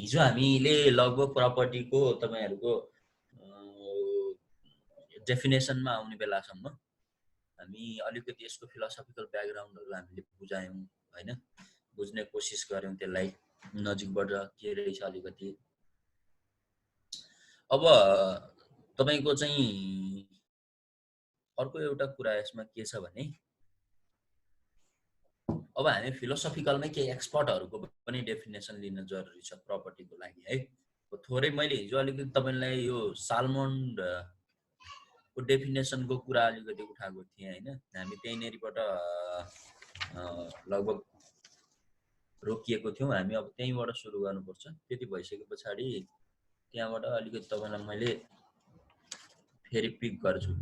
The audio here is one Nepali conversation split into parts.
हिजो हामीले लगभग प्रपर्टीको तपाईहरुको डेफिनेसनमा आउने बेलासम्म हामी अलिकति यसको फिलोसफिकल ब्याकग्राउन्डहरु हामीले बुझायौं हैन, बुझ्ने कोसिस गर्यौं त्यसलाई नजिकबाट के रहेछ अलिकति। अब तपाईको चाहिँ अर्को एउटा कुरा यसमा के छ भने अब हामी फिलोसफिकलमै केही एक्सपर्टहरुको पनि डेफिनेसन लिन जरुरी छ प्रपर्टीको लागि है। थोरै मैले हिजो अलिकति तपाईलाई यो साल्मोन्ड को डेफिनेसनको कुरा अलिकति उठाएको थिएँ हैन। हामी त्यहीनेरिबाट लगभग रोकिएको थियौं, हामी अब त्यहीबाट सुरु गर्नुपर्छ। त्यति भइसकेपछि त्यहाँबाट अलिकति तपाईलाई मैले फेरि पिक गर्छु।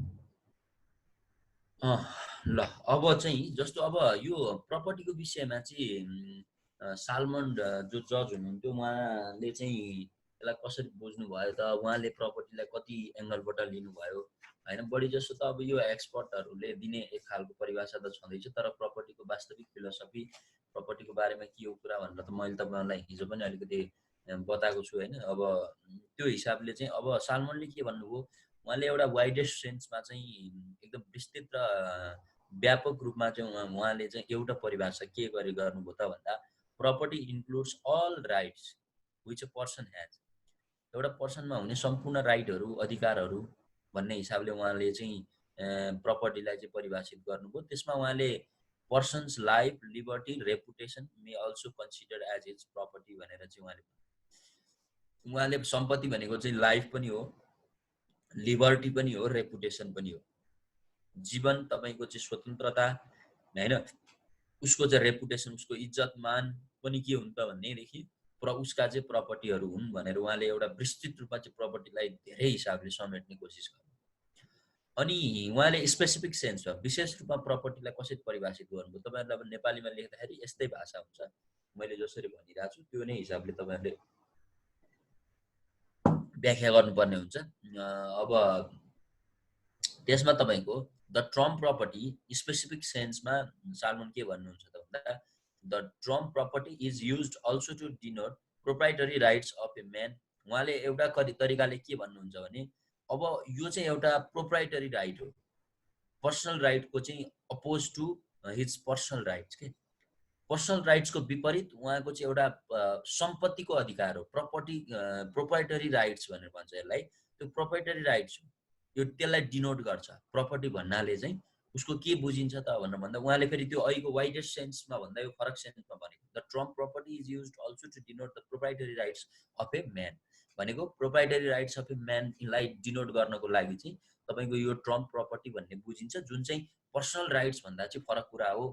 ल अब चाहिँ जस्तो अब यो प्रपर्टीको विषयमा चाहिँ साल्मोन्ड जो जज हुनुहुन्थ्यो उहाँले चाहिँ यसलाई कसरी बुझ्नु भयो त, उहाँले प्रपर्टीलाई कति एंगलबाट लिनुभयो हैन। बढी जसो त अब यो एक्सपर्टहरुले दिने एक खालको परिभाषा त छँदैछ, तर प्रपर्टीको वास्तविक फिलोसफी प्रपर्टीको बारेमा के हो कुरा भनेर त मैले तपाईलाई हिजो पनि अलिकति बताएको छु हैन। अब त्यो हिसाबले चाहिँ अब साल्मोनले के भन्नुभयो, उहाँले एउटा वाइडेस्ट सेन्समा चाहिँ एकदम विस्तृत र व्यापक रूपमा चाहिँ उहाँले चाहिँ एउटा परिभाषा के गरी गर्नुभयो त भन्दा property includes all rights which a person has. एउटा पर्सनमा हुने सम्पूर्ण राइटहरु अधिकारहरु भन्ने हिसाबले उहाँले चाहिँ प्रपर्टीलाई चाहिँ परिभाषित गर्नुभयो। त्यसमा उहाँले person's life, liberty, reputation may also considered as its property भनेर चाहिँ उहाँले सम्पत्ति भनेको चाहिँ लाइफ पनि हो, लिबर्टी पनि हो, रेपुटेसन पनि हो। जीवन तपाईको चाहिँ स्वतन्त्रता हैन, उसको चाहिँ रेपुटेसन, उसको इज्जत मान पनि के हुन्छ भन्नेदेखि उसका चाहिँ प्रपर्टीहरु हुन् भनेर उहाँले एउटा विस्तृत रूपमा चाहिँ प्रपर्टीलाई धेरै हिसाबले समेट्ने कोसिस गर्नु। अनि उहाँले स्पेसिफिक सेन्समा विशेष रूपमा प्रपर्टीलाई कसरी परिभाषित गर्नुभयो, तपाईहरुले अब नेपालीमा लेख्दाखेरि यस्तै भाषा हुन्छ, मैले जसरी भनिरहेको छु त्यो नै हिसाबले तपाईहरुले व्याख्या गर्नुपर्ने हुन्छ। अब त्यसमा तपाईको द टर्म प्रपर्टी स्पेसिफिक सेन्समा साल्मोन के भन्नुहुन्छ त भन्दा the term property is used also to denote proprietary rights of a man. उहाँले एउटा तरिकाले के भन्नुहुन्छ भने अब यो चाहिँ एउटा प्रोप्राइटरी राइट हो, पर्सनल राइटको चाहिँ oppose to his personal rights के। पर्सनल राइट्सको विपरीत उहाँको चाहिँ एउटा सम्पत्तिको अधिकार हो, प्रपर्टी प्रोप्राइटरी राइट्स भनेर भन्छ यसलाई। त्यो प्रोप्राइटरी राइट्स हो, यो त्यसलाई डिनोट गर्छ। प्रपर्टी भन्नाले चाहिँ उसको के बुझिन्छ त भनेर भन्दा उहाँले फेरि त्यो अहिलेको वाइडेस्ट सेन्समा भन्दा यो फरक सेन्समा भनेको the term property is used also to denote the proprietary rights of a man भनेको प्रोप्राइटरी राइट्स अफ ए म्यानलाई डिनोट गर्नको लागि चाहिँ तपाईको यो टर्म प्रपर्टी भन्ने बुझिन्छ, जुन चाहिँ पर्सनल राइट्स भन्दा चाहिँ फरक कुरा हो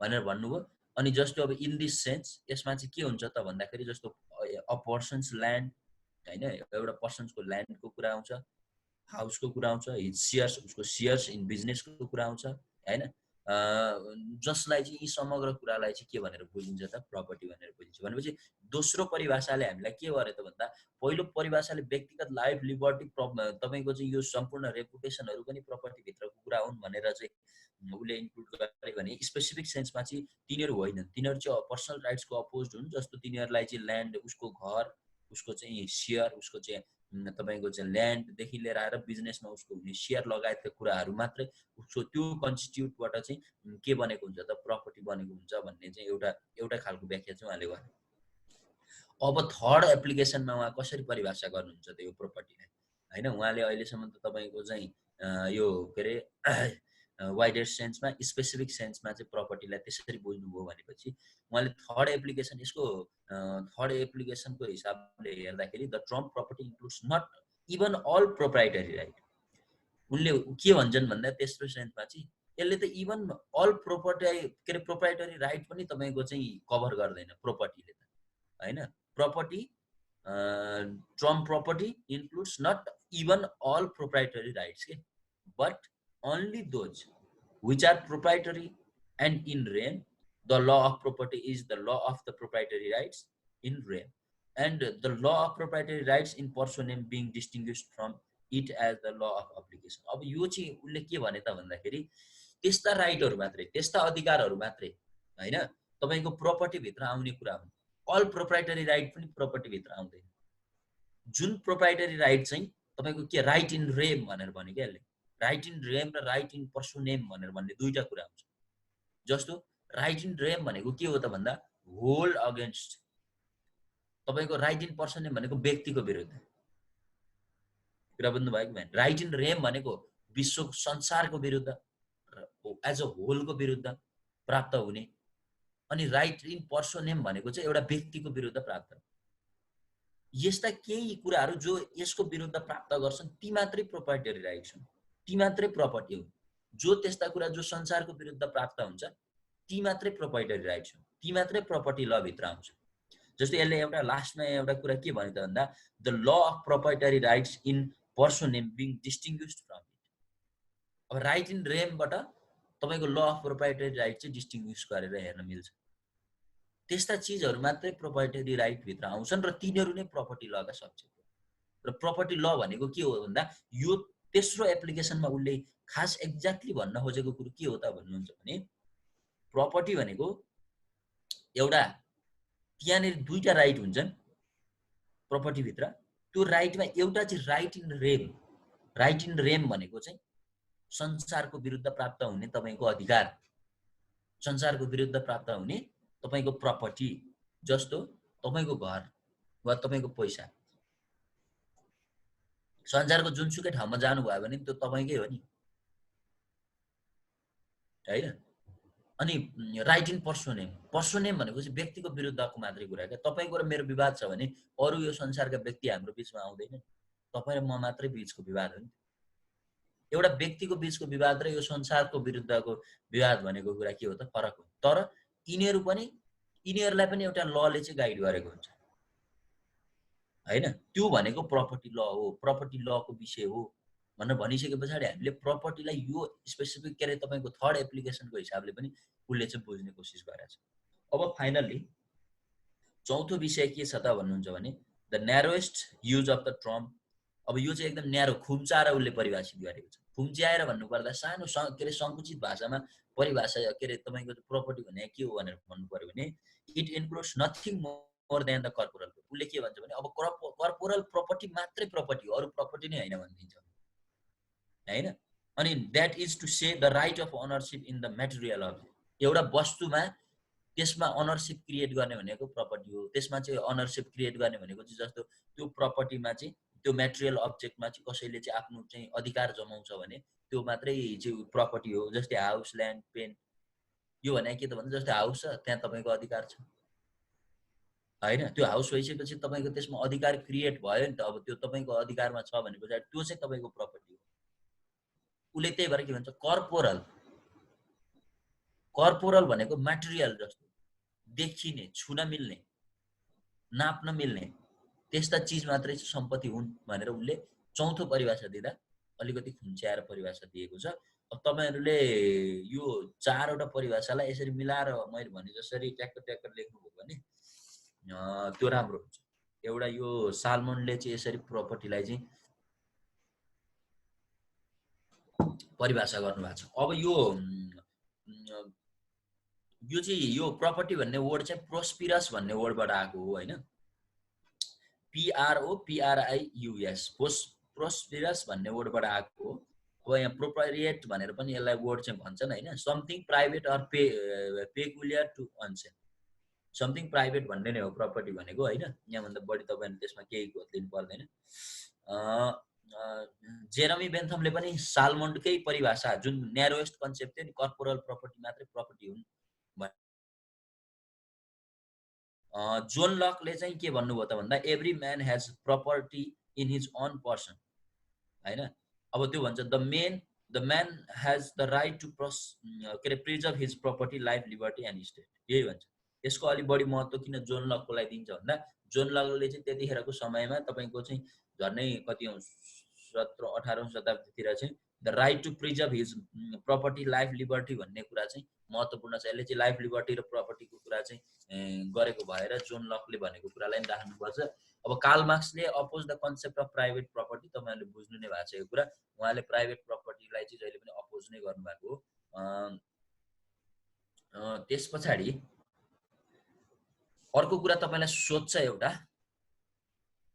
भनेर भन्नुभयो। अनि जस्तो अब इन दिस सेन्स यसमा चाहिँ के हुन्छ त भन्दाखेरि जस्तो अ पर्सन्स ल्यान्ड हैन, एउटा पर्सन्सको ल्यान्डको कुरा आउँछ, हाउसको कुरा आउँछ, हिज शेयर्स, उसको शेयर्स इन बिजनेसको कुरा आउँछ हैन। जसलाई चाहिँ यी समग्र कुरालाई चाहिँ के भनेर बुझिन्छ त प्रपर्टी भनेर बुझिन्छ। भनेपछि दोस्रो परिभाषाले हामीलाई के गर्यो त भन्दा पहिलो परिभाषाले व्यक्तिगत लाइफ, लिबर्टी तपाईको चाहिँ यो सम्पूर्ण रेपुटेसनहरु पनि प्रपर्टी भित्रको कुरा हुन् भनेर चाहिँ उले इन्क्लुड गरे भने स्पेसिफिक सेन्समा चाहिँ तिनीहरु होइनन्, तिनीहरु चाहिँ पर्सनल राइट्सको अपोज्ड हुन्। जस्तो तिनीहरुलाई चाहिँ ल्यान्ड, उसको घर, उसको चाहिँ शेयर, उसको चाहिँ तपाईको चाहिँ ल्यान्डदेखि लिएर आएर बिजनेसमा उसको हुने शेयर लगायतका कुराहरु मात्रै उसको त्यो कन्स्टिट्युटबाट चाहिँ के बनेको हुन्छ त प्रपर्टी बनेको हुन्छ भन्ने चाहिँ एउटा खालको व्याख्या चाहिँ उहाँले गरे। अब थर्ड एप्लिकेसनमा उहाँ कसरी परिभाषा गर्नुहुन्छ त यो प्रपर्टीलाई हैन। उहाँले अहिलेसम्म त तपाईको चाहिँ यो के रे वाइडर सेन्समा, स्पेसिफिक सेन्समा चाहिँ प्रपर्टीलाई त्यसरी बुझ्नुभयो भनेपछि उहाँले थर्ड एप्लिकेसन यसको थर्ड एप्लिकेसनको हिसाबले हेर्दाखेरि the term property includes not even all proprietary right. उनले के भन्छन् भन्दा तेस्रो सेन्समा चाहिँ यसले त इभन अल प्रोप्राइटरी राइट पनि तपाईको चाहिँ कभर गर्दैन प्रपर्टीले त हैन। Property term property includes not even all proprietary rights के, but only those which are proprietary and in rem. The law of property is the law of the proprietary rights in rem, and the law of proprietary rights in personam being distinguished from it as the law of obligation. अब यो चाहिँ उले के भने त भन्दाखेरि त्यस्ता राइटहरु मात्रै, त्यस्ता अधिकारहरु मात्रै हैन तपाईको प्रपर्टी भित्र आउने कुरा हुन् अल प्रोप्राइटरी राइट पनि प्रपर्टी भित्र आउँदैन। जुन प्रोप्राइटरी राइट चाहिँ तपाईको के राइट इन रेम भनेर भन्यो क्या यसले। राइट इन रेम र राइट इन पर्सोनेम भनेर भन्ने दुईटा कुरा हुन्छ। जस्तो राइट इन रेम भनेको के हो त भन्दा होल्ड अगेन्स्ट, तपाईको राइट इन पर्सोनेम भनेको व्यक्तिको विरुद्ध, कुरा बुझ्नु भएको भएन। राइट इन रेम भनेको विश्व संसारको विरुद्ध एज अ होलको विरुद्ध प्राप्त हुने, अनि राइट इन पर्सोनेम भनेको चाहिँ एउटा व्यक्तिको विरुद्ध प्राप्त। यस्ता केही कुराहरू जो यसको विरुद्ध प्राप्त गर्छन् ती मात्रै प्रोपर्टी राइट्स हुन्, ती मात्रै प्रपर्टी हुन्। जो त्यस्ता कुरा जो संसारको विरुद्ध प्राप्त हुन्छ ती मात्रै प्रोपर्टी राइट्स हुन्, ती मात्रै प्रपर्टी ल भित्र आउँछ। जस्तो यसले एउटा लास्टमा एउटा कुरा के भन्यो त भन्दा the law of property rights in personam being distinguished from it. अब राइट इन रेमबाट तपाईको ल अफ प्रोपर्टी राइट चाहिँ डिस्टिङ्ग्विस गरेर हेर्न मिल्छ। त्यस्ता चिजहरू मात्रै प्रोपर्टी राइट भित्र आउँछन् र तिनीहरू नै प्रपर्टी लका सब्जेक्ट हो। र प्रपर्टी ल भनेको के हो भन्दा यो तेस्रो एप्लिकेसनमा उसले खास एक्ज्याक्टली भन्न खोजेको कुरो के हो त भन्नुहुन्छ भने प्रपर्टी भनेको एउटा त्यहाँनिर दुईटा राइट हुन्छन् प्रपर्टी भित्र। त्यो राइटमा एउटा चाहिँ right in rem, right in rem भनेको चाहिँ संसारको विरुद्ध प्राप्त हुने तपाईको अधिकार, संसारको विरुद्ध प्राप्त हुने तपाईको प्रपर्टी, जस्तो तपाईको घर वा तपाईको पैसा संसारको जुनसुकै ठाउँमा जानुभयो भने त्यो तपाईकै हो नि, हैन। अनि राइट इन पर्सोनेम, पर्सोनेम भनेको चाहिँ व्यक्तिको विरुद्धको मात्रै कुरा क्या। तपाईको र मेरो विवाद छ भने अरू यो संसारका व्यक्ति हाम्रो बीचमा आउँदैन, तपाईँ र म मात्रै बीचको विवाद हो नि। एउटा व्यक्तिको बीचको विवाद र यो संसारको विरुद्धको विवाद भनेको कुरा के हो त फरक हो। तर यिनीहरू पनि यिनीहरूलाई पनि एउटा लले चाहिँ गाइड गरेको हुन्छ, हैन। त्यो भनेको प्रपर्टी ल हो, प्रपर्टी लको विषय हो भनेर भनिसके पछाडि हामीले प्रपर्टीलाई यो स्पेसिफिक के अरे तपाईको थर्ड एप्लिकेसनको हिसाबले पनि उसले चाहिँ बुझ्ने कोसिस गरेको छ। अब फाइनल्ली चौथो विषय के छ त भन्नुहुन्छ भने the narrowest use of the term. अब यो चाहिँ एकदम न्यारो खुम्चाएर उसले परिभाषित गरेको छ। खुम्च्याएर भन्नुपर्दा सानो के अरे सङ्कुचित भाषामा परिभाषा के अरे तपाईँको प्रपर्टी भने के हो भनेर भन्नु पर्यो भने it includes nothing more than the corporeal. उसले के भन्छ भने अब कर्पोरल प्रपर्टी मात्रै प्रपर्टी हो, अरू प्रपर्टी नै होइन भनिदिन्छ, हैन। अनि that is to say the right of ownership in the material object. एउटा वस्तुमा त्यसमा अनरसिप क्रिएट गर्ने भनेको प्रपर्टी हो। त्यसमा चाहिँ अनरसिप क्रिएट गर्ने भनेको चाहिँ जस्तो त्यो प्रपर्टीमा चाहिँ त्यो मेटेरियल अब्जेक्टमा चाहिँ कसैले चाहिँ आफ्नो चाहिँ अधिकार जमाउँछ भने त्यो मात्रै चाहिँ प्रपर्टी हो। जस्तै हाउस, ल्यान्ड, पेन, यो भने के त भन्दा जस्तै हाउस छ त्यहाँ तपाईँको अधिकार छ, हैन। त्यो हाउस भइसकेपछि तपाईँको त्यसमा अधिकार क्रिएट भयो नि त। अब त्यो तपाईँको अधिकारमा छ भने पछाडि त्यो चाहिँ तपाईँको प्रपर्टी हो। उसले त्यही भएर के भन्छ कर्पोरल, कर्पोरल भनेको मेटेरियल जस्तो देखिने, छुन मिल्ने, नाप्न मिल्ने त्यस्ता चिज मात्रै चाहिँ सम्पत्ति हुन् भनेर उसले चौथो परिभाषा दिँदा अलिकति खुम्च्याएर परिभाषा दिएको छ। अब तपाईहरुले यो चारवटा परिभाषालाई यसरी मिलाएर मैले भने जसरी ट्याक्क ट्याक्क लेख्नुभयो भने त्यो राम्रो हुन्छ। एउटा यो साल्मनले चाहिँ यसरी प्रपर्टीलाई चाहिँ परिभाषा गर्नुभएको छ। अब यो चाहिँ यो प्रपर्टी भन्ने वर्ड चाहिँ प्रोस्पिरस भन्ने वर्डबाट आएको हो, हैन। PROPRIUS प्रोस्पिरस भन्ने वर्डबाट आएको हो। अब यहाँ प्रोप्राइएट भनेर पनि यसलाई वर्ड चाहिँ भन्छन्, हैन। Something private or peculiar to oneself, something private भन्ने नै हो प्रपर्टी भनेको, हैन। यहाँभन्दा बढी तपाईहरुले त्यसमा केही लिनु पर्दैन। जेरमी बेन्थमले पनि साल्मन्डकै परिभाषा जुन न्यारोएस्ट कन्सेप्ट थियो नि कर्पोरल प्रपर्टी मात्रै प्रपर्टी हुन्। जोन लकले चाहिँ के भन्नुभयो त भन्दा every man has property in his own person, हैन। अब त्यो भन्छ the man has the right to के अरे preserve his property, life, liberty and state. यही भन्छ। यसको अलि बढी महत्त्व किन जोन लकको लागि दिन्छ भन्दा जोन लकले चाहिँ त्यतिखेरको समयमा तपाईको चाहिँ झन्डै कति 17-18औं शताब्दीतिर चाहिँ the right to preserve his property, life, liberty भन्ने कुरा चाहिँ महत्त्वपूर्ण छ। यसले चाहिँ लाइफ, लिबर्टी र प्रपर्टीको कुरा चाहिँ गरेको भएर जोन लकले भनेको कुरालाई पनि राख्नुपर्छ। अब कार्ल मार्क्सले oppose the concept of private property, तपाईहरुले बुझ्नु नै भएको छ यो कुरा। उहाँले प्राइभेट प्रपर्टीलाई चाहिँ जहिले पनि अपोज नै गर्नुभएको हो। त्यसपछि अर्को कुरा तपाईलाई सोध्छ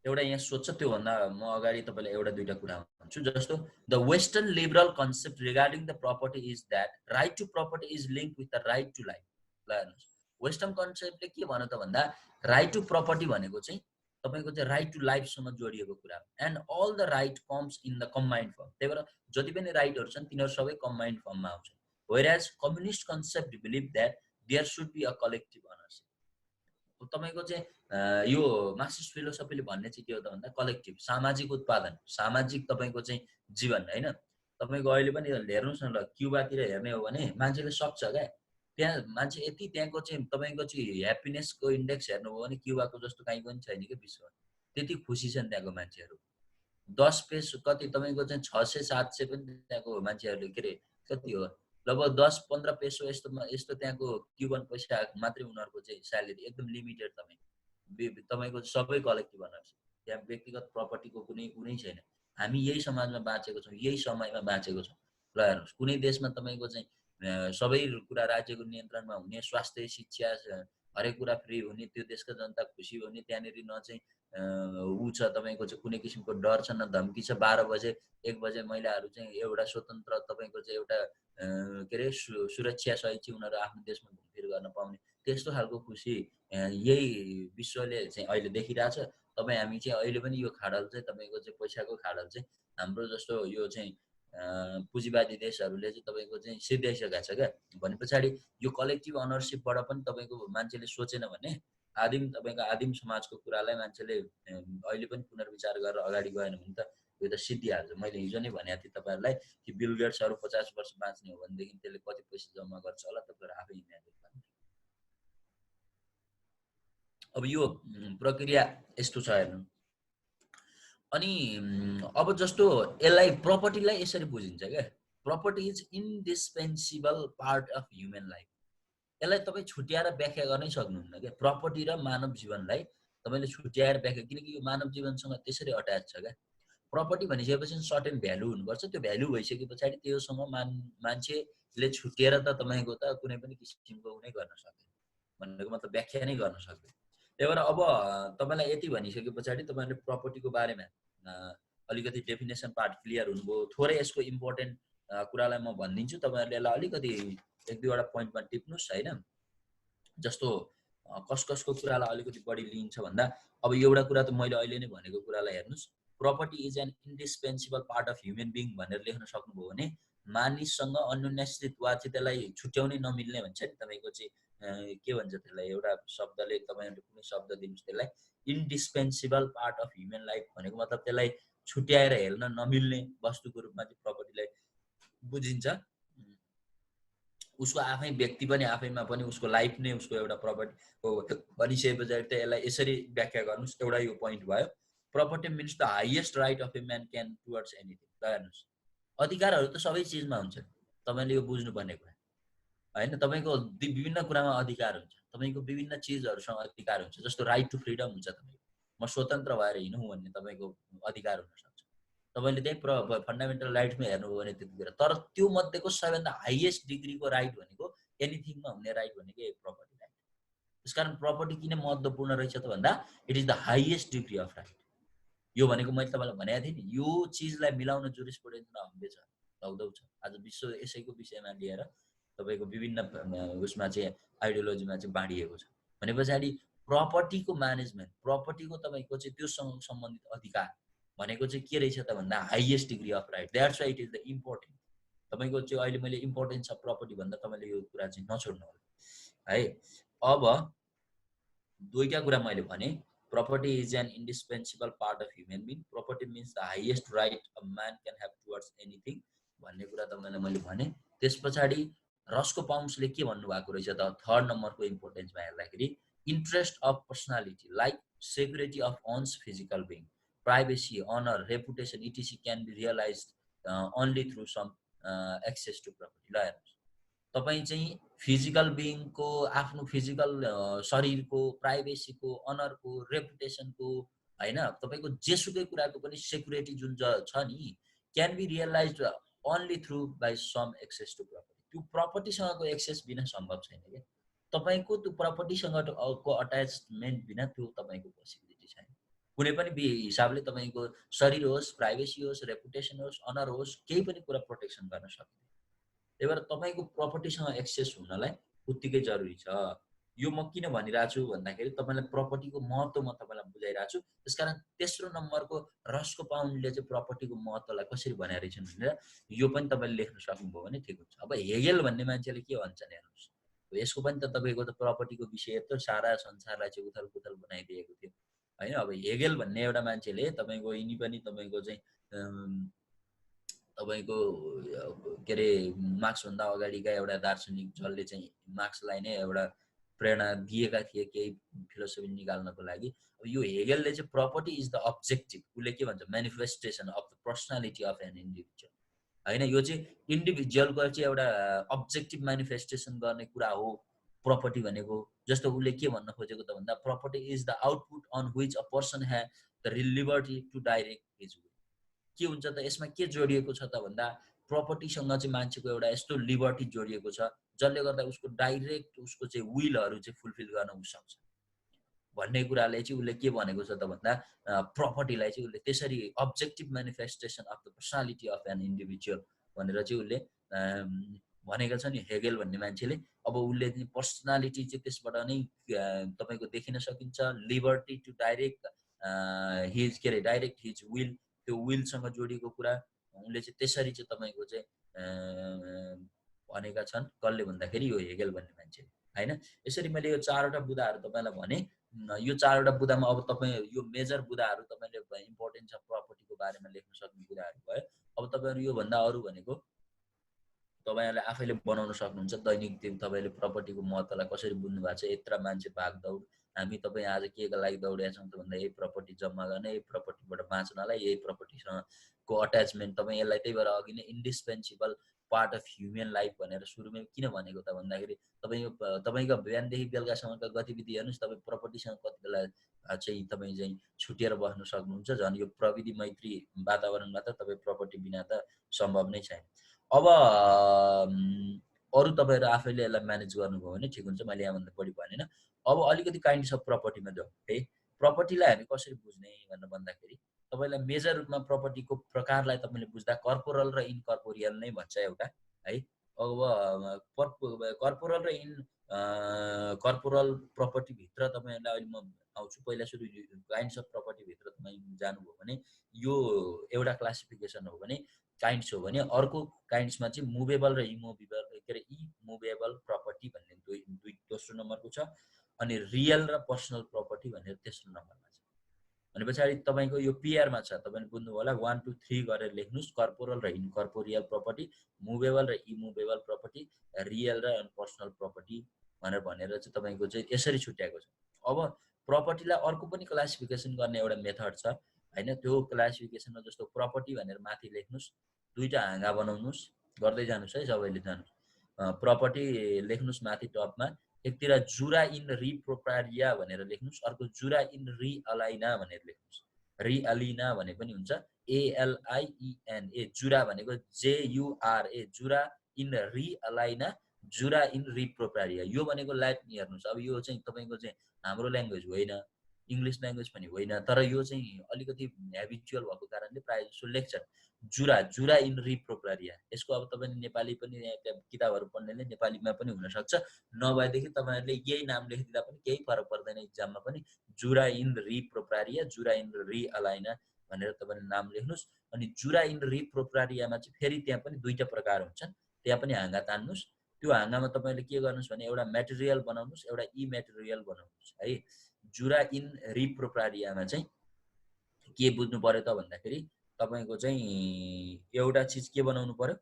एउटा यहाँ सोध्छ, त्योभन्दा म अगाडि तपाईँलाई एउटा दुईटा कुरा भन्छु। जस्तो the western liberal concept regarding the property is that right to property is link with the right to life. ल हेर्नुहोस्, वेस्टर्न कन्सेप्टले के भन्यो त भन्दा राइट टु प्रपर्टी भनेको चाहिँ तपाईँको चाहिँ राइट टु लाइफसँग जोडिएको कुरा, and all the right comes in the combined form. त्यही भएर जति पनि राइटहरू छन् तिनीहरू सबै कम्बाइन्ड फर्ममा आउँछन्। Whereas communist concept believe that there should be a collective ownership. तपाईँको चाहिँ यो मार्क्सिस्ट फिलोसफीले भन्ने चाहिँ के हो त भन्दा कलेक्टिभ, सामाजिक उत्पादन, सामाजिक तपाईँको चाहिँ जीवन होइन। तपाईँको अहिले पनि हेर्नुहोस् न, ल क्युबातिर हेर्ने हो भने मान्छेले सक्छ क्या, त्यहाँ मान्छे यति त्यहाँको चाहिँ तपाईँको चाहिँ ह्याप्पिनेसको इन्डेक्स हेर्नुभयो भने क्युबाको जस्तो कहीँ पनि छैन क्या विश्वमा। त्यति खुसी छन् त्यहाँको मान्छेहरू। 10 पेसो कति तपाईँको चाहिँ 600-700 पनि त्यहाँको मान्छेहरूले के अरे कति हो लगभग 10-15 पेसो यस्तो त्यहाँको क्युबन पैसा मात्रै उनीहरूको चाहिँ स्यालेरी, एकदम लिमिटेड। तपाईँको सबै कलेक्टिभ अनरसिप, त्यहाँ व्यक्तिगत प्रपर्टीको कुनै छैन। हामी यही समाजमा बाँचेको छौँ, यही समयमा बाँचेको छौँ। ल हेर्नुहोस्, कुनै देशमा तपाईँको चाहिँ सबै कुरा राज्यको नियन्त्रणमा हुने, स्वास्थ्य शिक्षा हरेक कुरा फ्री हुने, त्यो देशका जनता खुसी हुने, त्यहाँनिर न चाहिँ ऊ छ तपाईँको चाहिँ कुनै किसिमको डर छ न धम्की छ। 12 बजे 1 बजे महिलाहरू चाहिँ एउटा स्वतन्त्र तपाईँको चाहिँ एउटा के अरे सुरक्षा सहित चाहिँ उनीहरू आफ्नो देशमा घुमफिर गर्न पाउने, त्यस्तो खालको खुसी यही विश्वले चाहिँ अहिले देखिरहेछ। हामी चाहिँ अहिले पनि यो खाडल चाहिँ तपाईँको चाहिँ पैसाको खाडल चाहिँ हाम्रो जस्तो यो चाहिँ पुँजीवादी देशहरूले चाहिँ तपाईँको चाहिँ सिद्ध्याइसकेका छ क्या। भने पछाडि यो कलेक्टिभ अनरसिपबाट पनि तपाईँको मान्छेले सोचेन भने तपाईँको आदिम समाजको कुरालाई मान्छेले अहिले पनि पुनर्विचार गरेर अगाडि गएन भने त यो त सिद्धिहाल्छ। मैले हिजो नै भनेको थिएँ तपाईँहरूलाई कि बिल गेट्सहरू 50 वर्ष बाँच्ने हो भनेदेखि त्यसले कति पैसा जम्मा गर्छ होला तपाईँहरू आफै इमेजिन। अब यो प्रक्रिया यस्तो छ हेर्नु। अनि अब जस्तो यसलाई प्रपर्टीलाई यसरी बुझिन्छ क्या, property is indispensable part of human life. यसलाई तपाईँ छुट्याएर व्याख्या गर्नै सक्नुहुन्न क्या, प्रपर्टी र मानव जीवनलाई तपाईँले छुट्याएर व्याख्या, किनकि यो मानव जीवनसँग त्यसरी अट्याच छ क्या। प्रपर्टी भनिसकेपछि सर्टेन भ्यालु हुनुपर्छ, त्यो भ्यालु भइसके पछाडि त्योसँग मान्छेले छुट्याएर त तपाईँको त कुनै पनि किसिमको नै गर्न सक्दैन, भनेको मतलब व्याख्या नै गर्न सक्दैन। त्यही भएर अब तपाईँलाई यति भनिसके पछाडि तपाईँले प्रपर्टीको बारेमा अलिकति डेफिनेसन पार्ट क्लियर हुनुभयो। थोरै यसको इम्पोर्टेन्ट कुरालाई म भनिदिन्छु, तपाईँहरूले यसलाई अलिकति 1-2वटा पोइन्टमा टिप्नुहोस् होइन। जस्तो कसको कुरालाई अलिकति बढी लिन्छ भन्दा अब एउटा कुरा त मैले अहिले नै भनेको कुरालाई हेर्नुहोस्, property is an indispensable part of human being भनेर लेख्न सक्नुभयो भने मानिससँग अन्योन्याश्रित वा चाहिँ त्यसलाई छुट्याउनै नमिल्ने भन्छ नि तपाईँको चाहिँ के भन्छ त्यसलाई, एउटा शब्दले तपाईँहरूले कुनै शब्द दिनुहोस् त्यसलाई, इन्डिस्पेन्सिबल पार्ट अफ ह्युमन लाइफ भनेको मतलब त्यसलाई छुट्याएर हेर्न नमिल्ने वस्तुको रूपमा चाहिँ प्रपर्टीलाई बुझिन्छ। उसको आफै व्यक्ति पनि आफैमा पनि उसको लाइफ नै उसको एउटा प्रपर्टी हो भनिसके पछाडि त यसलाई यसरी व्याख्या गर्नुहोस्। एउटा यो पोइन्ट भयो, property means the highest right of a man can towards anything. ल हेर्नुहोस्, अधिकारहरू त सबै चिजमा हुन्छ, तपाईँले यो बुझ्नुपर्ने कुरा होइन। तपाईँको विभिन्न कुरामा अधिकार हुन्छ, तपाईँको विभिन्न चिजहरूसँग अधिकार हुन्छ। जस्तो राइट टु फ्रिडम हुन्छ, तपाईँको म स्वतन्त्र भएर हिँडौँ भन्ने तपाईँको अधिकार हुनसक्छ। तपाईँले त्यही फन्डामेन्टल राइट्समा हेर्नुभयो भने त्यतिखेर। तर त्यो मध्येको सबैभन्दा हाइएस्ट डिग्रीको राइट भनेको एनिथिङमा हुने राइट भनेको प्रपर्टी राइट। त्यसकारण प्रपर्टी किन महत्त्वपूर्ण रहेछ त भन्दा it is the highest degree of right. यो भनेको मैले तपाईँलाई भनेको थिएँ नि, यो चिजलाई मिलाउन जुरिस्प्रुडेन्समा हम्बे छ, धौधौ छ। आज विश्व यसैको विषयमा लिएर तपाईँको विभिन्न उसमा चाहिँ आइडियोलोजीमा चाहिँ बाँडिएको छ। भने पछाडि प्रपर्टीको म्यानेजमेन्ट, प्रपर्टीको तपाईँको चाहिँ त्योसँग सम्बन्धित अधिकार भनेको चाहिँ के रहेछ त भन्दा highest degree of right. That's why it is the important. तपाईँको चाहिँ अहिले मैले इम्पोर्टेन्स अफ प्रपर्टी भन्दा तपाईँले यो कुरा चाहिँ नछोड्नु होला है। अब दुईटा कुरा मैले भने, property is an indispensable part of human being, property means the highest right a man can have towards anything भन्ने कुरा तपाईँलाई मैले भने। त्यस पछाडि रस्को पाउन्सले के भन्नुभएको रहेछ त थर्ड नम्बरको इम्पोर्टेन्समा हेर्दाखेरि, interest of personality like security of one's physical being, privacy, honour, reputation etc can be realise only through some access to property. ल हेर्नुहोस्, तपाईँ चाहिँ फिजिकल बिङको, आफ्नो फिजिकल शरीरको, प्राइभेसीको, अनरको, रेपुटेसनको होइन, तपाईँको जेसुकै कुराको पनि सेक्युरिटी जुन छ नि, can be realise only through by some access to property. त्यो प्रपर्टीसँगको एक्सेस बिना सम्भव छैन क्या। तपाईको त्यो प्रपर्टीसँग को अट्याचमेन्ट बिना त्यो तपाईको पोसिबिलिटी छैन। कुनै पनि हिसाबले तपाईको शरीर होस्, प्राइभेसी होस्, रेपुटेसन होस्, अनर होस्, केही पनि कुरा प्रोटेक्सन गर्न सकिँदैन। त्यही भएर तपाईको प्रपर्टीसँग एक्सेस हुनलाई उत्तिकै जरुरी छ। यो म किन भनिरहेको छु भन्दाखेरि तपाईलाई प्रपर्टीको महत्त्व म तपाईलाई बुझाइरहेको छु। त्यसकारण तेस्रो नम्बरको रसको पाउन्डले चाहिँ प्रपर्टीको महत्त्वलाई कसरी भनेर रहेछन् भनेर यो पनि तपाईले लेख्न सक्नुभयो भने ठिक हुन्छ। अब हेगेल भन्ने मान्छेले के भन्छन् हेर्नुस्, यसको पनि त तपाईको त प्रपर्टीको विषय त सारा संसारलाई चाहिँ उथलपुथल बनाइदिएको थियो हैन। अब हेगेल भन्ने एउटा मान्छेले तपाईको यिनी पनि तपाईको चाहिँ तपाईको के अरे मार्क्सभन्दा अगाडिका एउटा दार्शनिक जसले चाहिँ मार्क्सलाई नै एउटा प्रेरणा दिएका थिए केही फिलोसफी निकाल्नको लागि। अब यो हेगेलले चाहिँ प्रपर्टी इज द अब्जेक्टिभ, उसले के भन्छ, manifestation of the personality of an individual हैन। यो चाहिँ इन्डिभिजुअलको चाहिँ एउटा अब्जेक्टिभ म्यानिफेस्टेसन गर्ने कुरा हो प्रपर्टी भनेको। जस्तो उसले के भन्न खोजेको त भन्दा property is the output on which a person has the liberty to direct his will. के हुन्छ त यसमा के जोडिएको छ त भन्दा प्रपर्टीसँग चाहिँ मान्छेको एउटा यस्तो लिबर्टी जोडिएको छ जसले गर्दा उसको डाइरेक्ट उसको चाहिँ विलहरू चाहिँ फुलफिल गर्न उ सक्छ भन्ने कुराले चाहिँ उसले के भनेको छ त भन्दा प्रपर्टीलाई चाहिँ उसले त्यसरी objective manifestation of the personality of an individual भनेर चाहिँ उसले भनेको छ नि हेगेल भन्ने मान्छेले। अब उसले चाहिँ पर्सनालिटी चाहिँ त्यसबाट नै तपाईको देखिन सकिन्छ, लिबर्टी टु डाइरेक्ट हिज के अरे डाइरेक्ट हिज विल, त्यो विलसँग जोडिएको कुरा उनले चाहिँ त्यसरी चाहिँ तपाईको चाहिँ भनेका छन्। कसले भन्दाखेरि यो हेगेल भन्ने मान्छेले हैन। यसरी मैले यो चारवटा बुदाहरू तपाईलाई भने, यो चारवटा बुदामा अब तपाईँ यो मेजर बुदाहरू तपाईले इम्पोर्टेन्ट छ प्रपर्टीको बारेमा लेख्न सक्ने बुदाहरू भयो। अब तपाईहरु यो भन्दा अरु भनेको तपाईहरुले आफैले बनाउन सक्नुहुन्छ। दैनिक दिन तपाईले प्रपर्टीको महत्त्वलाई कसरी बुझ्नु भएको छ, यत्रा मान्छे भागदौड, हामी तपाई आज केका लागि दौडेका छौं त भन्दा यही प्रपर्टी जम्मा गर्ने, यही प्रपर्टीबाट बाँच्नलाई, यही प्रपर्टीसँग को अट्याचमेन्ट। तपाई यसलाई त्यही भएर अघि नै इन्डिस्पेन्सिबल पार्ट अफ ह्युमन लाइफ भनेर सुरुमै किन भनेको त भन्दाखेरि तपाईको बिहानदेखि बेलुकासम्मका गतिविधि हेर्नुस्, तपाई प्रपर्टीसँग कति बेला चाहिँ तपाई चाहिँ छुटिएर बस्न सक्नुहुन्छ। झन् यो प्रविधि मैत्री वातावरणमा त तपाई प्रपर्टी बिना त सम्भव नै छैन। अब अरु तपाईहरु आफैले यसलाई म्यानेज गर्नुभयो भने ठिक हुन्छ, मैले यहाँभन्दा बढी भनेन। अब अलिकति काइन्ड्स अफ प्रपर्टीमा जाउँ है। प्रपर्टीलाई हामी कसरी बुझ्ने भनेर भन्दाखेरि तपाईलाई मेजर रूपमा प्रपर्टीको प्रकारलाई तपाईले बुझ्दा कर्पोरल र इनकर्पोरियल नै भन्छ एउटा है। अब कर्पोरल र कर्पोरल प्रपर्टी भित्र तपाईहरुलाई अहिले म आउँछु। पहिला सुरु काइन्ड्स अफ प्रपर्टी भित्र तपाई जानुभयो भने यो एउटा क्लासिफिकेसन हो भने काइन्ड्स हो भने अर्को काइन्ड्समा चाहिँ मुभेबल र इमोभेबल के अरे इमोभेबल प्रपर्टी भन्ने दुई दोस्रो नम्बरको छ। अनि रियल र पर्सनल प्रपर्टी भनेर तेस्रो नम्बरमा छ। अनि पछाडी तपाईको यो पिआरमा छ, तपाईले बुझ्नु होला 1 2 3 गरेर लेख्नुस्। कर्पोरल र इनकर्पोरियल प्रपर्टी, मुभेबल र इमोभेबल प्रपर्टी, रियल र पर्सनल प्रपर्टी भनेर चाहिँ तपाईको चाहिँ यसरी छुट्याएको छ। अब प्रपर्टीलाई अर्को पनि क्लासिफिकेसन गर्ने एउटा मेथड छ हैन। त्यो क्लासिफिकेसनमा जस्तो प्रपर्टी भनेर माथि लेख्नुस्, दुईटा हाँगा बनाउनुस्, गर्दै जानुस् है सबैले जानुस्। प्रपर्टी लेख्नुस् माथि टपमा, एकतिर जुरा इन री प्रोप्रारिया भनेर लेख्नुस्, अर्को जुरा इन री अलाइना भनेर लेख्नुस्। री अलिना भने पनि हुन्छ, ALIEN ए जुरा भनेको JURA, जुरा इन री अलाइना, जुरा इन री प्रोप्रारिया। यो भनेको ल्याटिन हेर्नुस्। अब यो चाहिँ तपाईको चाहिँ हाम्रो ल्याङ्ग्वेज होइन, इंग्लिश ल्याङ्ग्वेज पनि होइन, तर यो चाहिँ अलिकति ह्याबिचुअल भएको कारणले प्रायः जसो लेख्छन् जुरा, जुरा इन री प्रोप्रारिया। यसको अब तपाईले नेपाली पनि किताबहरु पढ्नेले नेपालीमा पनि हुन सक्छ, नभएदेखि तपाईहरुले यही नाम लेखिदिँदा पनि केही फरक पर्दैन एक्जाममा पनि। जुरा इन री प्रोप्रारिया, जुरा इन री अलाइना भनेर तपाईले नाम लेख्नुस्। अनि जुरा इन री प्रोप्रारियामा चाहिँ फेरि त्यहाँ पनि दुईटा प्रकार हुन्छन्, त्यहाँ पनि हाँगा तान्नुस्। त्यो हाँगामा तपाईले के गर्नुस् भने एउटा मटेरियल बनाउनुस्, एउटा इमेटेरियल बनाउनुस् है। जुरा इन री प्रोप्रारियामा चाहिँ के बुझ्नु पर्यो त भन्दाखेरि तपाईको चाहिँ एउटा चीज के बनाउनु पर्यो,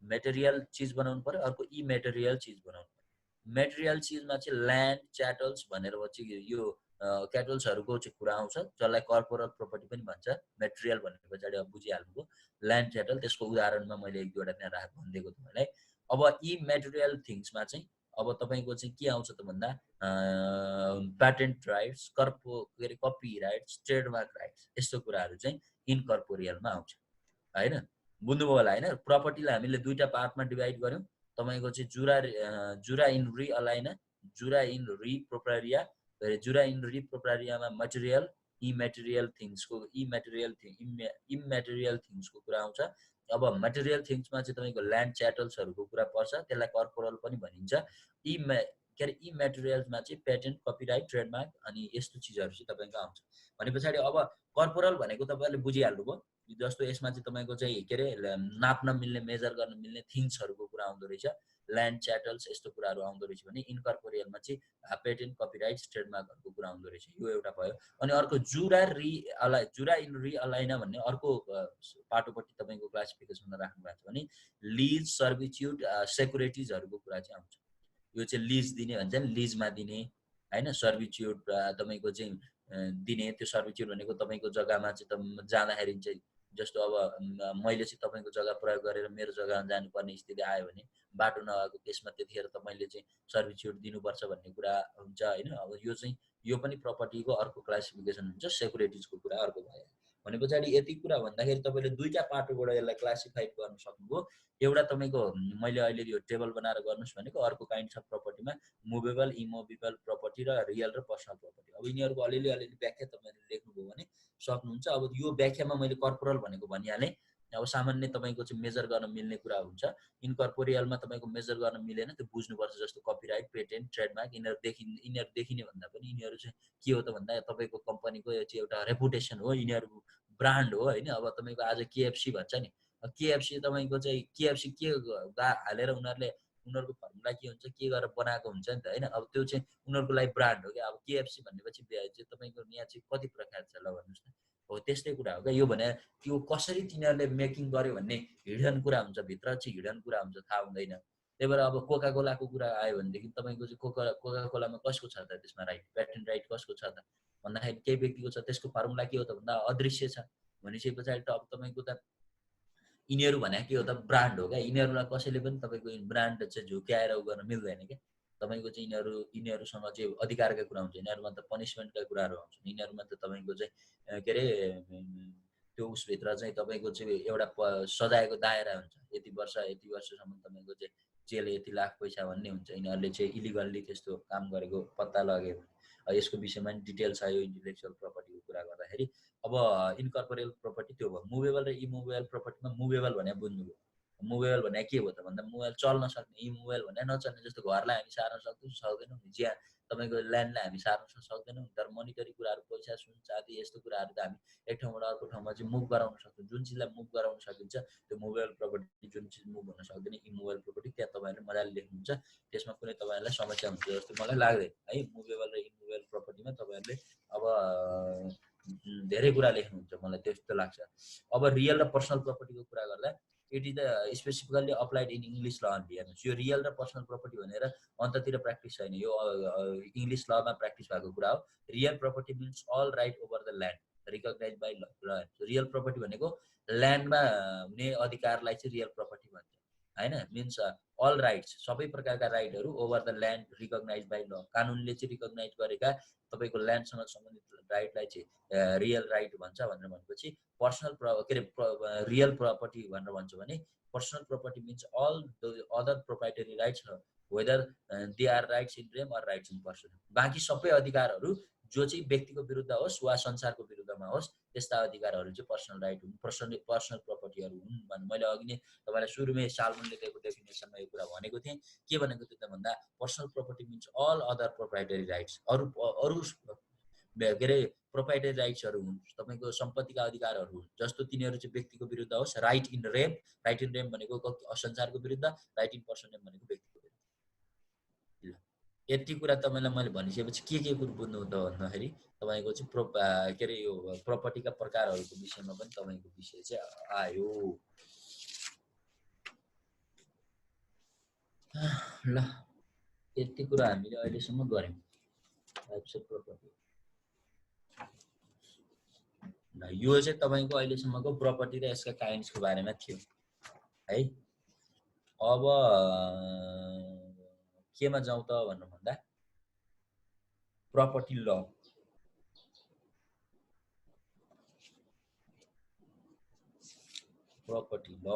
मटेरियल चीज बनाउनु पर्यो, अर्को इमेटेरियल चीज बनाउनु पर्यो। मटेरियल चीजमा चाहिँ ल्यान्ड, च्याटल्स भनेर चाहिँ यो क्याटल्सहरुको चाहिँ कुरा आउँछ, जसलाई कर्पोरल प्रपर्टी पनि भन्छ। मटेरियल भनेको पछाडी अब बुझिहाल्नुभयो, ल्यान्ड, च्याटल। त्यसको उदाहरणमा मैले एक दुईवटा त्यहाँ राख भनिदिएको तपाईँलाई। अब इमेटेरियल थिंग्समा चाहिँ अब तपाईको चाहिँ के आउँछ त भन्दा प्याटेन्ट राइट्स, कपिराइट्स, ट्रेडमार्क राइट्स, यस्तो कुराहरु चाहिँ इनकर्पोरियलमा आउँछ हैन। बुझ्नुभयो होला हैन। प्रपर्टीलाई हामीले दुईटा पार्टमा डिभाइड गर्यौं। तपाईको चाहिँ जुरा इन री अलाइना, जुरा इन री प्रोप्रारिया, जुरा इन री प्रोप्रारियामा मटेरियल इमेटेरियल थिङ्सको कुरा आउँछ। अब मटेरियल थिङ्समा चाहिँ तपाईँको ल्यान्ड च्याटल्सहरूको कुरा पर्छ, त्यसलाई कर्पोरल पनि भनिन्छ। के अरे इमेटेरियल्समा चाहिँ पेटेन्ट, कपिराइट, ट्रेडमार्क अनि यस्तो चिजहरू चाहिँ तपाईँको आउँछ। भने पछाडि अब कर्पोरल भनेको तपाईँहरूले बुझिहाल्नुभयो, जस्तो यसमा चाहिँ तपाईँको चाहिँ के अरे नाप्न मिल्ने, मेजर गर्न मिल्ने थिङ्सहरूको कुरा आउँदो रहेछ, ल्यान्ड च्याटल्स यस्तो कुराहरू आउँदो रहेछ भने इनकर्पोरियलमा चाहिँ पेटेन्ट, कपिराइट्स, ट्रेडमार्कहरूको कुरा आउँदो रहेछ। यो एउटा भयो। अनि अर्को जुरा इन री अलाइना भन्ने अर्को पाटोपट्टि तपाईँको क्लासिफिकेसनमा राख्नु भएको छ भने लिज, सर्भिच्युड, सेक्युरिटिजहरूको कुरा चाहिँ आउँछ। यो चाहिँ लिज दिने भन्छ नि, लिजमा दिने होइन, सर्भिच्युड तपाईँको चाहिँ दिने। त्यो सर्भिच्युड भनेको तपाईँको जग्गामा चाहिँ जाँदाखेरि चाहिँ जस्तो अब मैले चाहिँ तपाईँको जग्गा प्रयोग गरेर मेरो जग्गामा जानुपर्ने स्थिति आयो भने बाटो नभएको केसमा त्यतिखेर तपाईँले चाहिँ सर्भिच्युड दिनुपर्छ भन्ने कुरा हुन्छ होइन। अब यो चाहिँ यो पनि प्रपर्टीको अर्को क्लासिफिकेसन हुन्छ, सेक्युरिटिजको कुरा अर्को भयो। भने पछाडि यति कुरा भन्दाखेरि तपाईँले दुईवटा पाटोबाट यसलाई क्लासिफाइड गर्न सक्नुभयो। एउटा तपाईँको मैले अहिले यो टेबल बनाएर गर्नुहोस् भनेको अर्को काइन्ड्स अफ प्रपर्टीमा मुभेबल, इमोभेबल प्रपर्टी र रियल र पर्सनल प्रपर्टी। अब यिनीहरूको अलिअलि व्याख्या तपाईँले लेख्नुभयो भने सक्नुहुन्छ। अब यो व्याख्यामा मैले कर्पोरल भनेको भनिहालेँ। अब सामान्य तपाईँको चाहिँ मेजर गर्न मिल्ने कुरा हुन्छ। इनकर्पोरियलमा तपाईँको मेजर गर्न मिलेन, त्यो बुझ्नुपर्छ। जस्तो कपिराइट, पेटेन्ट, ट्रेडमार्क यिनीहरू देखिने भन्दा पनि यिनीहरू चाहिँ के हो त भन्दा तपाईँको कम्पनीको चाहिँ एउटा रेपुटेसन हो, यिनीहरूको ब्रान्ड हो होइन। अब तपाईँको आज केएफसी भन्छ नि, केएफसी तपाईँको चाहिँ केएफसी के हालेर उनीहरूको फर्मुला के हुन्छ, के गरेर बनाएको हुन्छ नि त होइन। अब त्यो चाहिँ उनीहरूको लागि ब्रान्ड हो क्या। अब केएफसी भन्नेपछि चाहिँ तपाईँको यहाँ चाहिँ कति प्रकार छ ल भन्नुहोस् न। हो त्यस्तै कुरा हो क्या यो। भने त्यो कसरी तिनीहरूले मेकिङ गर्यो भन्ने हिडन कुरा हुन्छ, भित्र चाहिँ हिडन कुरा हुन्छ, थाहा हुँदैन। त्यही भएर अब कोका कोलाको कुरा आयो भनेदेखि तपाईँको चाहिँ कोका कोलामा कसको छ त त्यसमा राइट, पेटेन्ट राइट कसको छ त भन्दाखेरि केही व्यक्तिको छ। त्यसको फर्मुला के हो त भन्दा अदृश्य छ। भनेपछि पछाडि त अब तपाईँको त यिनीहरू भने के हो त ब्रान्ड हो क्या। यिनीहरूलाई कसैले पनि तपाईँको ब्रान्ड चाहिँ झुक्याएर उ गर्न मिल्दैन क्या। तपाईँको चाहिँ यिनीहरूसँग चाहिँ अधिकारका कुरा हुन्छ, यिनीहरूमा त पनिसमेन्टका कुराहरू आउँछ, यिनीहरूमा त तपाईँको चाहिँ के अरे त्यो उसभित्र चाहिँ तपाईँको चाहिँ एउटा सजायको दायरा हुन्छ। यति वर्षसम्म तपाईँको चाहिँ जेल, यति लाख पैसा भन्ने हुन्छ। यिनीहरूले चाहिँ इलिगल्ली त्यस्तो काम गरेको पत्ता लाग्यो भने यसको विषयमा नि डिटेल्स आयो इन्टेलेक्चुअल प्रपर्टीको कुरा गर्दाखेरि। अब इनकर्पोरियल प्रपर्टी त्यो भयो। मुभेबल र इमुभेबल प्रपर्टीमा मुभेबल भने बुझ्नुभयो। मुभेबल भने के हो त भन्दा मोबाइल चल्न सक्ने, इमुभेबल भने नचल्ने। जस्तो घरलाई हामी सार्न सक्दैनौँ, ज्या तपाईँको ल्यान्डलाई हामी सार्न सक्दैनौँ, तर मोनिटरी कुराहरू, पैसा, सुन, चाँदी यस्तो कुराहरू त हामी एक ठाउँबाट अर्को ठाउँमा चाहिँ मुभ गराउन सक्छौँ। जुन चिजलाई मुभ गराउन सकिन्छ त्यो मुभेबल प्रपर्टी, जुन चिज मुभ हुन सक्दैन इमुभेबल प्रपर्टी, त्यहाँ तपाईँहरूले मजाले लेख्नुहुन्छ। त्यसमा कुनै तपाईँहरूलाई समस्या हुन्छ जस्तो मलाई लाग्दैन है। मुभेबल र इमुभेबल प्रपर्टीमा तपाईँहरूले अब धेरै कुरा लेख्नुहुन्छ, मलाई त्यस्तो लाग्छ। अब रियल र पर्सनल प्रपर्टीको कुरा गर्दा it is the specifically applied in English ल अन्ली। हेर्नुहोस्, यो रियल र पर्सनल प्रपर्टी भनेर अन्ततिर प्र्याक्टिस छैन, यो इङ्ग्लिस लमा प्र्याक्टिस भएको कुरा हो। Real property means all right over the land recognise by law. Real property भनेको ल्यान्डमा हुने अधिकारलाई चाहिँ रियल प्रपर्टी भन्छ होइन। मिन्स अल राइट्स, सबै प्रकारका राइटहरू over the land recognise by law, कानुनले चाहिँ रिकग्नाइज गरेका तपाईँको ल्यान्डसँग सम्बन्धित राइटलाई चाहिँ रियल राइट भन्छ भनेर भनेपछि पर्सनल के अरे रियल प्रपर्टी भनेर भन्छ भने personal property means all the other proprietary rights whether they are rights in rem or rights in person. बाँकी सबै अधिकारहरू जो चाहिँ व्यक्तिको विरुद्ध होस् वा संसारको विरुद्धमा होस् त्यस्ता अधिकारहरू चाहिँ पर्सनल राइट हुन्, पर्सनल प्रपर्टीहरू हुन् भने मैले अघि नै तपाईँलाई सुरुमै सालमनले दिएको डेफिनेसनमा यो कुरा भनेको थिएँ। के भनेको थियो त भन्दा personal property means all other proprietary rights, अरू के अरे प्रोप्राइटरी राइट्सहरू हुन्, तपाईँको सम्पत्तिका अधिकारहरू हुन्, जस्तो तिनीहरू चाहिँ व्यक्तिको विरुद्ध होस्, right in rem, right in rem भनेको संसारको विरुद्ध, राइट इन पर्सन रेम भनेको व्यक्तिको विरुद्ध। यति कुरा तपाईँलाई मैले भनिसकेपछि के कुरो बुझ्नु त भन्दाखेरि तपाईँको चाहिँ के अरे यो प्रपर्टीका प्रकारहरूको विषयमा पनि तपाईँको विषय चाहिँ आयो। ल यति कुरा हामीले अहिलेसम्म गऱ्यौँ टाइप्स अफ प्रपर्टी। यो चाहिँ तपाईँको अहिलेसम्मको प्रपर्टी र यसका काइन्ड्सको बारेमा थियो है। अब केमा जाउँ त भन्नु भन्दा प्रपर्टी ल। प्रपर्टी ल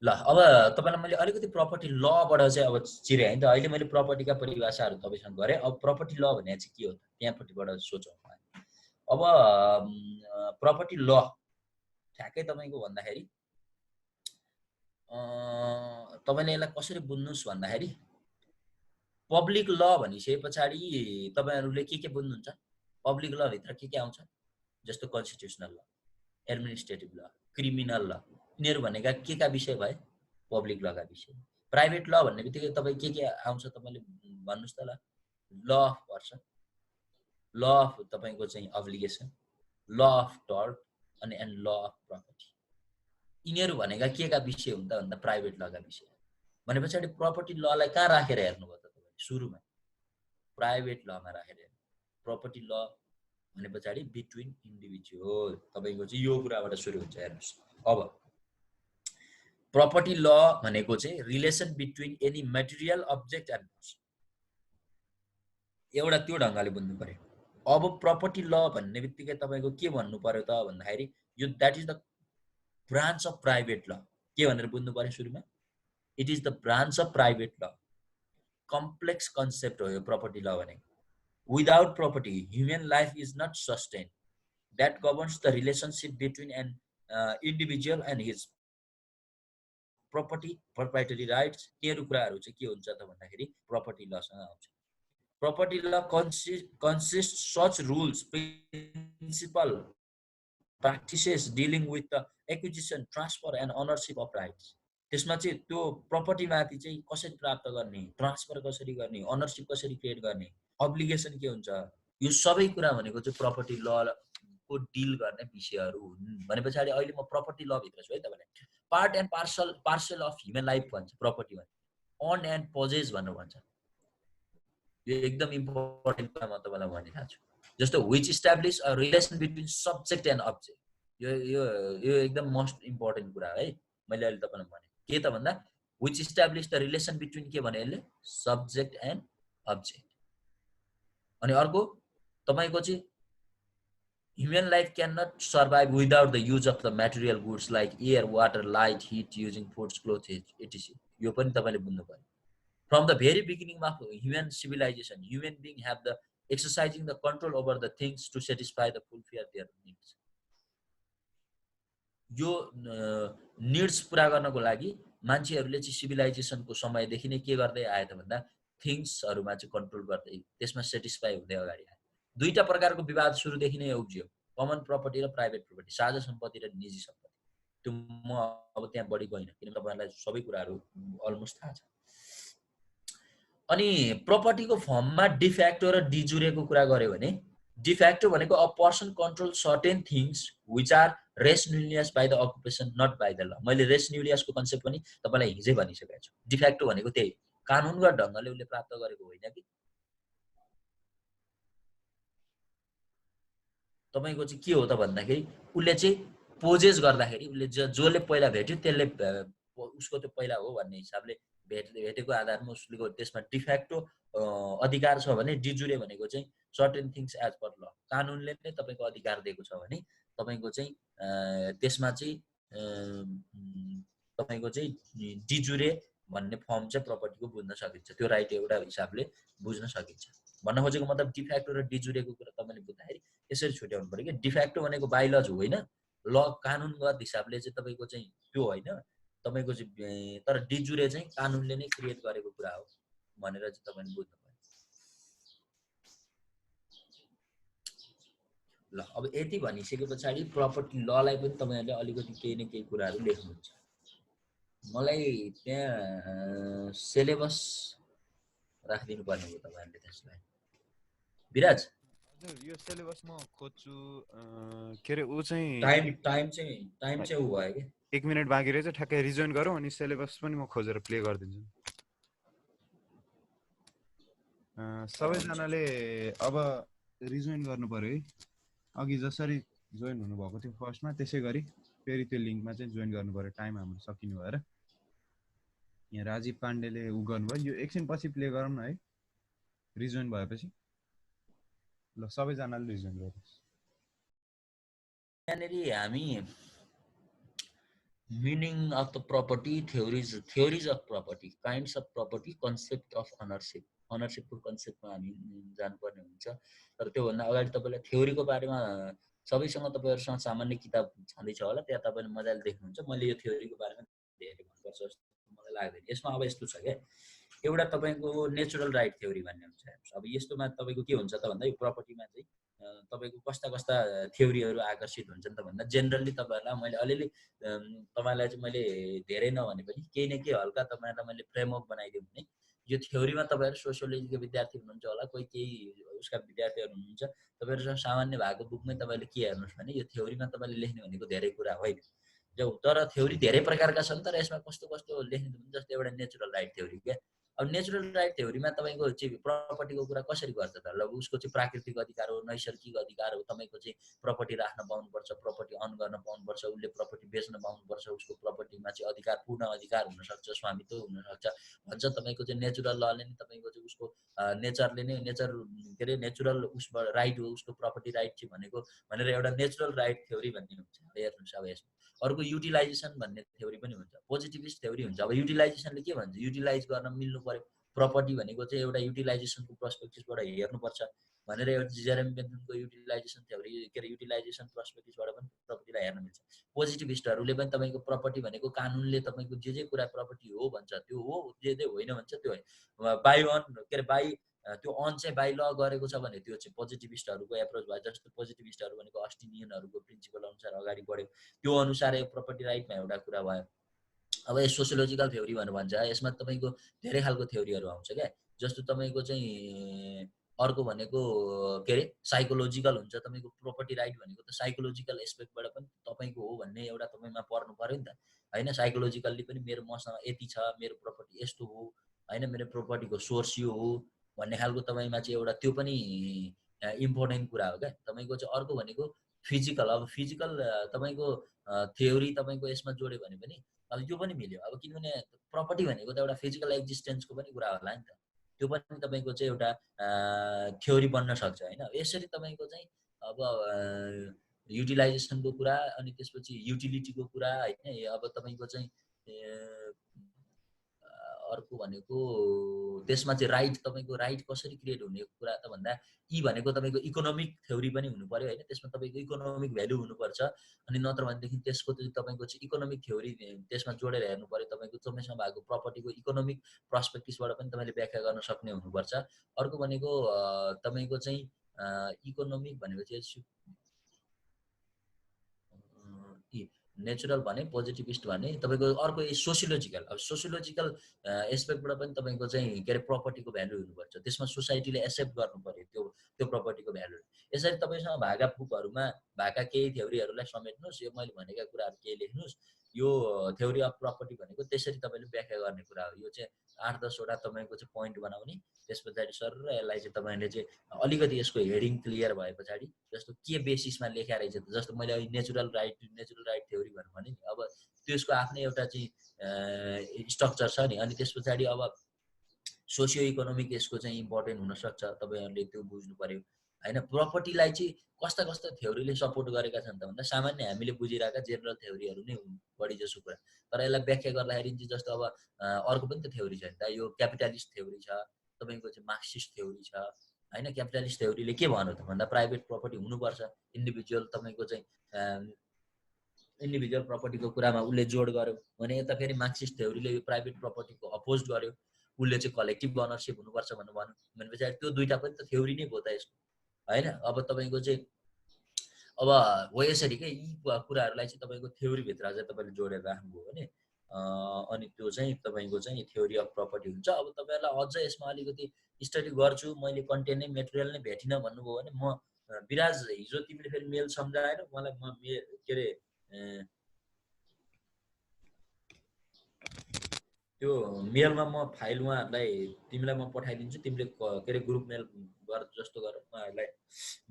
ल अब तपाईँलाई मैले अलिकति प्रपर्टी लबाट चाहिँ अब चिरे है त। अहिले मैले प्रपर्टीका परिभाषाहरू तपाईँसँग गरेँ। अब प्रपर्टी ल भने चाहिँ के हो त, त्यहाँपट्टिबाट सोचौँ। अब प्रपर्टी ल ठ्याक्कै तपाईँको भन्दाखेरि तपाईँले यसलाई कसरी बुझ्नुहोस् भन्दाखेरि पब्लिक ल भनिसके पछाडि तपाईँहरूले के बुझ्नुहुन्छ? पब्लिक लभित्र के आउँछ? जस्तो कन्स्टिट्युसनल ल, एडमिनिस्ट्रेटिभ ल, क्रिमिनल ल, यिनीहरू भनेका के का विषय भए? पब्लिक लका विषय। प्राइभेट ल भन्ने बित्तिकै तपाईँ के आउँछ तपाईँले भन्नुहोस् त ल? Law of person, law of तपाईँको चाहिँ अब्लिगेसन, ल अफ टर्ट अनि एन्ड ल अफ प्रपर्टी। यिनीहरू भनेका के का विषय हुन्छ भन्दा प्राइभेट लका विषय। भने पछाडि प्रपर्टी ललाई कहाँ राखेर हेर्नुभयो त तपाईँले? सुरुमा प्राइभेट लमा राखेर हेर्नु। प्रपर्टी ल भने पछाडि बिट्विन इन्डिभिजुअल, तपाईँको चाहिँ यो कुराबाट सुरु हुन्छ। हेर्नुहोस्, अब प्रपर्टी ल भनेको चाहिँ relation between any material object and person, एउटा त्यो ढङ्गले बुझ्नु पर्यो। अब प्रपर्टी ल भन्ने बित्तिकै तपाईँको के भन्नु पर्यो त भन्दाखेरि यो that is the branch of private law. के भनेर बुझ्नु पर्यो सुरुमा? It is the branch of private law. Complex concept हो यो प्रपर्टी ल भनेको। Without property human life is not sustain, that governs the relationship between an individual and his property, proprietary rights, यिनीहरू कुराहरू चाहिँ के हुन्छ त भन्दाखेरि प्रपर्टी लसँग आउँछ। प्रपर्टी ल consists such rules, principle, practices dealing with the acquisition, transfer and ownership of rights। त्यसमा चाहिँ त्यो प्रपर्टीमाथि चाहिँ कसरी प्राप्त गर्ने, ट्रान्सफर कसरी गर्ने, ओनरसिप कसरी क्रिएट गर्ने, अब्लिगेसन के हुन्छ, यो सबै कुरा भनेको चाहिँ प्रपर्टी लको डिल गर्ने विषयहरू हुन्। भने पछाडि अहिले म प्रपर्टी ल भित्र छु है तपाईँलाई। Part and parcel of human life भन्छ प्रपर्टी भने, अन एन्ड पोजेस भनेर भन्छ। यो एकदम इम्पोर्टेन्ट कुरा म तपाईँलाई भनिरहेको छु। जस्तो which establish a relation between subject and object, यो यो यो एकदम मोस्ट इम्पोर्टेन्ट कुरा है। मैले अहिले तपाईँलाई भने के त भन्दा which establish the relation between के भने यसले सब्जेक्ट एन्ड अब्जेक्ट। अनि अर्को तपाईँको चाहिँ human life can not survive without the use of the material goods like air, water, light, heat, using foods, clothes etc. यो पनि तपाईँले बुझ्नु पर्यो। From the very beginning of human civilization, human beings have the exercising the control over the things to satisfy the fulfill their needs। यो निड्स पुरा गर्नको लागि मान्छेहरूले चाहिँ सिभिलाइजेसनको समयदेखि नै के गर्दै आए त भन्दा थिङ्सहरूमा चाहिँ कन्ट्रोल गर्दै त्यसमा सेटिस्फाई हुँदै अगाडि आए। दुईटा प्रकारको विवाद सुरुदेखि नै उब्जियो, कमन प्रपर्टी र प्राइभेट प्रपर्टी, साझा सम्पत्ति र निजी सम्पत्ति। त्यो म अब त्यहाँ बढी गइनँ किनभने तपाईँहरूलाई सबै कुराहरू अलमोस्ट थाहा छ। अनि प्रपर्टीको फर्ममा डिफ्याक्टो र डिजुरेको कुरा गर्यो भने डिफ्याक्टो भनेको a person control certain things which are res nullius by the occupation not by the law. मैले रेस्न्युलियसको कन्सेप्ट पनि तपाईँलाई हिजै भनिसकेको छु। डिफ्याक्टो भनेको त्यही कानुनगत ढङ्गले उसले प्राप्त गरेको होइन कि तपाईँको चाहिँ के हो त भन्दाखेरि उसले चाहिँ पोजेस गर्दाखेरि उसले जसले पहिला भेट्यो त्यसले उसको त्यो पहिला हो भन्ने हिसाबले भेटेको आधारमा उसले त्यसमा डिफ्याक्टो अधिकार छ भने डिजुरे भनेको चाहिँ सर्टेन थिङ्स एज पर ल, कानुनले नै तपाईँको अधिकार दिएको छ भने तपाईँको चाहिँ त्यसमा चाहिँ तपाईँको चाहिँ डिजुरे भन्ने फर्म चाहिँ प्रपर्टीको बुझ्न सकिन्छ। त्यो राइट एउटा हिसाबले बुझ्न सकिन्छ। भन्न खोजेको मतलब डिफ्याक्टो र डिजुरेको कुरा तपाईँले बुझ्दाखेरि यसरी छुट्याउनु पर्यो कि डिफ्याक्टो भनेको बाइलज होइन, ल कानुनगत हिसाबले चाहिँ तपाईँको चाहिँ त्यो होइन तपाईँको चाहिँ, तर डिजुरे चाहिँ कानुनले नै क्रिएट गरेको कुरा हो भनेर चाहिँ तपाईँले बुझ्नु पर्यो। ल अब यति भनिसके पछाडि प्रपर्टी ललाई पनि तपाईँहरूले अलिकति केही न केही कुराहरू लेख्नुहुन्छ। मलाई त्यहाँ सिलेबस राखिदिनु पर्ने हो तपाईँहरूले त्यसलाई। विराज यो सिलेबस म खोज्छु के अरे ऊ चाहिँ टाइम चाहिँ उ भयो कि 1 मिनेट बाँकी रहेछ, ठ्याक्कै रिजोइन गरौँ अनि सिलेबस पनि म खोजेर प्ले गरिदिन्छु। सबैजनाले अब रिजोइन गर्नु पर्यो है। अघि जसरी जोइन हुनुभएको थियो फर्स्टमा त्यसै गरी फेरि त्यो लिङ्कमा चाहिँ जोइन गर्नु पर्यो। टाइम हाम्रो सकिनु भएर यहाँ राजीव पाण्डेले उ गर्नुभयो। यो एकछिन पछि प्ले गरौँ न है, रिजोइन भएपछि। ल सबैजनाले रिजोइन गर्नुहोस्। यहाँनिर हामी Meaning of the property, theories of property, kinds of property, concept of ownership. Ownership को कन्सेप्टमा हामी जानुपर्ने हुन्छ। तर त्योभन्दा अगाडि तपाईँलाई थ्योरीको बारेमा सबैसँग तपाईँहरूसँग सामान्य किताब छँदैछ होला, त्यहाँ तपाईँले मजाले देख्नुहुन्छ। मैले यो थ्योरीको बारेमा धेरै भन्नुपर्छ जस्तो मलाई लाग्दैन। यसमा अब यस्तो छ क्या, एउटा तपाईँको नेचुरल राइट थ्योरी भन्ने हुन्छ। अब यस्तोमा तपाईँको के हुन्छ त भन्दा यो प्रपर्टीमा चाहिँ तपाईँको कस्ता कस्ता थ्योरीहरू आकर्षित हुन्छन् त भन्दा जेनरली तपाईँहरूलाई मैले अलिअलि तपाईँलाई चाहिँ मैले धेरै नभने पनि केही न केही हल्का तपाईँहरूलाई मैले फ्रेमवर्क बनाइदिउँ भने यो थ्योरीमा तपाईँहरू सोसियोलोजीको विद्यार्थी हुनुहुन्छ होला, कोही केही उसका विद्यार्थीहरू हुनुहुन्छ, तपाईँहरूसँग सामान्य भएको बुकमै तपाईँले के हेर्नुहोस् भने यो थ्योरीमा तपाईँले लेख्ने भनेको धेरै कुरा होइन। तर थ्योरी धेरै प्रकारका छन्, तर यसमा कस्तो कस्तो लेख्ने जस्तो एउटा नेचुरल राइट थ्योरी क्या। अब नेचुरल राइट थ्योरीमा तपाईँको चाहिँ प्रपर्टीको कुरा कसरी गर्छ त? ल उसको चाहिँ प्राकृतिक अधिकार हो, नैसर्गिक अधिकार हो, तपाईँको चाहिँ प्रपर्टी राख्न पाउनुपर्छ, प्रपर्टी अन गर्न पाउनुपर्छ, उसले प्रपर्टी बेच्न पाउनुपर्छ, उसको प्रपर्टीमा चाहिँ अधिकार, पूर्ण अधिकार हुनसक्छ, स्वामित्व हुनसक्छ भन्छ। तपाईँको चाहिँ नेचुरल लले नै तपाईँको चाहिँ उसको नेचरले नै के अरे नेचुरल उसबाट राइट हो, उसको प्रपर्टी राइट चाहिँ भनेको भनेर एउटा नेचुरल राइट थ्योरी भन्ने हुन्छ। हेर्नुहोस् अब यसमा अर्को युटिलाइजेसन भन्ने थ्योरी पनि हुन्छ, पोजिटिभिस्ट थ्योरी हुन्छ। अब युटिलाइजेसनले के भन्छ, युटिलाइज गर्न मिल्नु पर्यो, प्रपर्टी भनेको चाहिँ एउटा युटिलाइजेसनको पर्सपेक्टिभबाट हेर्नुपर्छ भनेर एउटा जेरेमी बेन्थमको युटिलाइजेसन थ्योरी के अरे युटिलाइजेसन पर्सपेक्टिभबाट पनि प्रपर्टीलाई हेर्न मिल्छ। पोजिटिभिस्टहरूले पनि तपाईँको प्रपर्टी भनेको कानुनले तपाईँको जे कुरा प्रपर्टी हो भन्छ त्यो हो, जे होइन भन्छ त्यो होइन। बाई अन के अरे बाई त्यो अन चाहिँ बाई ल गरेको छ भने त्यो चाहिँ पोजिटिभिस्टहरूको एप्रोच भयो। जस्तो पोजिटिभिस्टहरू भनेको अस्टिनियनहरूको प्रिन्सिपल अनुसार अगाडि बढ्यो, त्यो अनुसार प्रपर्टी राइटमा एउटा कुरा भयो। अब यो सोसियोलोजिकल थ्योरी भनेर भन्छ, यसमा तपाईँको धेरै खालको थ्योरीहरू आउँछ क्या। जस्तो तपाईँको चाहिँ अर्को भनेको के अरे साइकोलोजिकल हुन्छ। तपाईँको प्रपर्टी राइट भनेको त साइकोलोजिकल एस्पेक्टबाट पनि तपाईँको हो भन्ने एउटा तपाईँमा पर्नु पऱ्यो नि त होइन। साइकोलोजिकल्ली पनि मेरो मसँग यति छ, मेरो प्रपर्टी यस्तो हो होइन, मेरो प्रपर्टीको सोर्स यो हो भन्ने खालको तपाईँमा चाहिँ एउटा त्यो पनि इम्पोर्टेन्ट कुरा हो क्या। तपाईँको चाहिँ अर्को भनेको फिजिकल। अब फिजिकल तपाईँको थ्योरी तपाईँको यसमा जोड्यो भने पनि अब यो पनि मिल्यो। अब किनभने प्रपर्टी भनेको त एउटा फिजिकल एक्जिस्टेन्सको पनि कुरा होला नि त, त्यो पनि तपाईँको चाहिँ एउटा थ्योरी बन्न सक्छ होइन। यसरी तपाईँको चाहिँ अब युटिलाइजेसनको कुरा, अनि त्यसपछि युटिलिटीको कुरा होइन। अब तपाईँको चाहिँ अर्को भनेको त्यसमा चाहिँ राइट, तपाईँको राइट कसरी क्रिएट हुने कुरा त भन्दा यी भनेको तपाईँको इकोनोमिक थ्योरी पनि हुनु पर्यो होइन। त्यसमा तपाईँको इकोनोमिक भ्यालु हुनुपर्छ, अनि नत्र भनेदेखि त्यसको चाहिँ तपाईँको चाहिँ इकोनोमिक थ्योरी त्यसमा जोडेर हेर्नु पर्यो। तपाईँको तपाईँसँग भएको प्रपर्टीको इकोनोमिक पर्सपेक्टिभबाट पनि तपाईँले व्याख्या गर्न सक्ने हुनुपर्छ। अर्को भनेको तपाईँको चाहिँ इकोनोमिक भनेको चाहिँ नेचुरल भने, पोजिटिभिस्ट भने, तपाईँको अर्को सोसियोलोजिकल। अब सोसियोलोजिकल एस्पेक्टबाट पनि तपाईँको चाहिँ के अरे प्रपर्टीको भ्यालु हुनुपर्छ, त्यसमा सोसाइटीले एक्सेप्ट गर्नु पर्यो त्यो प्रपर्टीको भ्यालु। यसरी तपाईँसँग भएका बुकहरूमा भएका केही थ्योरीहरूलाई समेट्नुहोस्, यो मैले भनेका कुराहरू केही लेख्नुहोस्। यो थ्योरी अफ प्रपर्टी भनेको त्यसरी तपाईँले व्याख्या गर्ने कुरा हो। यो चाहिँ 8-10 वटा तपाईँको चाहिँ पोइन्ट बनाउने, त्यस पछाडि सर र यसलाई चाहिँ तपाईँले चाहिँ अलिकति यसको हेडिङ क्लियर भए पछाडि जस्तो के बेसिसमा लेखा रहेछ त, जस्तो मैले अहिले नेचुरल राइट थ्योरी भनेर भने नि, अब त्यसको आफ्नै एउटा चाहिँ स्ट्रक्चर छ नि। अनि त्यस पछाडि अब सोसियो इकोनोमिक यसको चाहिँ इम्पोर्टेन्ट हुनसक्छ, तपाईँहरूले त्यो बुझ्नु पर्यो होइन। प्रपर्टीलाई चाहिँ कस्ता कस्ता थ्योरीले सपोर्ट गरेका छन् त भन्दा सामान्य हामीले बुझिरहेका जेनरल थ्योरीहरू नै हुन् बढी जसो कुरा। तर यसलाई व्याख्या गर्दाखेरि चाहिँ जस्तो अब अर्को पनि त थ्योरी छ नि त, यो क्यापिटलिस्ट थ्योरी छ, तपाईँको चाहिँ मार्क्सिस्ट थ्योरी छ होइन। क्यापिटलिस्ट थ्योरीले के भन्यो त भन्दा प्राइभेट प्रपर्टी हुनुपर्छ, इन्डिभिजुअल तपाईँको चाहिँ इन्डिभिजुअल प्रपर्टीको कुरामा उसले जोड गर्यो भने, यता फेरि मार्क्सिस्ट थ्योरीले यो प्राइभेट प्रपर्टीको अपोज गर्यो, उसले चाहिँ कलेक्टिभ अनरसिप हुनुपर्छ भन्नु भन्यो भनेपछि त्यो दुईवटा पनि त थ्योरी नै भयो त यसको होइन। अब तपाईँको चाहिँ अब हो यसरी के यी कुराहरूलाई चाहिँ तपाईँको थ्योरीभित्र चाहिँ तपाईँले जोडेर राख्नुभयो भने अनि त्यो चाहिँ तपाईँको चाहिँ थ्योरी अफ प्रपर्टी हुन्छ। अब तपाईँहरूलाई अझ यसमा अलिकति स्टडी गर्छु, मैले कन्टेन्ट नै मेटेरियल नै भेटिनँ भन्नुभयो भने म विराज, हिजो तिमीले फेरि मेल सम्झाएर मलाई के अरे त्यो मेलमा म फाइल उहाँहरूलाई तिमीलाई म पठाइदिन्छु, तिमीले के अरे ग्रुप मेल गर जस्तो गर उहाँहरूलाई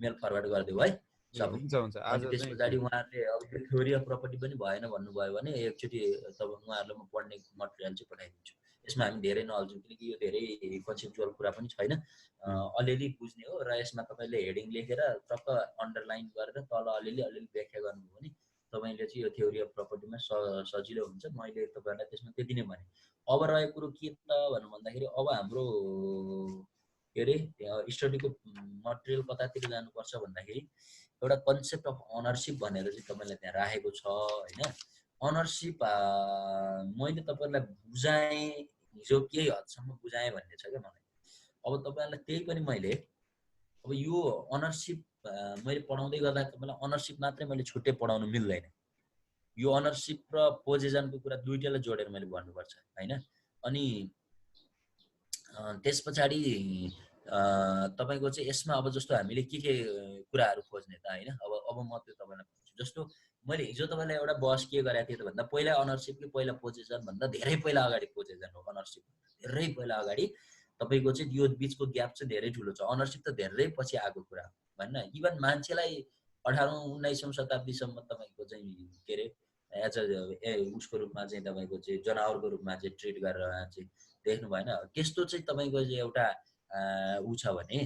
मेल फरवर्ड गरिदेऊ है सब। हुन्छ आज अनि त्यस चाहिँ पछाडि उहाँहरूले अब त्यो थ्योरी अफ प्रपर्टी पनि भएन भन्नुभयो भने एकचोटि तब उहाँहरूलाई म पढ्ने मटेरियल चाहिँ पठाइदिन्छु। यसमा हामी धेरै नअल्झौँ, किनकि यो धेरै कन्सेप्चुअल कुरा पनि छैन, अलिअलि बुझ्ने हो। र यसमा तपाईँले हेडिङ लेखेर टक्क अन्डरलाइन गरेर तल अलिअलि व्याख्या गर्नुभयो भने तपाईँले चाहिँ यो थ्योरी अफ प्रपर्टीमा सजिलो हुन्छ, मैले तपाईँहरूलाई त्यसमा त्यति नै भने। अब रहेको कुरो के त भन्नु भन्दाखेरि अब हाम्रो के अरे स्टडीको मटेरियल कतातिर जानुपर्छ भन्दाखेरि एउटा कन्सेप्ट अफ अनरसिप भनेर चाहिँ तपाईँलाई त्यहाँ राखेको छ होइन। अनरसिप मैले तपाईँलाई बुझाएँ, हिजो केही हदसम्म बुझाएँ भन्ने छ क्या मलाई। अब तपाईँहरूलाई त्यही पनि मैले अब यो अनरसिप मैले पढाउँदै गर्दा तपाईँलाई अनरसिप मात्रै मैले छुट्टै पढाउनु मिल्दैन। यो अनरसिप र पोजेसनको कुरा दुईटालाई जोडेर मैले भन्नुपर्छ होइन। अनि त्यस पछाडि तपाईँको चाहिँ यसमा अब जस्तो हामीले के कुराहरू खोज्ने त होइन। अब म त्यो तपाईँलाई भन्छु। जस्तो मैले हिजो तपाईँलाई एउटा बहस के गरेको थिएँ त भन्दा पहिला अनरसिप कि पहिला पोजेसन भन्दा धेरै पहिला अगाडि पोजेसन हो। अनरसिप धेरै पहिला अगाडि तपाईँको चाहिँ यो बिचको ग्याप चाहिँ धेरै ठुलो छ। अनरसिप त धेरै पछि आएको कुरा होइन। इभन मान्छेलाई 18औं 19औं शताब्दीसम्म तपाईँको चाहिँ के अरे एज उसको रूपमा चाहिँ तपाईँको चाहिँ जनावरको रूपमा चाहिँ ट्रिट गरेर चाहिँ देख्नु भएन। त्यस्तो चाहिँ तपाईँको चाहिँ एउटा ऊ छ भने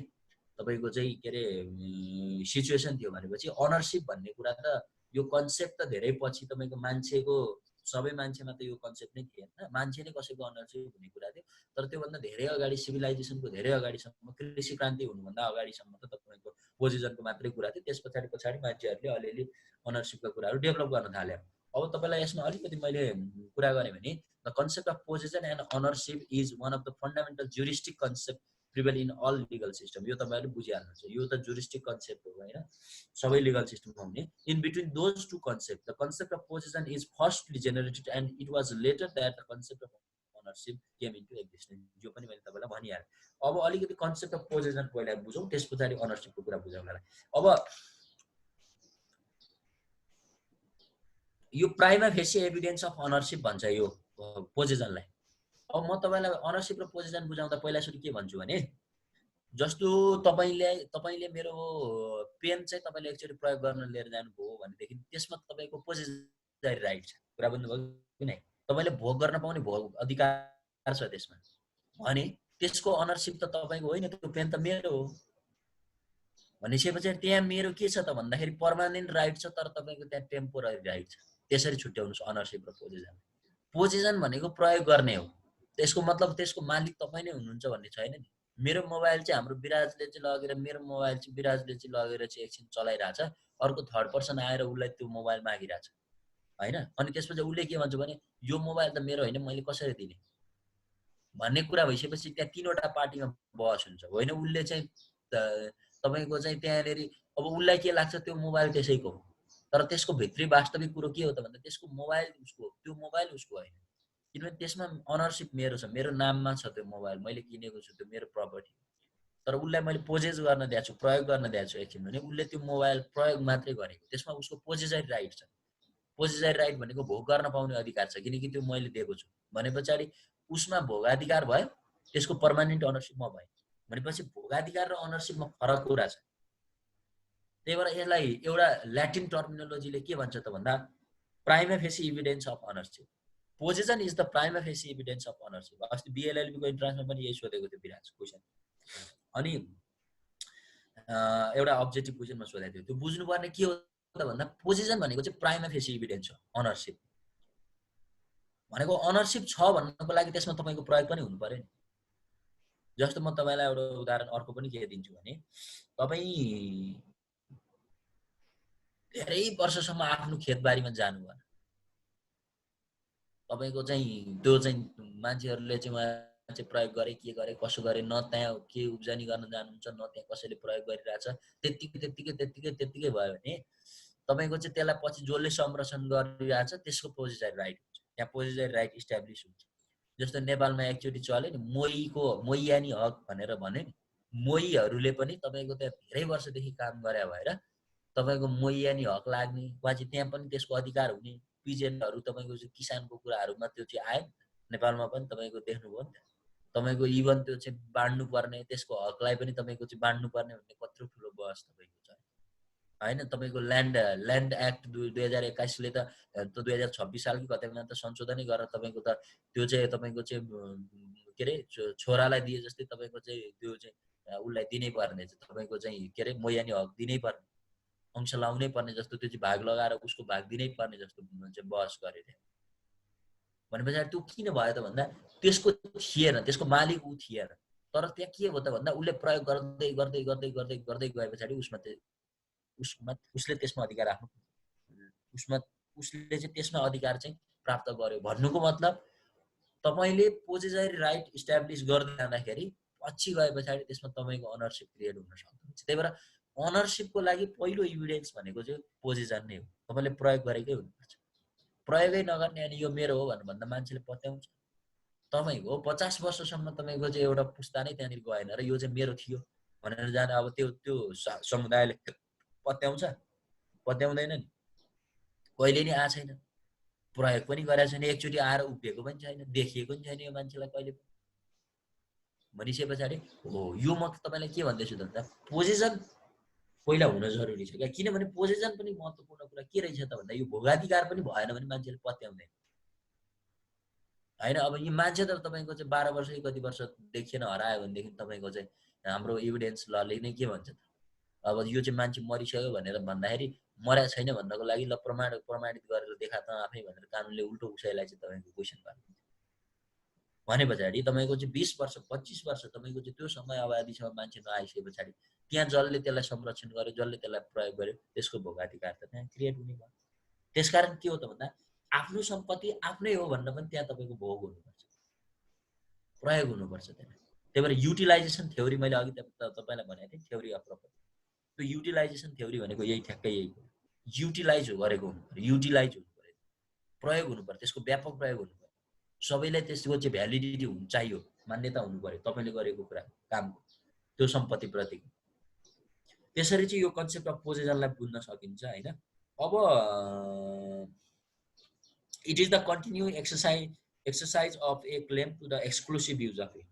तपाईँको चाहिँ के अरे सिचुएसन थियो भनेपछि अनरसिप भन्ने कुरा त यो कन्सेप्ट त धेरै पछि तपाईँको मान्छेको सबै मान्छेमा त यो कन्सेप्ट नै थिएन। मान्छे नै कसैको अनरसिप हुने कुरा थियो। तर त्योभन्दा धेरै अगाडि सिभिलाइजेसनको धेरै अगाडिसम्म कृषि क्रान्ति हुनुभन्दा अगाडिसम्म त तपाईँको पोजिसनको मात्रै कुरा थियो। त्यस पछाडि मान्छेहरूले अलिअलि अनरसिपका कुराहरू डेभलप गर्न थाल्यो। अब तपाईँलाई यसमा अलिकति मैले कुरा गरेँ भने the concept of possession and ownership is one of the fundamental juristic concept prevail in all legal system. यो तपाईँहरूले बुझिहाल्नुहुन्छ। यो त जुरिस्टिक कन्सेप्ट हो होइन, सबै लिगल सिस्टममा हुने। In between those two concept the concept of possession is firstly generated and it was later that the concept of ownership came into existence. यो पनि मैले तपाईँलाई भनिहालेँ। अब अलिकति कन्सेप्ट अफ पोजिसन पहिला बुझौँ, त्यस पछाडि अनरसिपको कुरा बुझौँला। अब यो prima facie evidence of ownership भन्छ यो पोजिसनलाई। अब म तपाईँलाई अनरसिप र पोजिसन बुझाउँदा पहिला सुरु के भन्छु भने जस्तो तपाईँले मेरो पेन चाहिँ तपाईँले एकचोटि प्रयोग गर्न लिएर जानुभयो भनेदेखि त्यसमा तपाईँको पोजिसनरी राइट छ। कुरा बुझ्नुभयो कि नै? तपाईँले भोग गर्न पाउने भोग अधिकार छ त्यसमा भने त्यसको अनरसिप त तपाईँको होइन, त्यो पेन त मेरो हो भनेपछि त्यहाँ मेरो के छ त भन्दाखेरि पर्मानेन्ट राइट छ, तर तपाईँको त्यहाँ टेम्पोररी राइट छ। त्यसरी छुट्याउनु छ अनरसिप र पोजिसन। पोजिसन भनेको प्रयोग गर्ने हो। त्यसको मतलब त्यसको मालिक तपाईँ नै हुनुहुन्छ भन्ने छैन नि। मेरो मोबाइल चाहिँ हाम्रो विराजले चाहिँ लगेर मेरो मोबाइल चाहिँ विराजले चाहिँ लगेर चाहिँ एकछिन चलाइरहेछ, अर्को थर्ड पर्सन आएर उसलाई त्यो मोबाइल मागिरहेछ होइन। अनि त्यसपछि उसले के भन्छ भने यो मोबाइल त मेरो होइन, मैले कसरी दिने भन्ने कुरा भइसकेपछि त्यहाँ तीनवटा पार्टीमा बहस हुन्छ होइन। उसले चाहिँ तपाईँको चाहिँ त्यहाँनिर अब उसलाई के लाग्छ त्यो मोबाइल त्यसैको हो, तर त्यसको भित्री वास्तविक कुरो के हो त भन्दा त्यसको मोबाइल उसको, त्यो मोबाइल उसको होइन। किनभने त्यसमा अनरसिप मेरो छ, मेरो नाममा छ त्यो मोबाइल, मैले किनेको छु, त्यो मेरो प्रपर्टी। तर उसलाई मैले पोजेस गर्न दिएको छु, प्रयोग गर्न दिएको छु एकछिन भने उसले त्यो मोबाइल प्रयोग मात्रै गरेको, त्यसमा उसको पोजेसरी राइट छ। पोजेसरी राइट भनेको भोग गर्न पाउने अधिकार छ, किनकि त्यो मैले दिएको छु भने पछाडि उसमा भोगाधिकार भयो, त्यसको पर्मानेन्ट अनरसिप म भयो भनेपछि भोगाधिकार र अनरसिपमा फरक कुरा छ। त्यही भएर यसलाई एउटा ल्याटिन टर्मिनोलोजीले के भन्छ त भन्दा prima facie evidence of ownership. Position is the prima facie evidence of ownership. अस्ति बिएलएलबीको इन्ट्रान्समा पनि यही सोधेको थियो विराज क्वेसन। अनि एउटा अब्जेक्टिभ क्वेसनमा सोधेको थियो। त्यो बुझ्नुपर्ने के हो त भन्दा पोजिसन भनेको चाहिँ प्राइमा फेसी इभिडेन्स हो। अनरसिप भनेको अनरसिप छ भन्नको लागि त्यसमा तपाईँको प्रयोग पनि हुनु पर्यो नि। जस्तो म तपाईँलाई एउटा उदाहरण अर्को पनि के दिन्छु भने तपाईँ धेरै वर्षसम्म आफ्नो खेतबारीमा जानु भएन, तपाईँको चाहिँ त्यो चाहिँ मान्छेहरूले चाहिँ प्रयोग गरे, के गरे कसो गरे, न त्यहाँ के उब्जनी गर्न जानुहुन्छ, न त्यहाँ कसैले प्रयोग गरिरहेछ, त्यत्तिकै भयो भने तपाईँको चाहिँ त्यसलाई पछि जसले संरक्षण गरिरहेछ त्यसको पोजिसरी राइट हुन्छ, त्यहाँ पोजिसरी राइट इस्टाब्लिस हुन्छ। जस्तो नेपालमा एकचोटि चल्यो नि मोइयानी हक भनेर भन्यो नि, मोहीहरूले पनि तपाईँको त्यहाँ धेरै वर्षदेखि काम गरे भएर तपाईँको मोइयानी हक लाग्ने वा चाहिँ त्यहाँ पनि त्यसको अधिकार हुने पिजेनहरू तपाईँको चाहिँ किसानको कुराहरूमा त्यो चाहिँ आयो नेपालमा पनि तपाईँको देख्नुभयो नि त। तपाईँको इभन त्यो चाहिँ बाँड्नु पर्ने, त्यसको हकलाई पनि तपाईँको चाहिँ बाँड्नु पर्ने भन्ने कत्रो ठुलो बहस तपाईँको छ होइन। तपाईँको ल्यान्ड एक्ट 2021ले त 2026 सालकै कतैमा त संशोधनै गरेर तपाईँको त त्यो चाहिँ तपाईँको चाहिँ के अरे छोरालाई दिए जस्तै तपाईँको चाहिँ त्यो चाहिँ उसलाई दिनै पर्ने, तपाईँको चाहिँ के अरे मोयानी हक दिनै पर्ने। अंश लाउनै पर्ने जस्तो त्यो चाहिँ भाग लगाएर उसको भाग दिनै पर्ने जस्तो चाहिँ बहस गरेर भने पछाडि त्यो किन भयो त भन्दा त्यसको थिएन, त्यसको मालिक ऊ थिएन। तर त्यहाँ के हो त भन्दा उसले प्रयोग गर्दै गर्दै गर्दै गर्दै गर्दै गए पछाडि उसले त्यसमा अधिकार आफ्नो उसले चाहिँ त्यसमा अधिकार चाहिँ प्राप्त गर्यो भन्नुको मतलब तपाईले पोजेसरी राइट इस्टाब्लिस गर्दै जाँदाखेरि पछि गए पछाडि त्यसमा तपाईको अनरशिप क्रिएट हुन सक्छ। त्यही भएर अनरशिपको लागि पहिलो इभिडेन्स भनेको चाहिँ पोजेसन नै हो। तपाईले प्रयोग गरेकै हुनुपर्छ। प्रयोगै नगर्ने अनि यो मेरो हो भन्दा मान्छेले पत्याउँछ। तपाईको 50 वर्षसम्म तपाईको चाहिँ एउटा पुस्ता नै त्यहाँनिर गएन र यो चाहिँ मेरो थियो भनेर जाने अब त्यो समुदायले पत्याउँछ? पत्याउँदैन नि। कहिले नि आएको छैन, प्रयोग पनि गरेको छैन, एकचोटि आएर उभिएको पनि छैन, देखिएको पनि छैन यो मान्छेलाई कहिले पनि। भनिसके पछाडि हो यो म तपाईँलाई के भन्दैछु त भन्दा पोजिसन पहिला हुन जरुरी छ क्या। किनभने पोजिसन पनि महत्त्वपूर्ण कुरा के रहेछ त भन्दा यो भोगाधिकार पनि भएन भने मान्छेले पत्याउँदैन होइन। अब यो मान्छे त तपाईँको चाहिँ 12 वर्ष कति वर्ष देखिएन हरायो भनेदेखि तपाईँको चाहिँ हाम्रो इभिडेन्स लले नै के भन्छ त अब यो चाहिँ मान्छे मरिसक्यो भनेर भन्दाखेरि मर्या छैन भन्नको लागि ल प्रमाणित गरेर देखा त आफै भनेर कानुनले उल्टो उसैलाई चाहिँ तपाईँको क्वेसन गर्नु भने पछाडि तपाईँको चाहिँ 20 वर्ष 25 वर्ष तपाईँको चाहिँ त्यो समय अवधिसम्म मान्छे नआइसके पछाडि त्यहाँ जसले त्यसलाई संरक्षण गर्यो, जसले त्यसलाई प्रयोग गर्यो, त्यसको भोगाधिकार त त्यहाँ क्रिएट हुने भयो। त्यसकारण के हो त भन्दा आफ्नो सम्पत्ति आफ्नै हो भन्न पनि त्यहाँ तपाईँको भोग हुनुपर्छ, प्रयोग हुनुपर्छ त्यहाँ। त्यही भएर युटिलाइजेसन थ्योरी मैले अघि तपाईँलाई भनेको थिएँ, थ्योरी अफ प्रपर्टी। त्यो युटिलाइजेसन थ्योरी भनेको यही ठ्याक्कै यही हो। युटिलाइज गरेको हुनु पर्यो, युटिलाइज हुनु पर्यो, प्रयोग हुनु पर्यो, त्यसको व्यापक प्रयोग हुनु पर्यो। सबैलाई त्यसको चाहिँ भ्यालिडिटी हुनु चाहियो, मान्यता हुनु पर्यो तपाईँले गरेको कुरा कामको त्यो सम्पत्तिप्रति। त्यसरी चाहिँ यो कन्सेप्ट अफ पोजेसनलाई बुझ्न सकिन्छ होइन। अब it is the continue exercise of a claim to the exclusive use of it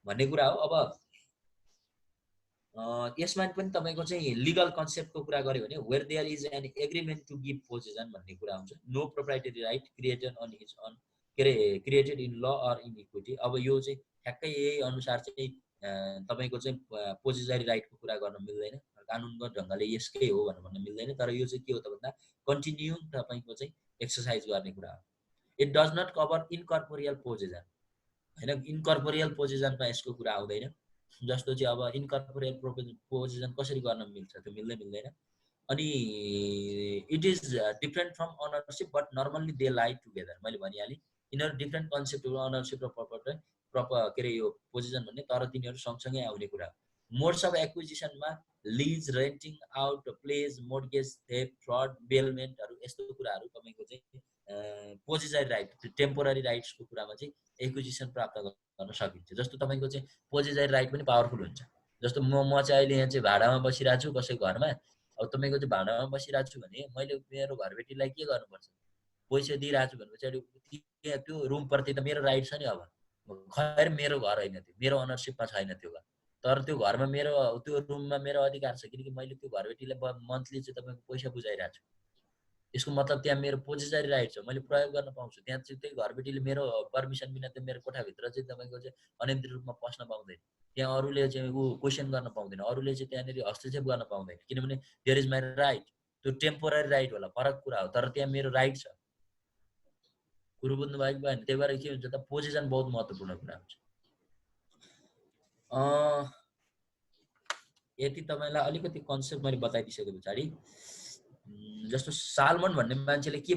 भन्ने कुरा हो। अब यसमा पनि तपाईँको चाहिँ लिगल कन्सेप्टको कुरा गऱ्यो भने where there is an agreement to give possession भन्ने कुरा हुन्छ। No proprietary right created on his own के अरे created in law or in equity. अब यो चाहिँ ठ्याक्कै यही अनुसार चाहिँ तपाईँको चाहिँ पोजेसरी राइटको कुरा गर्न मिल्दैन, कानुनको ढङ्गले यसकै हो भनेर भन्न मिल्दैन। तर यो चाहिँ के हो त भन्दा कन्टिन्यू तपाईँको चाहिँ एक्सर्साइज गर्ने कुरा हो। It does not cover incorporeal possession होइन। इनकर्पोरियल पोजेसनमा यसको कुरा आउँदैन। जस्तो चाहिँ अब इनकर्पोरियल पोजेसन कसरी गर्न मिल्छ, त्यो मिल्दैन। अनि it is different from ownership but normally they लाई टुगेदर। मैले भनिहालेँ यिनीहरू डिफ्रेन्ट कन्सेप्ट हो अनरसिप र प्रपर के अरे यो पोजिसन भन्ने, तर तिनीहरू सँगसँगै आउने कुरा हो। मोड्स अफ एक्विजिसनमा lease, renting out, pledge, mortgage, theft, fraud, बेलमेन्टहरू यस्तो कुराहरू तपाईँको चाहिँ पोजिसरी राइट, टेम्पोररी राइट्सको कुरामा चाहिँ एक्विजिसन प्राप्त गर्न सकिन्छ। जस्तो तपाईँको चाहिँ पोजिसरी राइट पनि पावरफुल हुन्छ। जस्तो म चाहिँ अहिले यहाँ चाहिँ भाडामा बसिरहेको छु कसैको घरमा। अब तपाईँको चाहिँ भाडामा बसिरहेको छु भने मैले मेरो घरबेटीलाई के गर्नुपर्छ, पैसा दिइरहेको छु भने पछाडि त्यो रुमप्रति त मेरो राइट छ नि। अब खैर मेरो घर होइन, त्यो मेरो अनरसिपमा छैन त्यो घर, तर त्यो घरमा मेरो त्यो रुममा मेरो अधिकार छ किनकि मैले त्यो घरबेटीलाई मन्थली चाहिँ तपाईँको पैसा बुझाइरहेको छु। यसको मतलब त्यहाँ मेरो पोजिसरी राइट छ, मैले प्रयोग गर्न पाउँछु। त्यहाँ चाहिँ त्यही घरबेटीले मेरो पर्मिसन बिना त्यो मेरो कोठाभित्र चाहिँ तपाईँको चाहिँ अनियन्त्रित रूपमा पस्न पाउँदैन। त्यहाँ अरूले चाहिँ ऊ क्वेसन गर्न पाउँदैन, अरूले चाहिँ त्यहाँनिर हस्तक्षेप गर्न पाउँदैन किनभने देयर इज माई राइट। त्यो टेम्पोररी राइट होला, फरक कुरा हो, तर त्यहाँ मेरो राइट छ। कुरो बुझ्नु भएको भएन। त्यही भएर के हुन्छ त पोजिसन बहुत महत्त्वपूर्ण कुरा हुन्छ। यति तपाईँलाई अलिकति कन्सेप्ट मैले बताइदिसके पछाडि जस्तो सालमन भन्ने मान्छेले के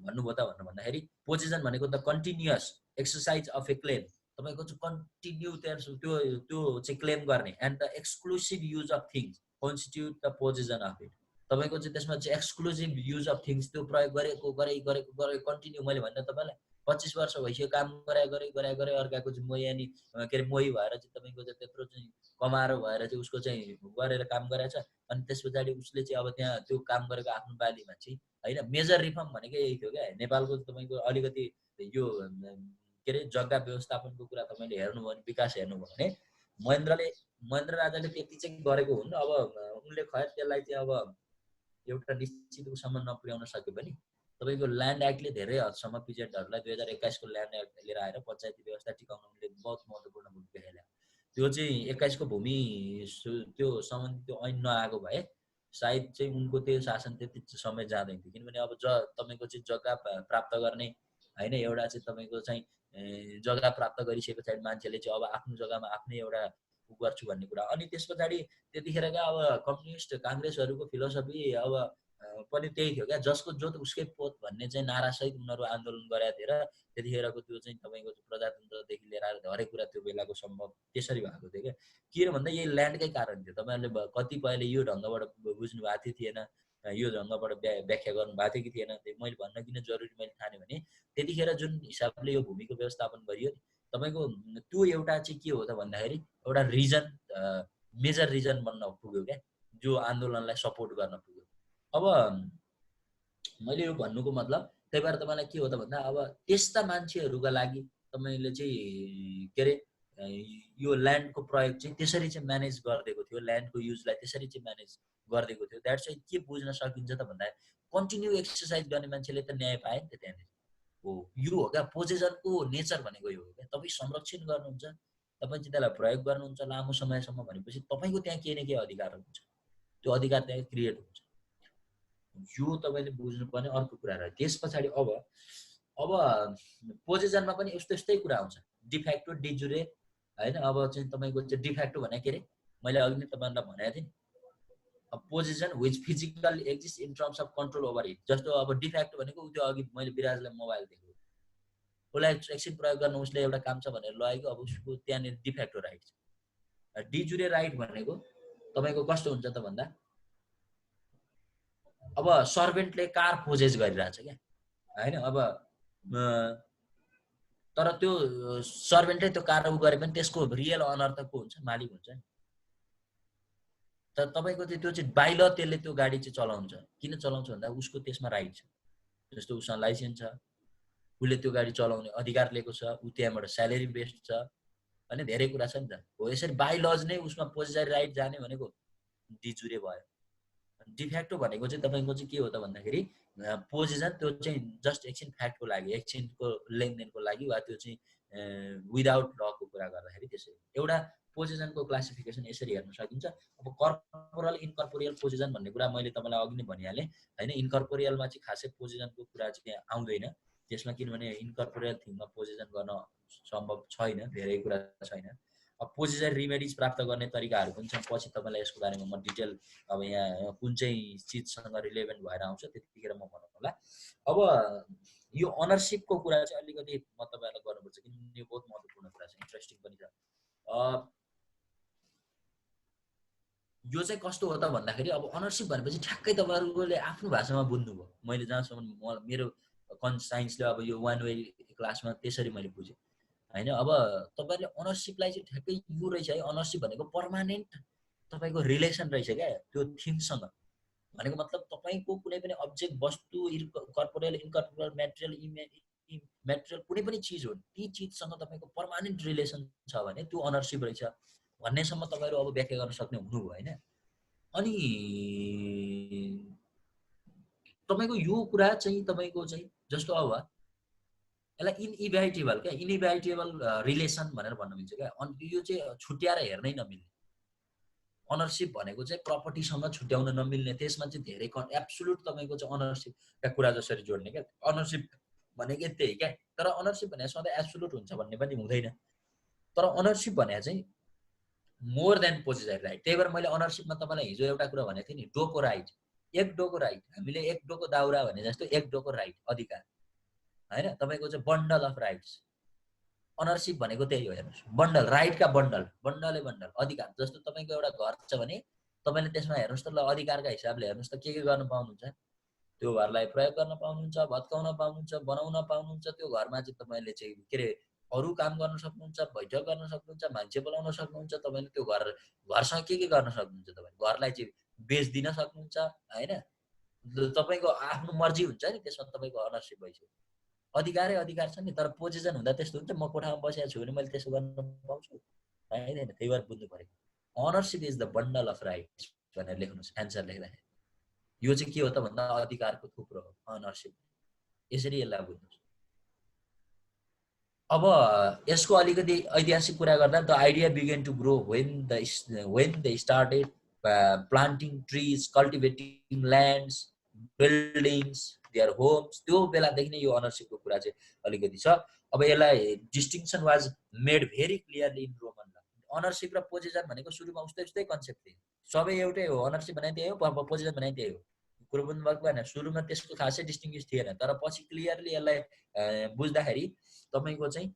भन्नुभयो त भन्दाखेरि पोजिसन भनेको the continuous exercise of a claim. तपाईँको चाहिँ कन्टिन्यू त्यो चाहिँ क्लेम गर्ने and the exclusive use of things constitute the position of it. तपाईँको चाहिँ त्यसमा चाहिँ एक्सक्लुसिभ युज अफ थिङ्स त्यो प्रयोग गरेको कन्टिन्यू। मैले भन्दा तपाईँलाई 25 वर्ष भइसक्यो काम गरे अर्काको चाहिँ मोयानी के अरे मोही भएर चाहिँ तपाईँको चाहिँ त्यत्रो चाहिँ कमारो भएर चाहिँ उसको चाहिँ गरेर काम गरेछ। अनि त्यस पछाडि उसले चाहिँ अब त्यहाँ त्यो काम गरेको आफ्नो बालीमा चाहिँ होइन मेजर रिफर्म भनेकै यही थियो क्या। नेपालको तपाईँको अलिकति यो के अरे जग्गा व्यवस्थापनको कुरा तपाईँले हेर्नुभयो भने विकास हेर्नुभयो भने महेन्द्र राजाले त्यति चाहिँ गरेको हुन्। अब उनले खैर त्यसलाई चाहिँ अब एउटा निश्चित उसम्म नपुर्याउन सक्यो भने तपाईँको ल्यान्ड एक्टले धेरै हदसम्म पिजेडहरूलाई 2021 को ल्यान्ड एक्ट लिएर आएर पञ्चायती व्यवस्था टिकाउन उनले बहुत महत्त्वपूर्ण भूमिका खेले। त्यो चाहिँ 21 को भूमि त्यो सम्बन्धी त्यो ऐन नआएको भए सायद चाहिँ उनको त्यो शासन त्यति समय जाँदैन थियो किनभने अब तपाईँको चाहिँ जग्गा प्राप्त गर्ने होइन एउटा चाहिँ तपाईँको चाहिँ जग्गा प्राप्त गरिसके पछाडि मान्छेले चाहिँ अब आफ्नो जग्गामा आफ्नै एउटा उ गर्छु भन्ने कुरा अनि त्यस पछाडि त्यतिखेरका अब कम्युनिस्ट काङ्ग्रेसहरूको फिलोसफी अब पनि त्यही थियो क्या जसको जोत उसकै पोत भन्ने चाहिँ नारासहित उनीहरू आन्दोलन गरेका थिए र त्यतिखेरको त्यो चाहिँ तपाईँको प्रजातन्त्रदेखि लिएर हरेक कुरा त्यो बेलाको सम्भव त्यसरी भएको थियो क्या किन भन्दा यही ल्यान्डकै कारण थियो तपाईँहरूले कतिपयले यो ढङ्गबाट बुझ्नु भएको थिएन यो ढङ्गबाट व्याख्या गर्नु भएको थियो कि थिएन मैले भन्न किन जरुरी मैले ठाने भने त्यतिखेर जुन हिसाबले यो भूमिको व्यवस्थापन गरियो नि तपाईँको त्यो एउटा चाहिँ के हो त भन्दाखेरि एउटा रिजन मेजर रिजन बन्न पुग्यो क्या जो आन्दोलनलाई सपोर्ट गर्न पुग्यो अब मैले यो भन्नुको मतलब त्यही भएर तपाईँलाई के हो त भन्दा अब त्यस्ता मान्छेहरूका लागि तपाईँले चाहिँ के अरे यो ल्यान्डको प्रयोग चाहिँ त्यसरी चाहिँ म्यानेज गरिदिएको थियो ल्यान्डको युजलाई त्यसरी चाहिँ म्यानेज गरिदिएको थियो द्याट चाहिँ के बुझ्न सकिन्छ त भन्दा कन्टिन्यू एक्सर्साइज गर्ने मान्छेले त न्याय पाए नि त त्यहाँनिर हो यो हो क्या पोजेसनको नेचर भनेको यो हो क्या तपाईँ संरक्षण गर्नुहुन्छ तपाईँ चाहिँ त्यसलाई प्रयोग गर्नुहुन्छ लामो समयसम्म भनेपछि तपाईँको त्यहाँ केही न केही अधिकार हुन्छ त्यो अधिकार त्यहाँ क्रिएट हुन्छ यो तपाईँले बुझ्नुपर्ने अर्को कुरा रह्यो त्यस पछाडि अब पोजेसनमा पनि यस्तो यस्तै कुरा आउँछ डिफ्याक्टो डिजुरे होइन अब चाहिँ तपाईँको चाहिँ डिफ्याक्टो भने के अरे मैले अघि नै तपाईँहरूलाई भनेको थिएँ अब position which physical exist in terms of control over it जस्तो अब डिफ्याक्टो भनेको त्यो अघि मैले विराजलाई मोबाइल दिएको उसलाई एकछिन प्रयोग गर्न उसले एउटा काम छ भनेर लगेको अब उसको त्यहाँनिर डिफ्याक्टो राइट छ डिजुरे राइट भनेको तपाईँको कस्तो हुन्छ त भन्दा अब सर्भेन्टले कार पोजेस गरिरहेछ क्या होइन अब तर त्यो सर्भेन्टले त्यो कार उ गरे पनि त्यसको रियल अनर त को हुन्छ मालिक हुन्छ नि तर तपाईँको चाहिँ त्यो चाहिँ बाइ ल त्यसले त्यो गाडी चाहिँ चलाउँछ किन चलाउँछ भन्दा उसको त्यसमा राइट छ जस्तो उसँग लाइसेन्स छ उसले त्यो गाडी चलाउने अधिकार लिएको छ ऊ त्यहाँबाट स्यालेरी बेस्ड छ होइन धेरै कुरा छ नि त हो यसरी बाइ लज नै उसमा पोजेसरी राइट जाने भनेको डिजुरे भयो डिफ्याक्टो भनेको चाहिँ तपाईँको चाहिँ के हो त भन्दाखेरि पोजिसन त्यो चाहिँ जस्ट एकछिन फ्याक्टको लागि एकछिनको लेनदेनको लागि वा त्यो चाहिँ विदाउट लको कुरा गर्दाखेरि त्यसरी एउटा पोजिसनको क्लासिफिकेसन यसरी हेर्न सकिन्छ अब कर्पोरल इनकर्पोरियल पोजिसन भन्ने कुरा मैले तपाईँलाई अघि नै भनिहालेँ होइन इनकर्पोरियलमा चाहिँ खासै पोजिसनको कुरा चाहिँ आउँदैन त्यसमा किनभने इनकर्पोरियल थिममा पोजिसन गर्न सम्भव छैन धेरै कुरा छैन अब पोजिसन रिमेडिज प्राप्त गर्ने तरिकाहरू पनि छन् पछि तपाईँलाई यसको बारेमा म डिटेल अब यहाँ कुन चाहिँ चिजसँग रिलेभेन्ट भएर आउँछ त्यतिखेर म भनौँ होला अब यो अनरसिपको कुरा चाहिँ अलिकति म तपाईँहरूलाई गर्नुपर्छ किनभने यो बहुत महत्त्वपूर्ण कुरा छ इन्ट्रेस्टिङ पनि छ यो चाहिँ कस्तो हो त भन्दाखेरि अब अनरसिप भनेपछि ठ्याक्कै तपाईँहरूले आफ्नो भाषामा बुझ्नुभयो मैले जहाँसम्म मेरो साइन्सले अब यो वान वे क्लासमा त्यसरी मैले बुझेँ होइन अब तपाईँहरूले अनरसिपलाई चाहिँ ठ्याक्कै यो रहेछ है अनरसिप भनेको पर्मानेन्ट तपाईँको रिलेसन रहेछ क्या त्यो थिङसँग भनेको मतलब तपाईँको कुनै पनि अब्जेक्ट वस्तु कर्पोरियल इनकर्पोरियल मेटेरियल कुनै पनि चिज हो ती चिजसँग तपाईँको पर्मानेन्ट रिलेसन छ भने त्यो अनरसिप रहेछ भन्नेसम्म तपाईँहरू अब व्याख्या गर्न सक्ने हुनुभयो होइन अनि तपाईँको यो कुरा चाहिँ तपाईँको चाहिँ जस्तो अब यसलाई इनइभिटेबल क्या इनइभिटेबल रिलेसन भनेर भन्न मिल्छ क्या अनि यो चाहिँ छुट्याएर हेर्नै नमिल्ने अनरसिप भनेको चाहिँ प्रपर्टीसँग छुट्याउन नमिल्ने त्यसमा चाहिँ धेरै एब्सोल्युट तपाईँको चाहिँ अनरसिपका कुरा जसरी जोड्ने क्या अनरसिप भनेको त्यही क्या तर अनरसिप भने सधैँ एब्सोल्युट हुन्छ भन्ने पनि हुँदैन तर अनरसिप भने चाहिँ मोर देन पोजेसरी राइट त्यही भएर मैले अनरसिपमा तपाईँलाई हिजो एउटा कुरा भनेको थिएँ नि डोको राइट एक डोको राइट हामीले एक डोको दाउरा भने जस्तो एक डोको राइट अधिकार होइन तपाईँको चाहिँ बन्डल अफ राइट्स अनरसिप भनेको त्यही हो हेर्नुहोस् बन्डल राइटका बन्डलै बन्डल अधिकार जस्तो तपाईँको एउटा घर छ भने तपाईँले त्यसमा हेर्नुहोस् त ल अधिकारका हिसाबले हेर्नुहोस् त के गर्न पाउनुहुन्छ त्यो घरलाई प्रयोग गर्न पाउनुहुन्छ भत्काउन पाउनुहुन्छ बनाउन पाउनुहुन्छ त्यो घरमा चाहिँ तपाईँले चाहिँ के अरे अरू काम गर्न सक्नुहुन्छ बैठक गर्न सक्नुहुन्छ मान्छे बोलाउन सक्नुहुन्छ तपाईँले त्यो घरसँग के गर्न सक्नुहुन्छ तपाईँ घरलाई चाहिँ बेच्दिन सक्नुहुन्छ होइन तपाईँको आफ्नो मर्जी हुन्छ नि त्यसमा तपाईँको अनरसिप भइसक्यो अधिकारै अधिकार छ नि तर पोजिसन हुँदा त्यस्तो हुन्छ म कोठामा बसेको छु भने मैले त्यसो गर्न पाउँछु पाइँदैन त्यही भएर बुझ्नु पऱ्यो ownership is the bundle of rights भनेर लेख्नुहोस् एन्सर लेख्दाखेरि यो चाहिँ के हो त भन्दा अधिकारको थुप्रो हो अनरसिप यसरी यसलाई बुझ्नुहोस् अब यसको अलिकति ऐतिहासिक कुरा गर्दा the idea began to grow when they started planting trees, cultivating lands, buildings, their homes, त्यो बेलादेखि नै यो अनरसिपको कुरा चाहिँ अलिकति छ। अब यसलाई distinction was made very clearly in Roman ल। अनरसिप र पोजेसन भनेको सुरुमा उस्तै कन्सेप्ट थियो, सबै एउटै हो। अनरसिप भने त्यही हो, पोजेसन भने त्यही हो, कुरो बुझ्नुभएको भएन। सुरुमा त्यसको खासै डिस्टिङ्ग्विस थिएन, तर पछि क्लियरली यसलाई बुझ्दाखेरि तपाईँको चाहिँ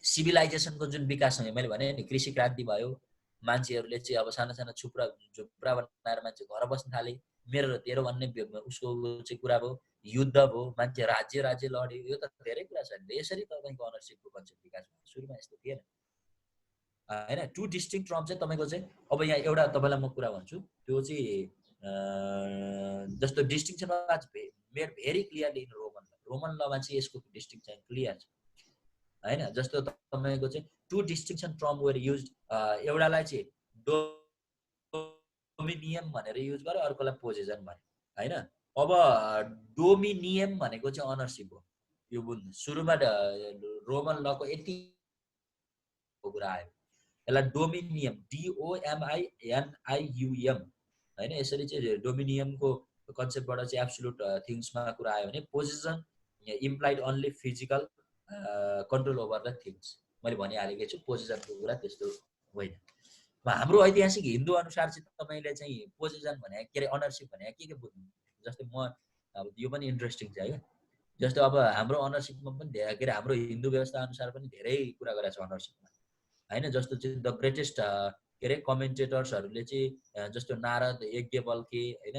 सिभिलाइजेसनको जुन विकाससँग मैले भने नि कृषि क्रान्ति भयो, मान्छेहरूले चाहिँ अब साना साना झुप्रा बनाएर मान्छे घर बस्न थाले, मेरो र तेरो भन्ने उसको चाहिँ कुरा भयो, युद्ध भयो, मान्छे राज्य लड्यो, यो त धेरै कुरा छ नि। यसरी तपाईँको अनरसिपको कन्सेप्ट विकास भयो, सुरुमा यस्तो थिएन हैन। टु डिस्टिङ टर्म चाहिँ तपाईँको चाहिँ अब यहाँ एउटा तपाईँलाई म कुरा भन्छु, त्यो चाहिँ जस्तो distinction was made very clearly in Roman ल। रोमन लमा चाहिँ यसको डिस्टिङसन क्लियर छ हैन। जस्तो तपाईँको चाहिँ two distinction term were use, एउटालाई चाहिँ डोमिनियम भनेर युज गर्यो, अर्कोलाई पोजेसन भन्यो हैन। अब डोमिनियम भनेको चाहिँ अनरसिप हो। यो बुझ्नु, सुरुमा रोमन लको यति कुरा आयो, यसलाई डोमिनियम DOMINIUM हैन, यसरी चाहिँ डोमिनियमको कन्सेप्टबाट चाहिँ एब्सोल्युट थिङ्समा कुरा आयो भने position implied only physical control over the things. मैले भनिहालेकै छु, पोजिसनको कुरा त्यस्तो होइन। हाम्रो ऐतिहासिक हिन्दू अनुसार चाहिँ तपाईँले चाहिँ पोजिसन भने के अरे अनरसिप भने के बुझ्नु। जस्तै म अब यो पनि इन्ट्रेस्टिङ छ है। जस्तो अब हाम्रो अनरसिपमा पनि के अरे हाम्रो हिन्दू व्यवस्था अनुसार पनि धेरै कुरा गरेको छ अनरसिपमा हैन। जस्तो चाहिँ द ग्रेटेस्ट के अरे कमेन्टेटर्सहरूले चाहिँ जस्तो नारद, यज्ञवल्क्य हैन,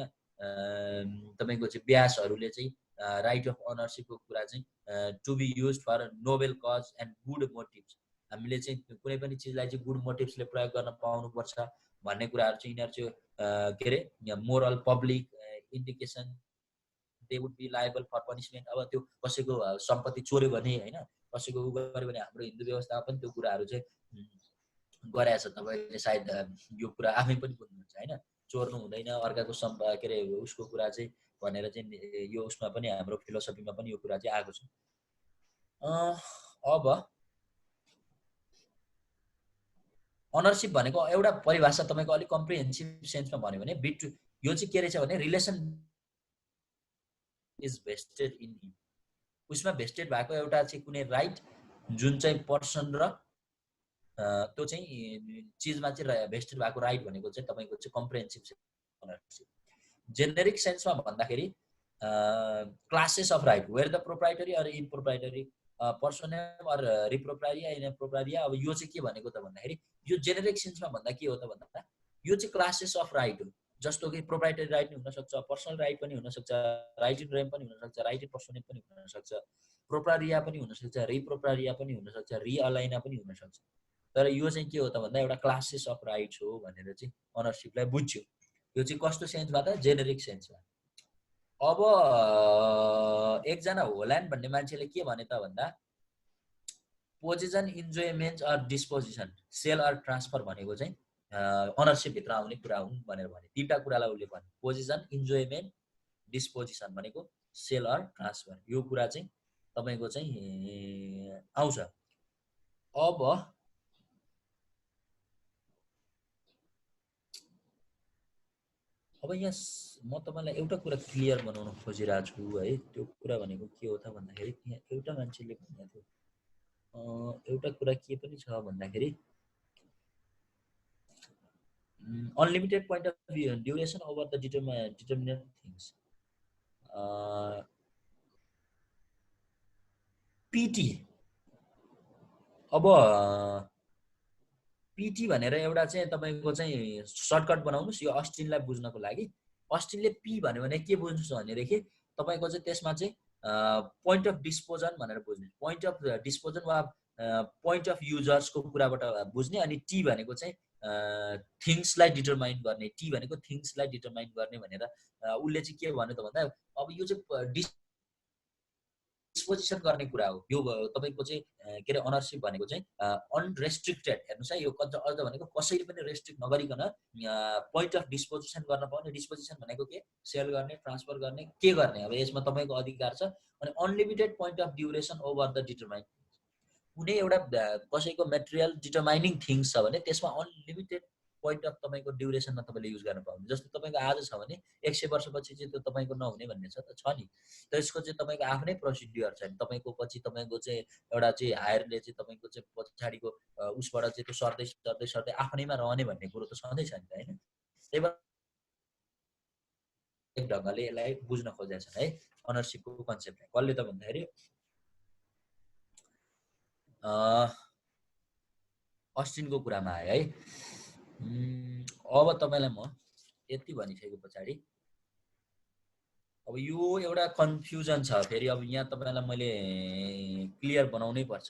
तपाईँको चाहिँ व्यासहरूले चाहिँ राइट अफ अनरसिपको कुरा चाहिँ to be use for noble cause and good motives, हामीले चाहिँ कुनै पनि चिजलाई चाहिँ गुड मोटिभ्सले प्रयोग गर्न पाउनुपर्छ भन्ने कुराहरू चाहिँ यिनीहरू चाहिँ के अरे moral public indication they would be liable for punishment. अब त्यो कसैको सम्पत्ति चोर्यो भने हैन, कसैको उ गर्यो भने हाम्रो हिन्दू व्यवस्थामा पनि त्यो कुराहरू चाहिँ गरेको छ। तपाईँले सायद यो कुरा आफै पनि बुझ्नुहुन्छ हैन, चोर्नु हुँदैन, अर्काको के अरे उसको कुरा चाहिँ भनेर चाहिँ यो उसमा पनि हाम्रो फिलोसफीमा पनि यो कुरा चाहिँ आएको छ। अब अनरसिप भनेको एउटा परिभाषा तपाईँको अलिक कम्प्रिहेन्सिभ सेन्समा भन्यो भने यो चाहिँ के रहेछ भने relation is vested in him, उसमा भेस्टेड भएको एउटा चाहिँ कुनै राइट जुन चाहिँ पर्सन र त्यो चाहिँ चिजमा चाहिँ भेस्टेड भएको राइट भनेको चाहिँ तपाईँको चाहिँ कम्प्रिहेन्सिभ अनरसिप। जेनेरिक सेन्समा भन्दाखेरि classes of right where the proprietary or improprietary personam or re propria in propria. अब यो चाहिँ के भनेको त भन्दाखेरि यो जेनेरिक सेन्समा भन्दा के हो त भन्दा यो चाहिँ क्लासेस अफ राइट हो। जस्तो कि प्रोप्राइटरी राइट पनि हुनसक्छ, पर्सनल राइट पनि हुनसक्छ, राइट इन रेम पनि हुनसक्छ, राइट इन पर्सोनेम पनि हुनसक्छ, प्रोप्रारिया पनि हुनसक्छ, रिप्रोप्रारिया पनि हुनसक्छ, रिअलाइना पनि हुनसक्छ। तर यो चाहिँ के हो त भन्दा एउटा क्लासेस अफ राइट्स हो भनेर चाहिँ अनरसिपलाई बुझ्यो। यो चाहिँ कस्तो सेन्समा त जेनेरिक सेन्समा। अब एकजना होल्यान्ड भन्ने मान्छेले के भने त भन्दा position enjoyment or disposition sale or transfer भनेको चाहिँ अनरसिप भित्र आउने कुरा हुन् भनेर भने। तीनटा कुरालाई उसले भने पोजिसन इन्जोयमेन्ट डिस्पोजिसन भनेको सेल अर ट्रान्सफर, यो कुरा चाहिँ तपाईँको चाहिँ आउँछ। अब यहाँ म तपाईँलाई एउटा कुरा क्लियर बनाउन खोजिरहेको छु है। त्यो कुरा भनेको के हो त भन्दाखेरि यहाँ एउटा मान्छेले भनेको थियो एउटा कुरा के पनि छ भन्दाखेरि unlimited point of view duration over the determinate things. पिटी, अब पिटी भनेर एउटा चाहिँ तपाईँको चाहिँ सर्टकट बनाउनुहोस् यो अस्टिनलाई बुझ्नको लागि। अस्टिनले पी भन्यो भने के बुझ्नुहोस् भनेदेखि तपाईँको चाहिँ त्यसमा चाहिँ पोइन्ट अफ डिस्पोजन भनेर बुझ्ने, पोइन्ट अफ डिस्पोजन वा पोइन्ट अफ युजर्सको कुराबाट बुझ्ने। अनि टी भनेको चाहिँ थिङ्सलाई डिटरमाइन गर्ने, टी भनेको थिङ्सलाई डिटरमाइन गर्ने भनेर उसले चाहिँ के भन्यो त भन्दा अब यो चाहिँ डिस्पोजिसन गर्ने कुरा हो। यो तपाईँको चाहिँ के अरे अनरसिप भनेको चाहिँ अनरेस्ट्रिक्टेड, हेर्नुहोस् है, यो अझ भनेको कसैले पनि रेस्ट्रिक्ट नगरिकन पोइन्ट अफ डिस्पोजिसन गर्न पाउने। डिस्पोजिसन भनेको के, सेल गर्ने, ट्रान्सफर गर्ने, के गर्ने, अब यसमा तपाईँको अधिकार छ। अनि unlimited point of duration over the determine, कुनै एउटा कसैको मेटेरियल डिटरमाइनिङ थिङ्स छ भने त्यसमा अनलिमिटेड पोइन्ट अफ तपाईँको ड्युरेसनमा तपाईँले युज गर्न पाउनु। जस्तो तपाईँको आज छ भने 100 वर्षपछि चाहिँ त्यो तपाईँको नहुने भन्ने छ त, छ नि। त्यसको चाहिँ तपाईँको आफ्नै प्रोसिड्युर छ। तपाईँको पछि तपाईँको चाहिँ एउटा चाहिँ हायरले चाहिँ तपाईँको चाहिँ पछाडिको उसबाट चाहिँ त्यो सर्दै सर्दै सर्दै आफ्नैमा रहने भन्ने कुरो त छँदैछ नि त होइन। त्यही भएर एक ढङ्गले यसलाई बुझ्न खोजेका छन् है अनरसिपको कन्सेप्टलाई। कसले त भन्दाखेरि अस्टिनको कुरामा आयो है। अब तपाईँलाई म यति भनिसके पछाडि अब यो एउटा कन्फ्युजन छ फेरि। अब यहाँ तपाईँलाई मैले क्लियर बनाउनै पर्छ।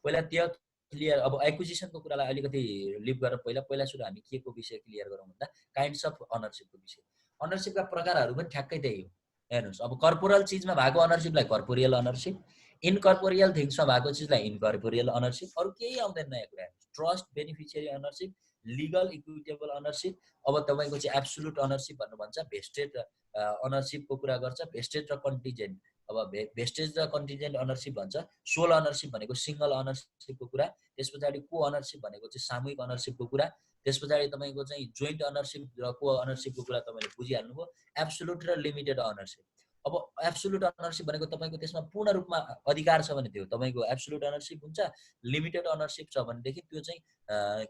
पहिला त्यो क्लियर, अब एक्विजिसनको कुरालाई अलिकति लिभ गरेर पहिला सुरु हामी के को विषय क्लियर गरौँ भन्दा काइन्ड्स अफ अनरसिपको विषय। अनरसिपका प्रकारहरू पनि ठ्याक्कै त्यही हो। हेर्नुहोस्, अब कर्पोरल चिजमा भएको अनरसिपलाई कर्पोरियल अनरसिप, इनकर्पोरियल थिङ्समा भएको चिजलाई इनकर्पोरियल अनरसिप, अरू केही आउँदैन नयाँ कुरा। Trust beneficiary ownership, legal equitable ownership, अब तपाईँको चाहिँ एब्सोल्युट अनरसिप भन्नु भन्छ, भेस्टेड अनरसिपको कुरा गर्छ, भेस्टेड र कन्टिजेन्ट। अब भेस्टेज र कन्टिजेन्ट अनरसिप भन्छ। सोल अनरसिप भनेको सिङ्गल अनरसिपको कुरा। त्यस पछाडि को अनरसिप भनेको चाहिँ सामूहिक अनरसिपको कुरा। त्यस पछाडि तपाईँको चाहिँ जोइन्ट अनरसिप र को अनरसिपको कुरा तपाईँले बुझिहाल्नुभयो। एब्सोल्युट र लिमिटेड अनरसिप। अब एब्सोल्युट अनरसिप भनेको तपाईँको त्यसमा पूर्ण रूपमा अधिकार छ भने त्यो तपाईँको एब्सोल्युट अनरसिप हुन्छ। लिमिटेड अनरसिप छ भनेदेखि त्यो चाहिँ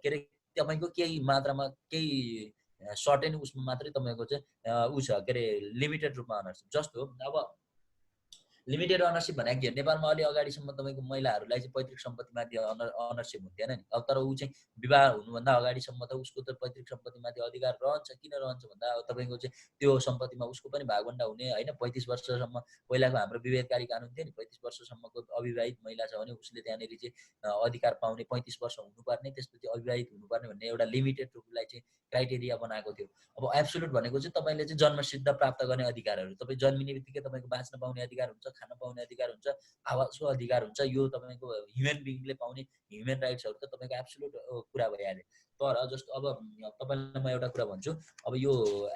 के अरे तपाईँको केही मात्रामा केही सर्टेन उसमा मात्रै तपाईँको चाहिँ ऊ छ के अरे लिमिटेड रूपमा अनरसिप। जस्तो अब लिमिटेड अनरसिप भनेको के, नेपालमा अलि अगाडिसम्म तपाईँको महिलाहरूलाई चाहिँ पैतृक सम्पत्तिमाथि अनरसिप हुन्थेन नि। अब तर ऊ चाहिँ विवाह हुनुभन्दा अगाडिसम्म त उसको त पैतृक सम्पत्तिमाथि अधिकार रहन्छ। किन रहन्छ भन्दा अब तपाईँको चाहिँ त्यो सम्पत्तिमा उसको पनि भागभन्डा हुने होइन। 35 वर्षसम्म पहिलाको हाम्रो विभेदकारी कानुन थियो नि, 35 वर्षसम्मको अविवाहित महिला छ भने उसले त्यहाँनिर चाहिँ अधिकार पाउने 35 वर्ष हुनुपर्ने, त्यसपछि अविवाहित हुनुपर्ने भन्ने एउटा लिमिटेड रूपलाई चाहिँ क्राइटेरिया बनाएको थियो। अब एब्सोल्युट भनेको चाहिँ तपाईँले चाहिँ जन्मसिद्ध प्राप्त गर्ने अधिकारहरू, तपाईँ जन्मिने बित्तिकै तपाईँको बाँच्न पाउने अधिकार हुन्छ, खान पाउने अधिकार हुन्छ, आवासको अधिकार हुन्छ। यो तपाईँको ह्युमन बिङले पाउने ह्युमन राइट्सहरू त तपाईँको एब्सोल्युट कुरा भइहाल्यो। तर जस्तो अब तपाईँलाई म एउटा कुरा भन्छु, अब यो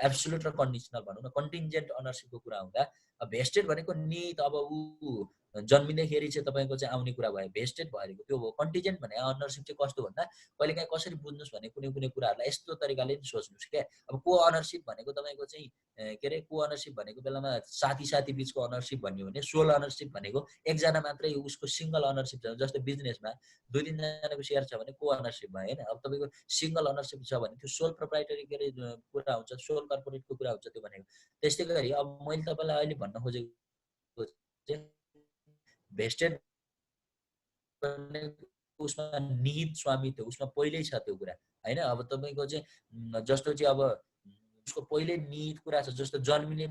एब्सोल्युट र कन्डिसनल भनौँ न, कन्टिन्जेन्ट अनरसिपको कुरा हुँदा भेस्टेड भनेको नित अब ऊ जन्मिँदैखेरि चाहिँ तपाईँको चाहिँ आउने कुरा भयो, भेस्टेड भएको त्यो हो। कन्टिजेन्ट भने अनरसिप चाहिँ कस्तो भन्दा कहिलेकाहीँ कसरी बुझ्नुहोस् भने कुनै कुनै कुराहरूलाई यस्तो तरिकाले नि सोच्नुहोस् क्या। अब को अनरसिप भनेको तपाईँको चाहिँ के अरे को अनरसिप भनेको बेलामा साथी साथी बिचको अनरसिप भन्यो भने, सोल अनरसिप भनेको एकजना मात्रै उसको सिङ्गल अनरसिप छ। जस्तै बिजनेसमा 2-3जनाको सेयर छ भने को अनरसिप भयो होइन। अब तपाईँको सिङ्गल अनरसिप छ भने त्यो सोल प्रोप्राइटरी के अरे कुरा हुन्छ, सोल कर्पोरेटको कुरा हुन्छ त्यो भनेको। त्यस्तै गरी अब मैले तपाईँलाई अहिले भन्न खोजेको चाहिँ भेस्टेड उसमा निहित स्वामित्व उसमा पहिल्यै छ त्यो कुरा होइन। अब तपाईँको चाहिँ जस्तो चाहिँ अब उसको पहिल्यै निहित कुरा छ। जस्तो जन्मिने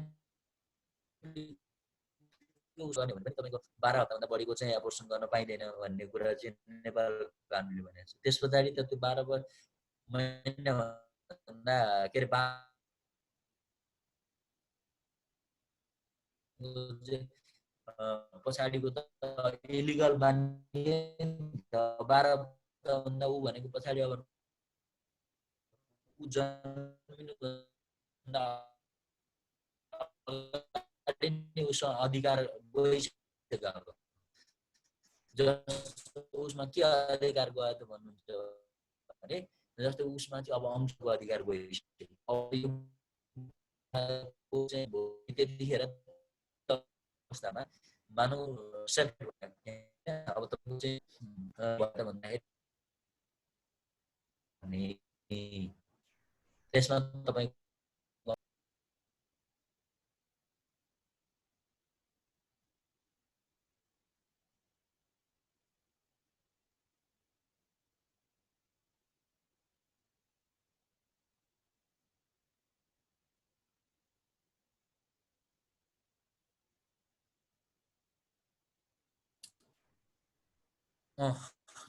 भने पनि तपाईँको 12 हप्ताभन्दा बढीको चाहिँ एबोर्सन गर्न पाइँदैन भन्ने कुरा चाहिँ नेपाल कानुनले भनेको छ। त्यस पछाडि त त्यो 12 महिनाभन्दा के अरे पछाडिको त इलिगल मानिए 12 भन्दा ऊ भनेको पछाडि अब जन्मिनुभन्दा उसमा अधिकार गइसकेको जस्तो उसमा के अधिकार गयो त भन्नुहुन्छ भने जस्तो उसमा चाहिँ अब अंशको अधिकार गइसक्यो। अब चाहिँ त्यतिखेर अवस्थामा मानव सेल्फ अब तपाईँको चाहिँ भन्दाखेरि त्यसमा तपाईँ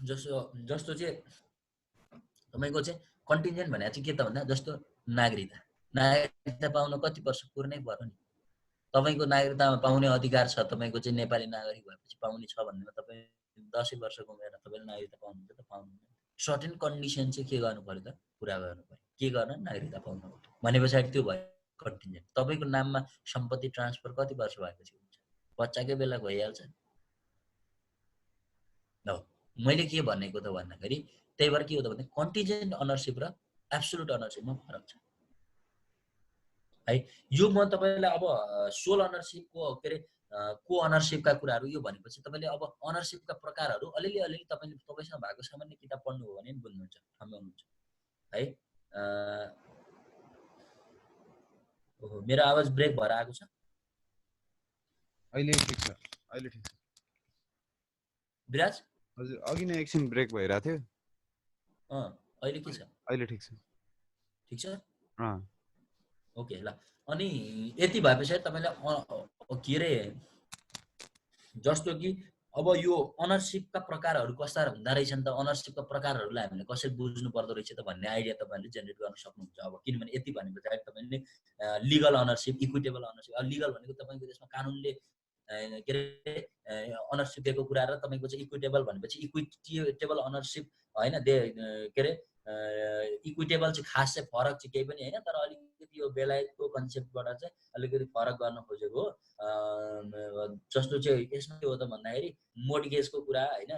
जस्तो चाहिँ तपाईँको चाहिँ कन्टिन्जेन्ट भनेको चाहिँ के त भन्दा जस्तो नागरिकता पाउन कति वर्ष पुर्नै पर्यो नि। तपाईँको नागरिकतामा पाउने अधिकार छ, तपाईँको चाहिँ नेपाली नागरिक भएपछि पाउने छ भन्नेमा तपाईँ 10 वर्षको उमेरमा तपाईँले नागरिकता पाउनुहुन्छ त पाउनुहुन्छ। सर्टेन कन्डिसन चाहिँ के गर्नु पर्यो त पुरा गर्नु पर्यो। के गर्न नागरिकता पाउनु भने पछाडि त्यो भयो कन्टिन्जेन्ट। तपाईँको नाममा सम्पत्ति ट्रान्सफर कति वर्ष भएपछि हुन्छ, बच्चाकै बेला भइहाल्छ। मैले के भनेको त भन्दाखेरि त्यही भएर के हो त भने कन्टिजेन्ट अनरसिप र एब्सोल्युट अनरसिपमा फरक छ है। यो म तपाईँलाई अब सोल अनरसिपको के अरे को अनरसिपका कुराहरू यो भनेपछि तपाईँले अब अनरसिपका प्रकारहरू अलिअलि तपाईँले तपाईँसँग भएको सामान्य किताब पढ्नुभयो भने पनि बुझ्नुहुन्छ, ठम्ब्याउनुहुन्छ है। ओहो, मेरो आवाज ब्रेक भएर आएको छ? अहिले ठिक छ, अहिले ठिक छ। विराज? हजुर, अघि नै एकछिन ब्रेक भइरहेको थियो। अहिले के छ? अहिले ठिक छ। ठिक छ? ओके ल। अनि यति भएपछि तपाईँले के अरे जस्तो कि अब यो अनरसिपका प्रकारहरू कस्ता हुँदो रहेछन् त, अनरसिपका प्रकारहरूलाई हामीले कसरी बुझ्नु पर्दो रहेछ त भन्ने आइडिया तपाईँहरूले जेनेरेट गर्न सक्नुहुन्छ। अब किनभने यति भने पछाडि तपाईँले लिगल अनरसिप, इक्विटेबल अनरसिप, अब लिगल भनेको तपाईँको त्यसमा कानुनले के अरे अनरसिप दिएको कुरा र तपाईँको चाहिँ इक्विटेबल भनेपछि इक्विटेबल अनरसिप होइन, के अरे इक्विटेबल चाहिँ खास चाहिँ फरक चाहिँ केही पनि होइन, तर अलिकति यो बेलायतको कन्सेप्टबाट चाहिँ अलिकति फरक गर्न खोजेको हो। जस्तो चाहिँ यसमा के हो त भन्दाखेरि मोर्टगेजको कुरा होइन,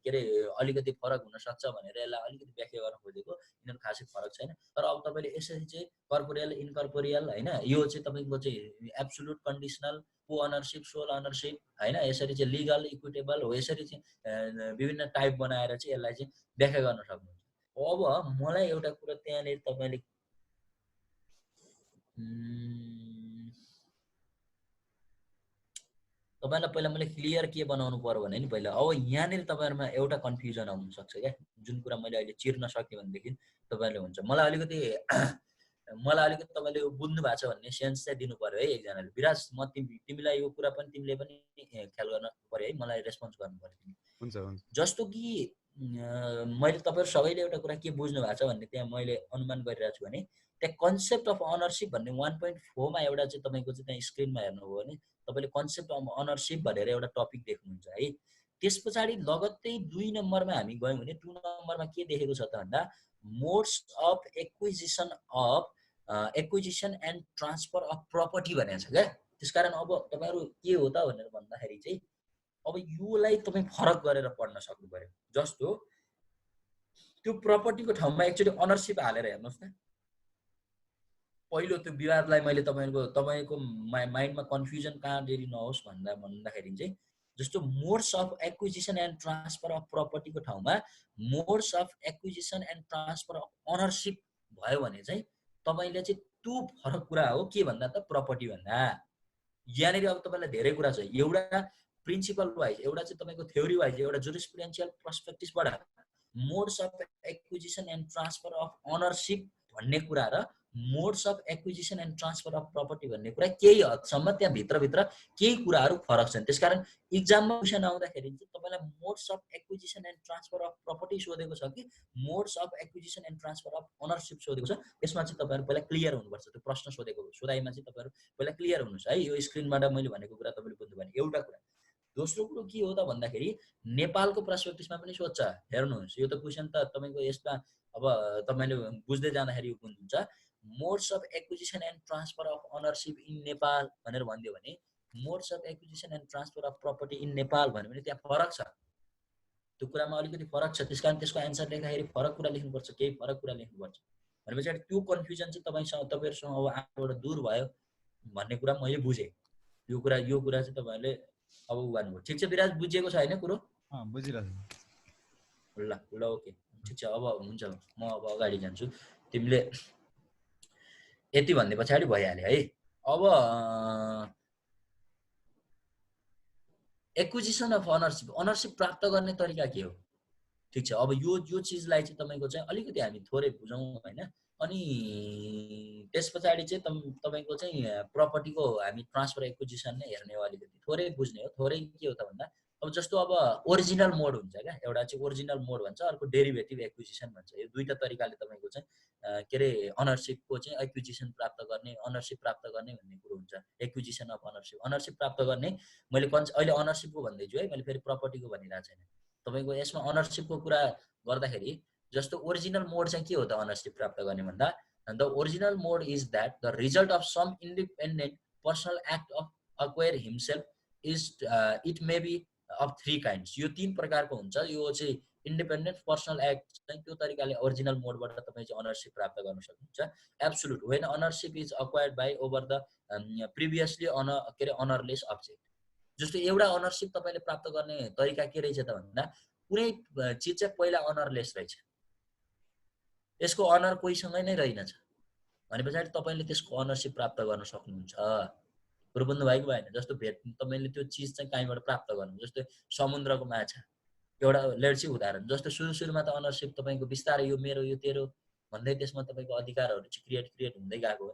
के अरे अलिकति फरक हुनसक्छ भनेर यसलाई अलिकति व्याख्या गर्न खोजेको, यिनीहरू खासै फरक छैन। तर अब तपाईँले यसरी चाहिँ कर्पोरियल, इनकर्पोरियल होइन, यो चाहिँ तपाईँको चाहिँ एब्सोल्युट, कन्डिसनल, को अनरसिप, सोल अनरसिप होइन, यसरी चाहिँ लिगल, इक्विटेबल हो, यसरी चाहिँ विभिन्न टाइप बनाएर चाहिँ यसलाई चाहिँ व्याख्या गर्न सक्नुहुन्छ। अब मलाई एउटा कुरा त्यहाँनिर तपाईँले तपाईँलाई पहिला मैले क्लियर के बनाउनु पर्यो भने नि पहिला, अब यहाँनिर तपाईँहरूमा एउटा कन्फ्युजन आउनु सक्छ क्या, जुन कुरा मैले अहिले चिर्न सकेँ भनेदेखि तपाईँहरूले हुन्छ। मलाई अलिकति तपाईँले यो बुझ्नु भएको छ भन्ने सेन्स चाहिँ दिनु पर्यो है एकजनाले। विराज, म तिमीलाई यो कुरा पनि तिमीले पनि ख्याल गर्न पर्यो है, मलाई रेस्पोन्स गर्नु पर्यो। हुन्छ हुन्छ। जस्तो कि मैले तपाईँहरू सबैले एउटा कुरा के बुझ्नु भएको छ भन्ने त्यहाँ मैले अनुमान गरिरहेको छु भने, त्यहाँ कन्सेप्ट अफ अनरसिप भन्ने 1.4 मा एउटा चाहिँ तपाईँको चाहिँ त्यहाँ स्क्रिनमा हेर्नुभयो भने तपाईँले कन्सेप्ट अफ अनरसिप भनेर एउटा टपिक देख्नुहुन्छ है। त्यस पछाडि लगत्तै 2 नम्बरमा हामी गयौँ भने 2 नम्बरमा के देखेको छ त भन्दा modes of acquisition and transfer of property भनेको छ क्या। त्यसकारण अब तपाईँहरू के हो त भनेर भन्दाखेरि चाहिँ अब योलाई तपाईँ फरक गरेर पढ्न सक्नु पर्यो। जस्तो त्यो प्रपर्टीको ठाउँमा एक्चुअली अनरसिप हालेर हेर्नुहोस् न, पहिलो त्यो विवादलाई मैले तपाईँको माइन्डमा कन्फ्युजन कहाँनिर नहोस् भन्दाखेरि चाहिँ जस्तो modes of acquisition and transfer of प्रपर्टीको ठाउँमा modes of acquisition and transfer of ownership भयो भने चाहिँ तपाईँले चाहिँ त्यो फरक कुरा हो के भन्दा त प्रपर्टी भन्दा। यहाँनिर अब तपाईँलाई धेरै कुरा छ, एउटा प्रिन्सिपल वाइज, एउटा चाहिँ तपाईँको थ्योरी वाइज, एउटा जुरिस्प्रुडेन्शियल पर्सपेक्टिभबाट modes of acquisition and transfer of ownership भन्ने कुरा र modes of acquisition and transfer of property भन्ने कुरा केही हदसम्म त्यहाँ भित्रभित्र केही कुराहरू फरक छन्। त्यसकारण इक्जाममा क्वेसन आउँदाखेरि चाहिँ तपाईँलाई modes of acquisition and transfer of property सोधेको छ कि modes of acquisition and transfer of ownership सोधेको छ, यसमा चाहिँ तपाईँहरू पहिला क्लियर हुनुपर्छ। त्यो प्रश्न सोधाइमा चाहिँ तपाईँहरू पहिला क्लियर हुनुहोस् है। यो स्क्रिनबाट मैले भनेको कुरा तपाईँले बुझ्नु भने एउटा कुरा। दोस्रो कुरो के हो त भन्दाखेरि नेपालको पर्सपेक्टिभमा पनि सोध्छ, हेर्नुहोस् यो त क्वेसन त तपाईँको यसमा अब तपाईँले बुझ्दै जाँदाखेरि यो बुझ्नुहुन्छ। Modes of acquisition and transfer of ownership in Nepal भनेर भनिदियो भने modes of acquisition and transfer of property in Nepal भन्यो भने त्यहाँ फरक छ, त्यो कुरामा अलिकति फरक छ। त्यसकारण त्यसको एन्सर लेख्दाखेरि फरक कुरा लेख्नुपर्छ, केही फरक कुरा लेख्नुपर्छ। भनेपछि त्यो कन्फ्युजन चाहिँ तपाईँहरूसँग अब आफूबाट दूर भयो भन्ने कुरा मैले बुझेँ। यो कुरा चाहिँ तपाईँहरूले अब गर्नुभयो। ठिक छ विराज, बुझिएको छ होइन कुरो? बुझिरहेको छु। ल ओके, ठिक छ। अब हुन्छ, म अब अगाडि जान्छु। तिमीले यति भन्ने पछाडि भइहाल्यो है। अब एक्विजिसन अफ अनरसिप प्राप्त गर्ने तरिका के हो? ठिक छ, अब यो चिजलाई चाहिँ तपाईँको चाहिँ अलिकति हामी थोरै बुझौँ होइन। अनि त्यस पछाडि चाहिँ तपाईँको चाहिँ प्रपर्टीको हामी ट्रान्सफर एक्विजिसन नै हेर्ने हो, अलिकति थोरै बुझ्ने हो। थोरै के हो त भन्दा अब जस्तो अब ओरिजिनल मोड हुन्छ क्या, एउटा चाहिँ ओरिजिनल मोड भन्छ, अर्को डेरिभेटिभ एक्विजिसन भन्छ। यो दुईवटा तरिकाले तपाईँको चाहिँ के अरे अनरसिपको चाहिँ एक्विजिसन प्राप्त गर्ने, अनरसिप प्राप्त गर्ने भन्ने कुरो हुन्छ। एक्विजिसन अफ अनरसिप प्राप्त गर्ने, मैले अहिले अनरसिपको भन्दैछु है, मैले फेरि प्रपर्टीको भनिरहेको छैन। तपाईँको यसमा अनरसिपको कुरा गर्दाखेरि जस्तो ओरिजिनल मोड चाहिँ के हो त अनरसिप प्राप्त गर्ने भन्दा, the original mode is that the result of some independent personal act of acquire himself is it may be of 3 kinds. यो 3 प्रकारको हुन्छ। यो चाहिँ इन्डिपेन्डेन्ट पर्सनल एक्ट चाहिँ त्यो तरिकाले ओरिजिनल मोडबाट तपाईँ चाहिँ अनरसिप प्राप्त गर्न सक्नुहुन्छ। Absolute when ownership is acquired by over the previously के अरे अनरलेस अब्जेक्ट। जस्तो एउटा अनरसिप तपाईँले प्राप्त गर्ने तरिका के रहेछ त भन्दा कुनै चिज चाहिँ पहिला अनरलेस रहेछ, यसको अनर कोहीसँगै नै रहेनछ भने पछाडि तपाईँले त्यसको अनरसिप प्राप्त गर्न सक्नुहुन्छ। कुरो बुझ्नु भएको भएन? जस्तो तपाईँले त्यो चिज चाहिँ कहीँबाट प्राप्त गर्नु, जस्तो समुद्रको माछा एउटा लेट्सी उदाहरण, जस्तो सुरुमा त अनरसिप तपाईँको बिस्तारै यो मेरो यो तेरो भन्दै त्यसमा तपाईँको अधिकारहरू चाहिँ क्रिएट हुँदै गएको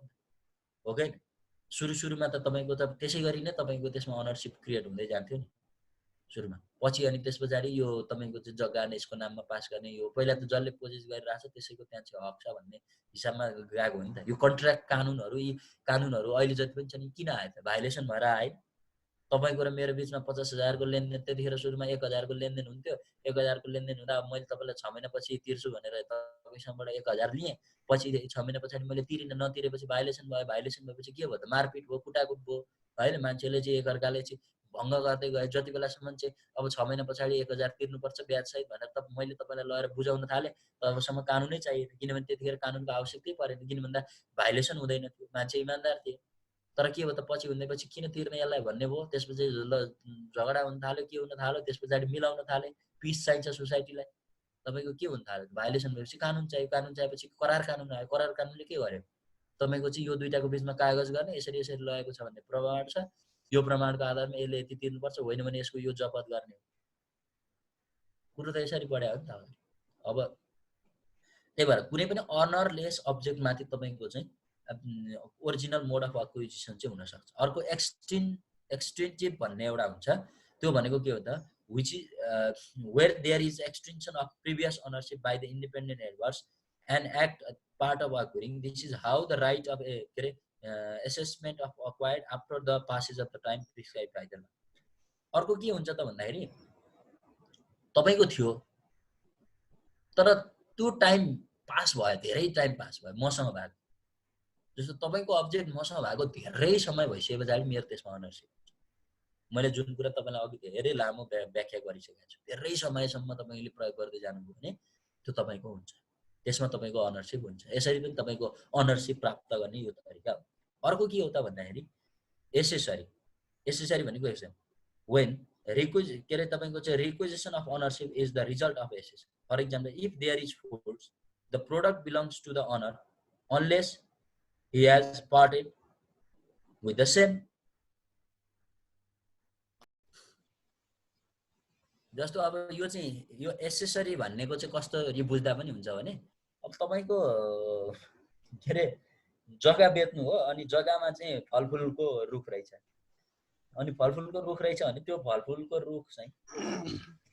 हो कि सुरुमा त तपाईँको त त्यसै गरी नै तपाईँको त्यसमा अनरसिप क्रिएट हुँदै जान्थ्यो नि सुरुमा, पछि अनि त्यस पछाडि यो तपाईँको चाहिँ जग्गा नै यसको नाममा पास गर्ने, यो पहिला त जसले पोजेस गरिरहेको छ त्यसैको त्यहाँ चाहिँ हक छ भन्ने हिसाबमा गएको हो नि त। यो कन्ट्र्याक्ट कानुनहरू, यी कानुनहरू अहिले जति पनि छन् किन आयो त? भाइलेसन भएर आयो। तपाईँको र मेरो बिचमा 50,000 को लेनदेन, त्यतिखेर सुरुमा 1,000 को लेनदेन हुन्थ्यो। 1,000 को लेनदेन हुँदा अब मैले तपाईँलाई 6 महिनापछि तिर्छु भनेर तपाईँसँगबाट 1,000 लिएँ, पछि 6 महिना पछाडि मैले नतिरेपछि भाइलेसन भयो। भाइलेसन भएपछि के भयो त? मारपिट भयो, कुटाकुट भयो होइन। मान्छेले चाहिँ एकअर्काले चाहिँ भङ्ग गर्दै गयो। जति बेलासम्म चाहिँ अब 6 महिना पछाडि 1,000 तिर्नुपर्छ ब्याज सहित भनेर त मैले तपाईँलाई लगेर बुझाउन थालेँ, तबसम्म कानुनै चाहिएन, किनभने त्यतिखेर कानुनको आवश्यकतै परेन, किन भन्दा भाइलेसन हुँदैन थियो, मान्छे इमान्दार थिए। तर के भयो त पछि भन्दैपछि किन तिर्ने यसलाई भन्ने भयो। त्यसपछि झगडा हुन थाल्यो, के हुन थाल्यो, त्यस पछाडि मिलाउन थाले, पिस चाहिन्छ सोसाइटीलाई। तपाईँको के हुन थाल्यो? भाइलेसन भएपछि कानुन चाहियो, कानुन चाहिएपछि करार कानुन आयो। करार कानुनले के गर्यो? तपाईँको चाहिँ यो दुईटाको बिचमा कागज गर्ने, यसरी यसरी लगेको छ भन्ने प्रमाण छ, यो प्रमाणको आधारमा यसले यति तिर्नुपर्छ, होइन भने यसको यो जफत गर्ने। कुरो त यसरी बढ्या हो नि त। अब त्यही भएर कुनै पनि अनरलेस अब्जेक्टमाथि तपाईँको चाहिँ ओरिजिनल मोड अफ एक्विजिसन चाहिँ हुनसक्छ। अर्को एक्सटेन्सिभ भन्ने एउटा हुन्छ, त्यो भनेको के हो त? Which is where there is extension of previous ownership by the independent helpers and act part of acquiring. This is how the right of के अरे assessment of acquired after the passage of the time prescribe by the law. अर्को के हुन्छ त भन्दाखेरि तपाईँको थियो तर त्यो टाइम पास भयो, धेरै टाइम पास भयो मसँग भएको, जस्तो तपाईँको अब्जेक्ट मसँग भएको धेरै समय भइसके पछाडि मेरो त्यसमा अनरसिप हुन्छ। मैले जुन कुरा तपाईँलाई अघि धेरै लामो व्याख्या गरिसकेको छु, धेरै समयसम्म तपाईँले प्रयोग गर्दै जानुभयो भने त्यो तपाईँको हुन्छ, त्यसमा तपाईँको अनरसिप हुन्छ। यसरी पनि तपाईँको अनरसिप प्राप्त गर्ने यो तरिका हो। अर्को के हो त भन्दाखेरि एसेसरी भनेको यसो वेन के अरे तपाईँको चाहिँ requisition of ownership is the result of accessory. For example, if there is foods the product belongs to the owner unless he has parted with the same। जस्तो अब यो चाहिँ यो एसेसरी भन्नेको चाहिँ कस्तो बुझ्दा पनि हुन्छ भने, अब तपाईँको के अरे जग्गा बेच्नु हो, अनि जग्गामा चाहिँ फलफुलको रुख रहेछ, अनि फलफुलको रुख रहेछ भने त्यो फलफुलको रुख चाहिँ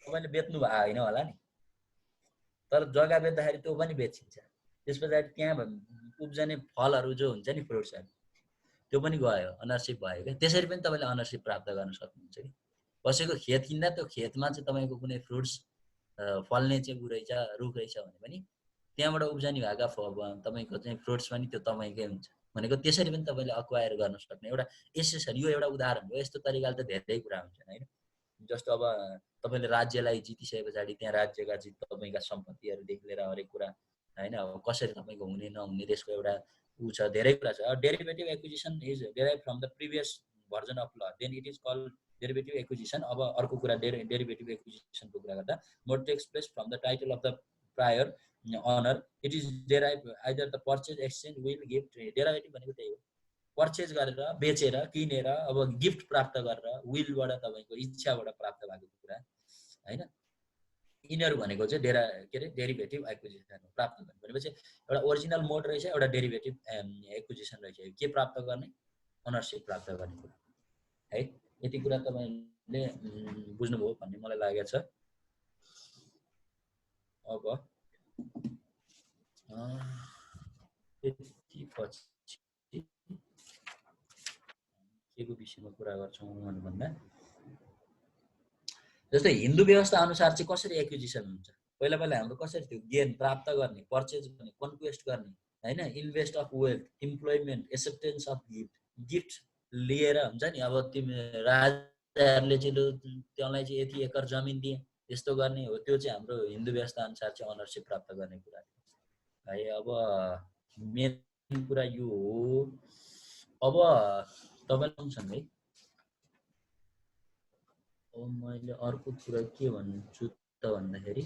तपाईँले बेच्नु भएको होइन होला नि, तर जग्गा बेच्दाखेरि त्यो पनि बेचिन्छ। त्यस पछाडि त्यहाँ उब्जने फलहरू जो हुन्छ नि, फ्रुट्सहरू, त्यो पनि गयो, अनरसिप भयो क्या। त्यसरी पनि तपाईँले अनरसिप प्राप्त गर्न सक्नुहुन्छ कि कसैको खेत किन्दा त्यो खेतमा चाहिँ तपाईँको कुनै फ्रुट्स फल्ने चाहिँ उ रहेछ, रुख रहेछ भने पनि त्यहाँबाट उब्जनी भएका तपाईँको चाहिँ फ्रुट्स पनि त्यो तपाईँकै हुन्छ भनेको। त्यसरी पनि तपाईँले अक्वायर गर्न सक्ने एउटा एसेसरी, यो एउटा उदाहरण हो। यस्तो तरिकाले त धेरै कुरा हुन्छन् होइन। जस्तो अब तपाईँले राज्यलाई जितिसके पछाडि त्यहाँ राज्यका तपाईँका सम्पत्तिहरूदेखि लिएर हरेक कुरा होइन, अब कसरी तपाईँको हुने नहुने त्यसको एउटा ऊ छ, धेरै कुरा छ। Derivative acquisition is derive from the previous version of law, then it is called derivative acquisition. अब अर्को कुरा डेरिभेटिभ एक्विजिसनको कुरा गर्दा, more takes place from the title of the prior owner, it is derive either the purchase, exchange, will, gift. Derivative भनेको त्यही हो, पर्चेज गरेर, बेचेर, किनेर, अब गिफ्ट प्राप्त गरेर, विलबाट तपाईँको इच्छाबाट प्राप्त भएको कुरा होइन। यिनीहरू भनेको चाहिँ के अरे डेरिभेटिभ एक्विजिसन प्राप्त गर्ने भनेपछि एउटा ओरिजिनल मोड रहेछ, एउटा डेरिभेटिभ एक्विजिसन रहेछ। के प्राप्त गर्ने? अनरसिप प्राप्त गर्ने कुरा है। यति कुरा तपाईँले बुझ्नुभयो भन्ने मलाई लागेको छ। अब यति पछि के को विषयमा कुरा गर्छौँ भन्दा, जस्तै हिन्दू व्यवस्था अनुसार चाहिँ कसरी एक्विजिसन हुन्छ? पहिला हाम्रो कसरी थियो? गेन प्राप्त गर्ने, पर्चेज गर्ने, कन्क्वेस्ट गर्ने होइन, invest of wealth, employment, acceptance of gift. Gift लिएर हुन्छ नि, अब तिमी राजाहरूले चाहिँ त्यसलाई चाहिँ यति एकर जमिन दिए, त्यस्तो गर्ने हो। त्यो चाहिँ हाम्रो हिन्दू व्यवस्था अनुसार चाहिँ अनरसिप प्राप्त गर्ने कुरा है। अब मेन कुरा यो हो। अब तपाईसँग है अब मैले अर्को कुरा के भन्छु त भन्दाखेरि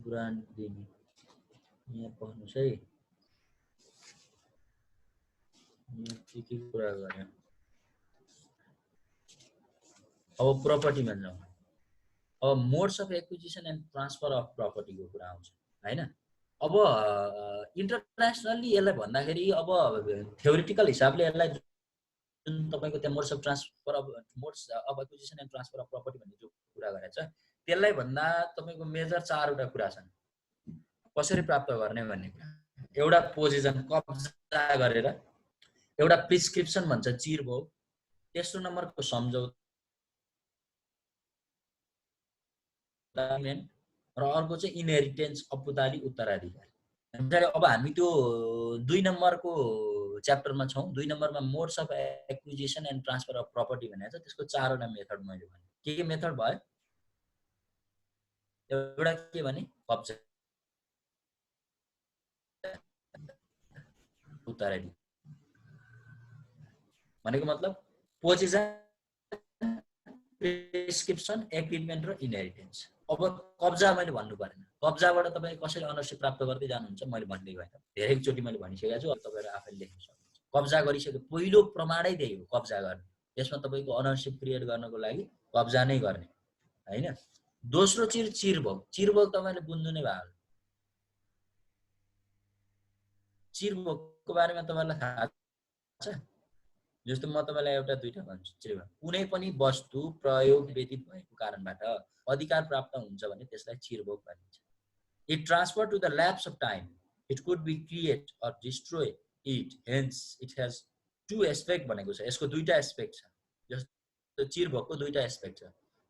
ग्रान्ड दिने यहाँ पढ्नुस् है, यहाँ के कुरा गर्ने। अब प्रपर्टीमा जाउँ। अब modes of acquisition and transfer of प्रपर्टीको कुरा आउँछ हैन। अब इन्टरनेसनली यसलाई भन्दाखेरि अब थ्योरिटिकल हिसाबले यसलाई जुन तपाईको त्यहाँ modes of transfer of modes of acquisition and transfer of property भन्ने जो कुरा गरेको छ त्यसलाई भन्दा तपाईको मेजर 4 वटा कुरा छन् कसरी प्राप्त गर्ने भन्ने कुरा। एउटा पोजिसन कब्जा गरेर, एउटा प्रिस्क्रिप्सन भन्छ चिरभोग, तेस्रो नम्बरको सम्झौता र अर्को चाहिँ इनहेरिटेन्स अपुताली उत्तराधिकारी। अब हामी त्यो 2 नम्बरको च्याप्टरमा छौं। 2 नम्बरमा modes of acquisition and transfer of property भनेको छ। त्यसको 4 वटा मेथड मैले भने। के मेथड भयो? एउटा के भने कब्जा उत्तराधिकारी भनेको मतलब पोजिसन, प्रिस्क्रिप्सन, एग्रिमेन्ट र इनहेरिटेन्स। अब कब्जा मैले भन्नु परेन। कब्जाबाट तपाईँ कसरी अनरसिप प्राप्त गर्दै जानुहुन्छ मैले भन्दै गएँ। धेरैचोटि मैले भनिसकेको छु, अब तपाईहरु आफैले लेख्न सक्नुहुन्छ। कब्जा गरिसके पहिलो प्रमाणै त्यही हो, कब्जा गर्ने। यसमा तपाईको अनरसिप क्रिएट गर्नको लागि कब्जा नै गर्ने हैन। दोस्रो चिज चिरभोग। चिरभोग तपाईले बुझ्नु नै भयो। चिरभोगको बारेमा तपाईलाई थाहा छ? जस्तो म तपाईलाई एउटा दुईटा भन्छु। चिरभोग कुनै पनि वस्तु प्रयोग व्यतीत भएको कारणबाट अधिकार प्राप्त हुन्छ भने त्यसलाई चिरभोग भनिन्छ। It transfer to the lapse of time. It could be create or destroy it. Hence, it has two aspect भनेको छ। यसको दुईटा एस्पेक्ट छ। जस्तो चिरभोगको दुईटा एस्पेक्ट छ।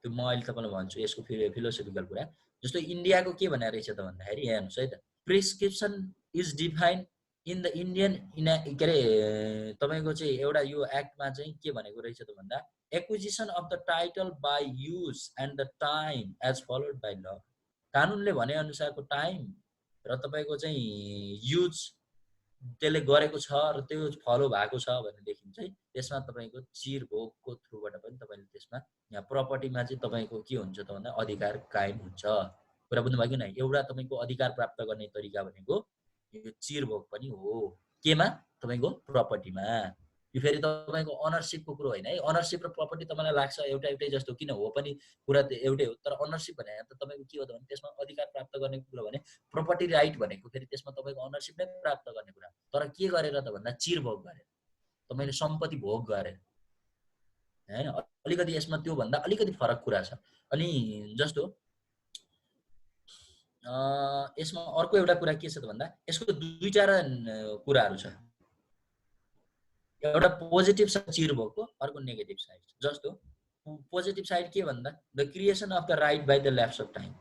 त्यो म अहिले तपाईलाई भन्छु यसको फिलोसफिकल कुरा। जस्तो इन्डियाको के भनेको रहेछ त भन्दाखेरि यहाँ हेर्नुस् है त। Prescription is defined in the Indian के रे तपाईको चाहिँ एउटा यो एक्टमा चाहिँ के भनेको रहेछ त भन्दा acquisition of the title by use and the time as followed by law. कानुनले भने अनुसारको टाइम र तपाईको चाहिँ युज त्यसले गरेको छ र त्यो फलो भएको छ भनेदेखि चाहिँ त्यसमा तपाईको चिरभोगको थ्रुबाट पनि तपाईले त्यसमा यहाँ प्रपर्टीमा चाहिँ तपाईको के हुन्छ त भन्दा अधिकार कायम हुन्छ। कुरा बुझ्नु भयो कि नै? एउटा तपाईको अधिकार प्राप्त गर्ने तरिका भनेको यो चिरभोग पनि हो। केमा? तपाईको प्रपर्टीमा। यो फेरि तपाईको अनरसिपको कुरो हैन है। अनरसिप र प्रपर्टी तपाईलाई लाग्छ एउटा एउटै जस्तो, किन हो पनि कुरा त एउटै हो। तर अनरसिप भने त तपाईको के हो त भने त्यसमा अधिकार प्राप्त गर्ने कुरा भने प्रपर्टी राइट भनेको फेरि त्यसमा तपाईको अनरसिप नै प्राप्त गर्ने कुरा। तर के गरेर त भन्दा चिरभोग गरेर, तपाईले सम्पत्ति भोग गरेर हैन। अलिकति यसमा त्यो भन्दा अलिकति फरक कुरा छ। अनि जस्तो यसमा अर्को एउटा कुरा के छ त भन्दा यसको दुईटा कुराहरु छ। एउटा पोजिटिभ साइड चिरभोगको, अर्को नेगेटिभ साइड। जस्तो पोजिटिभ साइड के भन्दा the creation of the right by the laughs of time.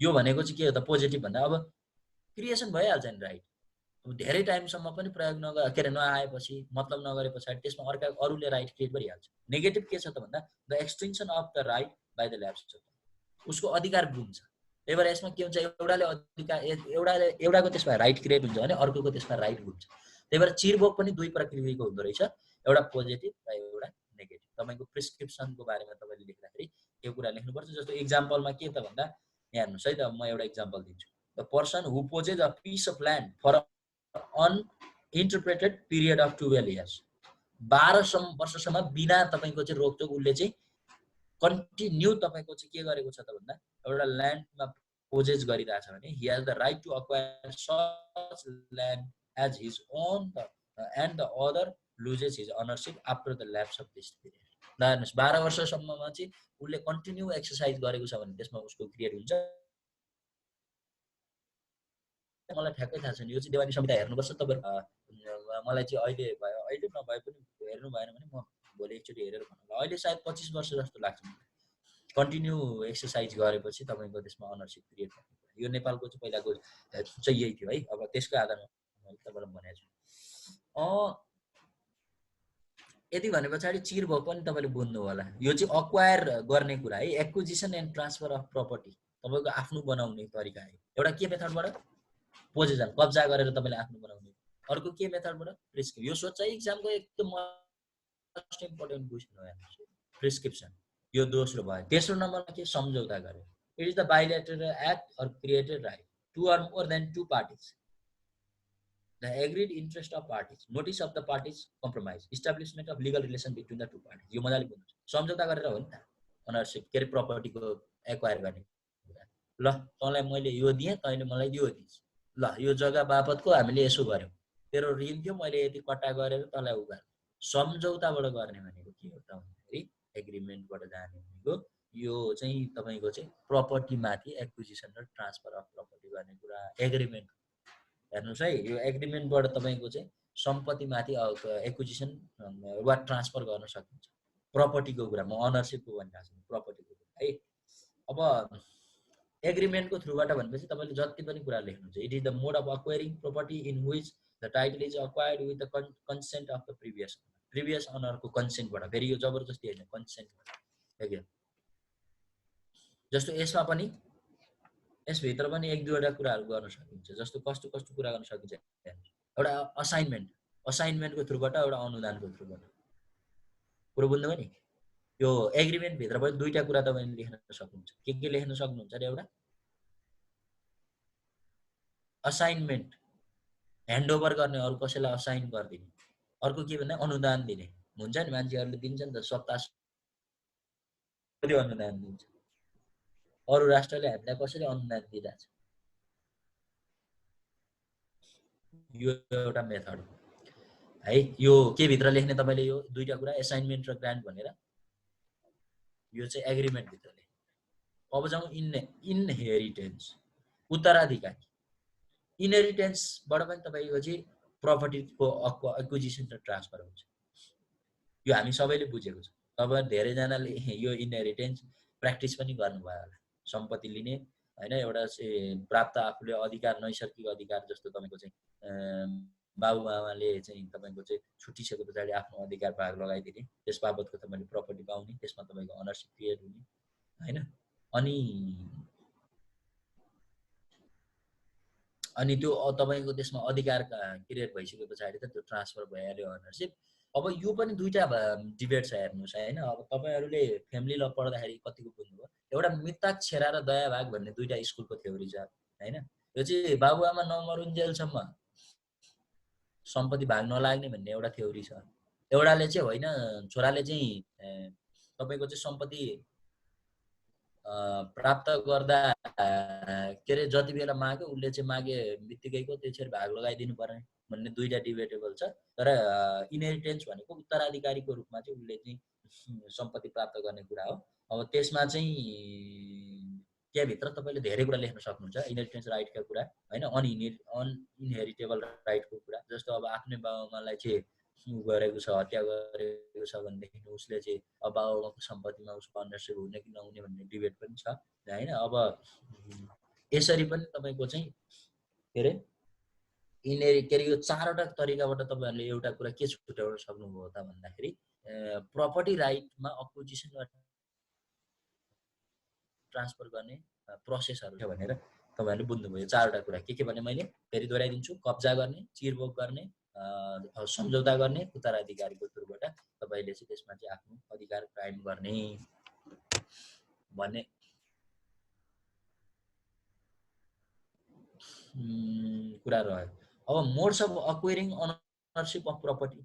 यो भनेको चाहिँ के हो त पोजिटिभ भन्दा अब क्रिएसन भइहाल्छ नि राइट। अब धेरै टाइमसम्म पनि प्रयोग नआएपछि मतलब नगरे पछाडि त्यसमा अर्का अरूले राइट क्रिएट गरिहाल्छ। नेगेटिभ के छ त भन्दा the extension of the right by the laughs of time. उसको अधिकार गुम्छ। त्यही भएर यसमा के हुन्छ एउटाले अधिकार एउटाको त्यसमा राइट क्रिएट हुन्छ भने अर्कोको त्यसमा राइट गुम्छ। त्यही भएर चिरभोग पनि दुई प्रकृतिको हुँदो रहेछ, एउटा पोजिटिभ र एउटा नेगेटिभ। तपाईको प्रिस्क्रिप्सनको बारेमा तपाईले लेख्दाखेरि यो कुरा लेख्नुपर्छ। जस्तो एक्जाम्पलमा के त भन्दा यहाँ हेर्नुस् है त, म एउटा एक्जाम्पल दिन्छु। The person who possess a piece of land for uninterpreted period of 12 years. 12 वर्षसम्म बिना तपाईको चाहिँ रोकटोक उसले चाहिँ कन्टिन्यू तपाईको चाहिँ के गरेको छ त भन्दा एउटा ल्यान्डमा पोजेज गरिरहेछ भने he has the right to acquire such land as his own and the other loses his ownership after the lapse of this period। 12 वर्षसम्ममा चाहिँ उसले कन्टिन्यू एक्सरसाइज गरेको छ भने त्यसमा उसको क्रिएट हुन्छ। मलाई ठ्याक्कै थाहा छैन, यो चाहिँ देवानी संहिता हेर्नुपर्छ तपाईहरु। मलाई चाहिँ अहिले नभए पनि हेर्नु भएन भने म भोलि एकचोटि हेरेर भन्नु। अहिले सायद 25 वर्ष जस्तो लाग्छ कन्टिन्यू एक्सरसाइज गरेपछि तपाईको त्यसमा अनरसिप क्रिएट गर्ने। यो नेपालको चाहिँ पहिलाको चाहिँ यही थियो है। अब त्यसको आधारमा मैले तपाईलाई भनेको छु। यति भने पछाडि चिर भएको पनि तपाईँले बुझ्नु होला यो चाहिँ अक्वायर गर्ने कुरा है acquisition and transfer of property तपाईँको आफ्नो बनाउने तरिका है एउटा के मेथडबाट पोजेसन कब्जा गरेर तपाईँले आफ्नो बनाउने अर्को के मेथडबाट प्रिस्क्रिप्सन यो सोच चाहिँ इक्जामको एकदम मोस्ट इम्पोर्टेन्ट क्वेसन हो हेर्नुहोस् प्रिस्क्रिप्सन यो दोस्रो भयो तेस्रो नम्बरमा के सम्झौता गरे it is the bilateral act or created right two or more than two parties the agreed interest of parties notice of the parties compromise establishment of legal relation between the two parties यो मजाले बुझ्नु सम्झौता गरेर हो नि त अनरशिप के रे प्रपर्टीको एक्वायर गर्ने ल तँलाई मैले यो दिएँ तैँले मलाई यो दिइस् ल यो जग्गा बापतको हामीले यसो गर्यौँ तेरो ऋण थियो मैले यति कट्टा गरेर तँलाई उ गरेँ सम्झौताबाट गर्ने भनेको के हो त भन्दाखेरि एग्रिमेन्टबाट जाने भनेको यो चाहिँ तपाईँको चाहिँ प्रपर्टीमाथि एक्विजिसन र ट्रान्सफर अफ प्रपर्टी गर्ने कुरा एग्रिमेन्ट हेर्नुहोस् है यो एग्रिमेन्टबाट तपाईँको चाहिँ सम्पत्तिमाथि एक्विजिसन वा ट्रान्सफर गर्न सकिन्छ प्रपर्टीको कुरा म अनरसिपको भनिरहेको छु प्रपर्टीको कुरा है अब एग्रिमेन्टको थ्रुबाट भनेपछि तपाईँले जति पनि कुरा लेख्नुहुन्छ it is the mode of acquiring property in which the title is acquired with the consent of the previous अनरको कन्सेन्टबाट फेरि यो जबरजस्ती होइन कन्सेन्टबाट जस्तो यसमा पनि यसभित्र पनि एक दुईवटा कुराहरू गर्न सकिन्छ जस्तो कस्तो कस्तो कुरा गर्न सकिन्छ एउटा असाइनमेन्टको थ्रुबाट एउटा अनुदानको थ्रुबाट कुरो बुझ्नुभयो नि यो एग्रिमेन्टभित्र पनि दुईवटा कुरा तपाईँले लेख्न सक्नुहुन्छ के लेख्न सक्नुहुन्छ अरे एउटा असाइनमेन्ट ह्यान्डओभर गर्ने अरू कसैलाई असाइन गरिदिने अर्को के भन्दा अनुदान दिने हुन्छ नि मान्छेहरूले दिन्छ नि त सत्ता अनुदान दिन्छ अरू राष्ट्रले हामीलाई कसरी अनुदान दिइरहेछ यो एउटा मेथड है यो के भित्र लेख्ने तपाईँले यो दुईटा कुरा असाइनमेन्ट र ग्रान्ट भनेर यो चाहिँ एग्रिमेन्ट भित्र लेख्ने अब जाउँ इनहेरिटेन्स उत्तराधिकारी इनहेरिटेन्सबाट पनि तपाईँको चाहिँ प्रपर्टीको एक्विजिसन र ट्रान्सफर हुन्छ यो हामी सबैले बुझेको छ तपाईहरु धेरैजनाले यो इनहेरिटेन्स प्र्याक्टिस पनि गर्नुभयो होला सम्पत्ति लिने हैन एउटा प्राप्त आफूले अधिकार नैसर्गिक अधिकार जस्तो तपाईको चाहिँ बाबुआमाले चाहिँ तपाईको चाहिँ छुटिसके पछाडी आफ्नो अधिकार भाग लगाइदिने त्यस बाबतको तपाईले प्रपर्टी पाउने त्यसमा तपाईको अनरशिप क्रिएट हुने हैन अनि त्यो तपाईको त्यसमा अधिकार क्रिएट भइसके पछाडी त त्यो ट्रान्सफर भइहाल्यो अनरशिप अब यो पनि दुईटा डिबेट छ हेर्नुस् हैन अब तपाईहरुले फ्यामिली ल पढ्दाखेरि कतिको बुझ्नुभयो एउटा मिताक छेरा र दयाभाग भन्ने दुईटा स्कुलको थ्योरी छ हैन यो चाहिँ बाबुआमा नमरुन्जेलसम्म सम्पत्ति भाग नलाग्ने भन्ने एउटा थ्योरी छ एउटाले चाहिँ होइन छोराले चाहिँ तपाईको चाहिँ सम्पत्ति प्राप्त गर्दा के रे जति बेला माग्यो उले चाहिँ मागे बित्तिकैको त्यसरी भाग लगाइदिनु पर्ने भन्ने दुईटा डिबेटेबल छ तर इनहेरिटेन्स भनेको उत्तराधिकारीको रूपमा चाहिँ उले चाहिँ सम्पत्ति प्राप्त गर्ने कुरा हो अब त्यसमा चाहिँ त्यहाँ भित्र तपाईले धेरै कुरा लेख्न सक्नुहुन्छ इनहेरिटेन्स राइटका कुरा हैन अनइनहेरिटेबल राइटको कुरा जस्तो अब आफ्नै बाबुआमालाई चाहिँ गरेको छ हत्या गरेको छ भनेदेखि उसले चाहिँ अब बाबुआमाको सम्पत्तिमा उसको अनरशिप हुने कि नहुने भन्ने डिबेट पनि छ हैन अब यसरी पनि तपाईको चाहिँ के रे यो चारवटा तरिकाबाट तपाईहरुले एउटा कुरा के छुट्याउन सक्नुभयो त भन्दाखेरि प्रपर्टी राइटमा अक्विजिसन वा ट्रान्सफर गर्ने प्रोसेसहरु छ भनेर तपाईहरुले बुझ्नुभयो चारवटा कुरा के भने मैले फेरि दोहोर्याइदिन्छु कब्जा गर्ने चिरभोग गर्ने सम्झौता गर्ने उत्तराधिकारीको थ्रुबाट तपाईले चाहिँ त्यसमा चाहिँ आफ्नो अधिकार कायम गर्ने भन्ने कुरा रह्यो अब modes of acquiring ownership of property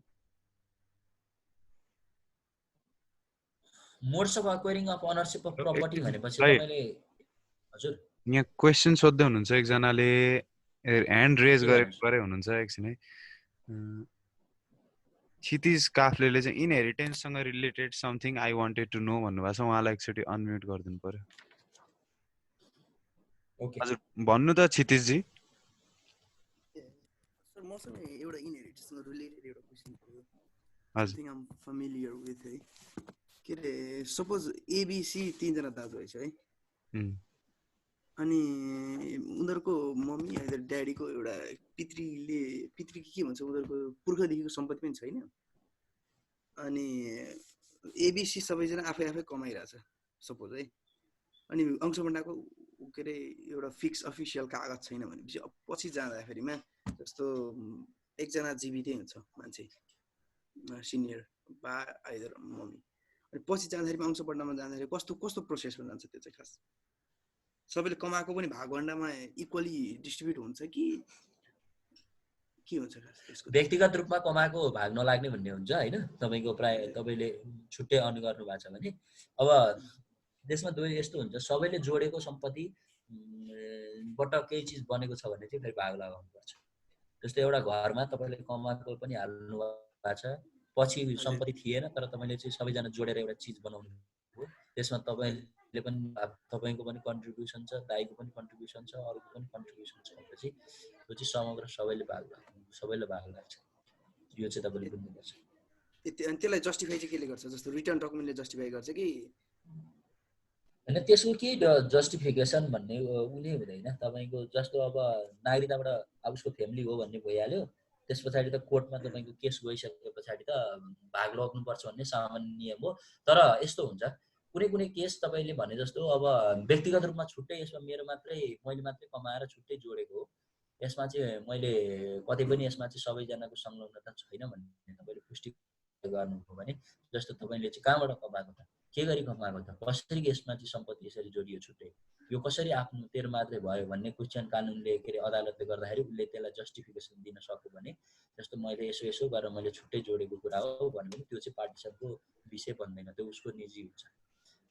modes of acquiring of ownership of property भनेपछि तपाईले हजुर यहाँ क्वेशन सोध्दै हुनुहुन्छ एकजनाले ह्यान्ड रेज गरे हुनुहुन्छ एकछिन है क्षितिज काफ्लेले चाहिँ इनहेरिटेन्ससँग related something I wanted to know भन्नुभएको छ उहाँलाई एकचोटि अनम्युट गरिदिनु पर्यो ओके हजुर भन्नु त क्षितिज जी सर मसँग एउटा इनहेरिटेन्ससँग रिलेटेड एउटा क्वेशन थियो हजुर thing I am familiar with है के रे सपोज एबीसी तीनजना दाजुभाइ छ है अनि उनीहरूको मम्मी या ड्याडीको एउटा पितृ के भन्छ उनीहरूको पुर्खादेखिको सम्पत्ति पनि छैन अनि एबिसी सबैजना आफै आफै कमाइरहेछ सपोज है, अनि अंशबन्डाको के अरे एउटा फिक्स अफिसियल कागज छैन भनेपछि पछि जाँदाखेरिमा जस्तो एकजना जीवितै हुन्छ मान्छे सिनियर बा आइदर मम्मी, अनि पछि जाँदाखेरि अंशबन्डामा जाँदाखेरि कस्तो कस्तो प्रोसेसमा जान्छ त्यो चाहिँ खास सबैले कमाएको पनि भागभण्डामा इक्वली डिस्ट्रिब्युट हुन्छ कि के हुन्छ खास त्यसको? व्यक्तिगत रूपमा कमाएको भाग नलाग्ने भन्ने हुन्छ हैन, तपाईको प्राय तपाईले छुट्टै अर्न गर्नु भएको छ भने। अब त्यसमा दुवै यस्तो हुन्छ, सबैले जोडेको सम्पत्ति बाट केही चिज बनेको छ भने चाहिँ फेरि भाग लगाउनु पर्छ। जस्तै एउटा घरमा तपाईले कमाएको पनि हाल्नु भएको छ, पछि सम्पत्ति थिएन तर तपाईले चाहिँ सबैजना जोडेर एउटा चिज बनाउनु हो, त्यसमा तपाईले पनि तपाईको पनि कन्ट्रिब्युसन छ, दाइको पनि कन्ट्रिब्युसन छ, अरूको पनि कन्ट्रिब्युसन छ भनेपछि त्यो चाहिँ समग्र सबैले भाग लाग्छ। यो चाहिँ तपाईले बुझ्नुपर्छ। अनि त्यसलाई जस्टिफाई चाहिँ केले गर्छ? जस्तो रिटर्न डकुमेन्टले जस्टिफाई गर्छ कि हैन? त्यसको के जस्टिफिकेसन भन्ने उनी हुँदैन। तपाईको जस्तो अब नागरिकताबाट अब उसको फ्यामिली हो भन्ने भइहाल्यो, त्यस पछाडि त कोर्टमा तपाईको केस गइसके पछाडि त भाग लाग्नुपर्छ भन्ने सामान्य नियम हो। तर यस्तो हुन्छ, कुनै कुनै केस तपाईले भने जस्तो अब व्यक्तिगत रूपमा छुट्टै यसमा मैले मात्रै कमाएर छुट्टै जोडेको हो, यसमा चाहिँ मैले कतै पनि यसमा चाहिँ सबैजनाको संलग्नता छैन भन्ने तपाईले पुष्टि गर्नुभयो भने, जस्तो तपाईले चाहिँ कहाँबाट कमाएको त, के गरी कमाएको त, कसरी यसमा चाहिँ सम्पत्ति यसरी जोडियो छुट्टै, यो कसरी आफ्नो तेरो मात्रै भयो भन्ने क्वेसन कानुनले के अरे अदालतले गर्दाखेरि उसले त्यसलाई जस्टिफिकेसन दिन सक्यो भने, जस्तो मैले यसो गरेर मैले छुट्टै जोडेको कुरा हो भन्यो भने त्यो चाहिँ पार्टिसनको विषय बन्दैन, त्यो उसको निजी हुन्छ।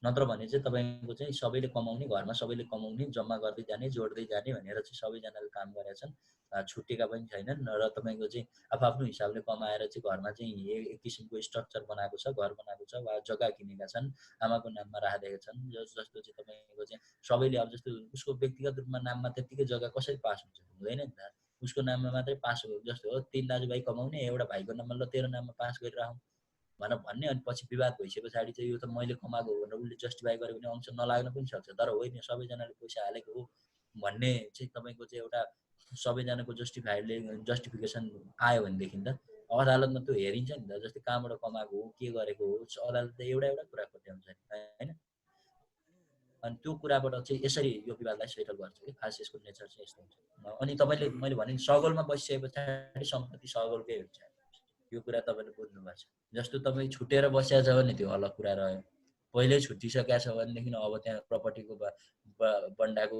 नत्र भने चाहिँ तपाईको चाहिँ सबैले कमाउने, घरमा सबैले कमाउने, जम्मा गर्दै जाने, जोड्दै जाने भनेर चाहिँ सबैजनाले काम गरेका छन्, छुट्टेका पनि छैनन्। र तपाईको चाहिँ आफ्नो हिसाबले कमाएर चाहिँ घरमा चाहिँ एक किसिमको स्ट्रक्चर बनाएको छ, घर बनाएको छ वा जग्गा किनेका छन्, आमाको नाममा राखिदिएका छन्, जस्तो चाहिँ तपाईको चाहिँ सबैले अब जस्तो उसको व्यक्तिगत रूपमा नाममा त्यतिकै जग्गा कसरी पास हुन्छ? हुँदैन नि त। उसको नाममा मात्रै पास हो, जस्तो हो 3 दाजुभाइ कमाउने, एउटा भाइको नाममा ल तेरो नाममा पास गरिराखौँ भन्ने, अनि पछि विवाद भइसके पछाडि चाहिँ यो त मैले कमाएको हो भनेर उसले जस्टिफाई गर्यो भने अंश नलाग्न पनि सक्छ। तर होइन, सबैजनाले पैसा हालेको हो भन्ने चाहिँ तपाईको चाहिँ एउटा सबैजनाको जस्टिफिकेसन आयो भनेदेखि त अदालतमा त्यो हेरिन्छ नि त। जस्तै कहाँबाट कमाएको हो, के गरेको हो, अदालतले एउटा कुरा खोज्याउँछ नि हैन। अनि त्यो कुराबाट चाहिँ यसरी यो विवादलाई सेटल गर्छ कि खास यसको नेचर चाहिँ यस्तो हुन्छ। अनि तपाईले मैले भने सगोलमा बसिसके पछाडि सम्पत्ति सगोलकै हुन्छ, यो कुरा तपाईले बुझ्नुपर्छ। जस्तो तपाईँ छुटेर बसिया छ भने त्यो अलग कुरा रह्यो, पहिल्यै छुटिसकेका छ भनेदेखि अब त्यहाँ प्रपर्टीको बन्डाको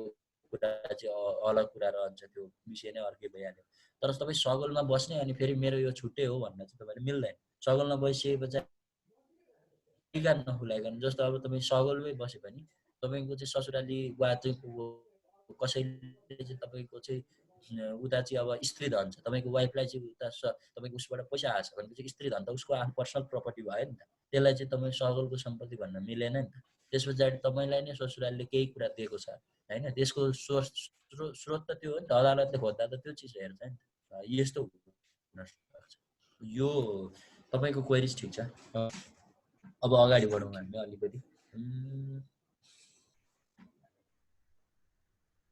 कुरा चाहिँ अलग कुरा रहन्छ, त्यो विषय नै अर्कै भइहाल्यो। तर तपाईँ सगोलमा बस्ने अनि फेरि मेरो यो छुट्टै हो भन्न चाहिँ तपाईँले मिल्दैन। सगोलमा बसिए पछाडि नखुलाइकन, जस्तो अब तपाईँ सगोलमै बसे पनि तपाईको चाहिँ ससुराली वा चाहिँ कसैले चाहिँ तपाईको चाहिँ उता चाहिँ अब स्त्री धन छ, तपाईको वाइफलाई चाहिँ उता तपाईको उसबाट पैसा आएको छ भनेपछि स्त्री धन त उसको आफ्नो पर्सनल प्रपर्टी भयो नि त, त्यसलाई चाहिँ तपाईँ सगोलको सम्पत्ति भन्न मिलेन नि त। त्यस पछाडि तपाईँलाई नै ससुरालीले केही कुरा दिएको छ हैन, त्यसको स्रोत त त्यो हो नि त। अदालतले खोज्दा त त्यो चिज हेर्छ नि त। यस्तो यो तपाईको क्वेरिज ठिक छ। अब अगाडि बढौँ हामी अलिकति।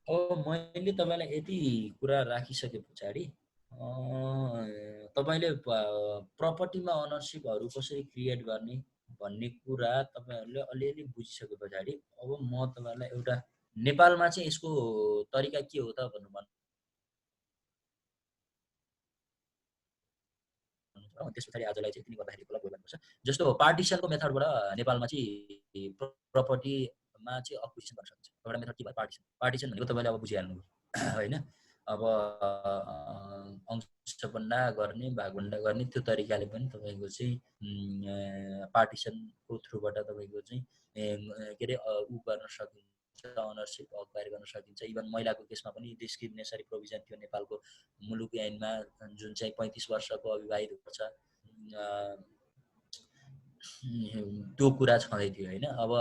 अब मैले तपाईलाई यति कुरा राखिसके पछाडि तपाईले प्रपर्टीमा अनरशिपहरू कसरी क्रिएट गर्ने भन्ने कुरा तपाईहरुले अलिअलि बुझिसके पछाडि अब म तपाईलाई एउटा नेपालमा चाहिँ यसको तरिका के हो त भन्नु त्यस पछाडि आजलाई चाहिँ यति गर्दाखेरि कुरा गर्नुपर्छ। जस्तो पार्टिसनको मेथडबाट नेपालमा चाहिँ प्रपर्टीमा चाहिँ अक्विजिसन गर्न सकिन्छ। एउटा मेथड के भयो? पार्टिसन भनेको तपाईले अब बुझिहाल्नु हैन। अब अंशबन्डा गर्ने, भागबन्डा गर्ने त्यो तरिकाले पनि तपाईको चाहिँ पार्टिसनको थ्रुबाट तपाईको चाहिँ के अरे उ गर्न सकिन्छ, अनरशिप अक्वायर गर्न सकिन्छ। इभन महिलाको केसमा पनि डिस्क्रिमिनेसरी प्रोभिजन थियो नेपालको मुलुकी ऐनमा, जुन चाहिँ 35 वर्षको अविवाहित हुन्छ त्यो कुरा छँदै थियो हैन। अब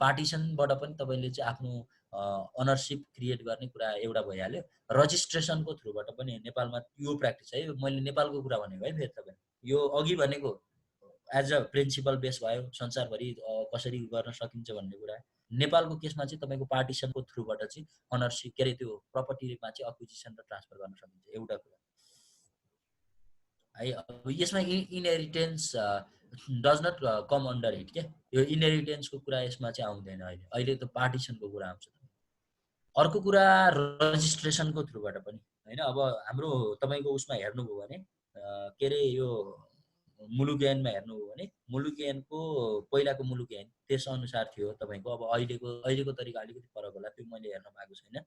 पार्टिसनबाट पनि तपाईले चाहिँ आफ्नो अनरशिप क्रिएट गर्ने कुरा एउटा भइहाल्यो। रजिस्ट्रेसनको थ्रुबाट पनि नेपालमा यो प्र्याक्टिस है, मैले नेपालको कुरा भनेको है, फेरि तपाईँ यो अघि भनेको एज अ प्रिन्सिपल बेस भयो, संसारभरि कसरी गर्न सकिन्छ भन्ने कुरा। नेपालको केसमा चाहिँ तपाईको पार्टिसनको थ्रुबाट चाहिँ अनरशिप के अरे त्यो प्रपर्टीमा चाहिँ अक्विजिसन र ट्रान्सफर गर्न सकिन्छ, एउटा कुरा है। अब यसमा inheritance does not come under it के यो इनहेरिटेन्सको कुरा यसमा चाहिँ आउँदैन अहिले अहिले त पार्टिसनको कुरा आउँछ अर्को कुरा रजिस्ट्रेसनको थ्रुबाट पनि हैन अब हाम्रो तपाईको उसमा हेर्नुभयो भने के रे यो मुलुक ऐनमा हेर्नुभयो भने मुलुक ऐनको पहिलाको मुलुक ऐन त्यस अनुसार थियो तपाईको अब अहिलेको तरिका अलिकति फरक होला त्यो मैले हेर्न पाएको छैन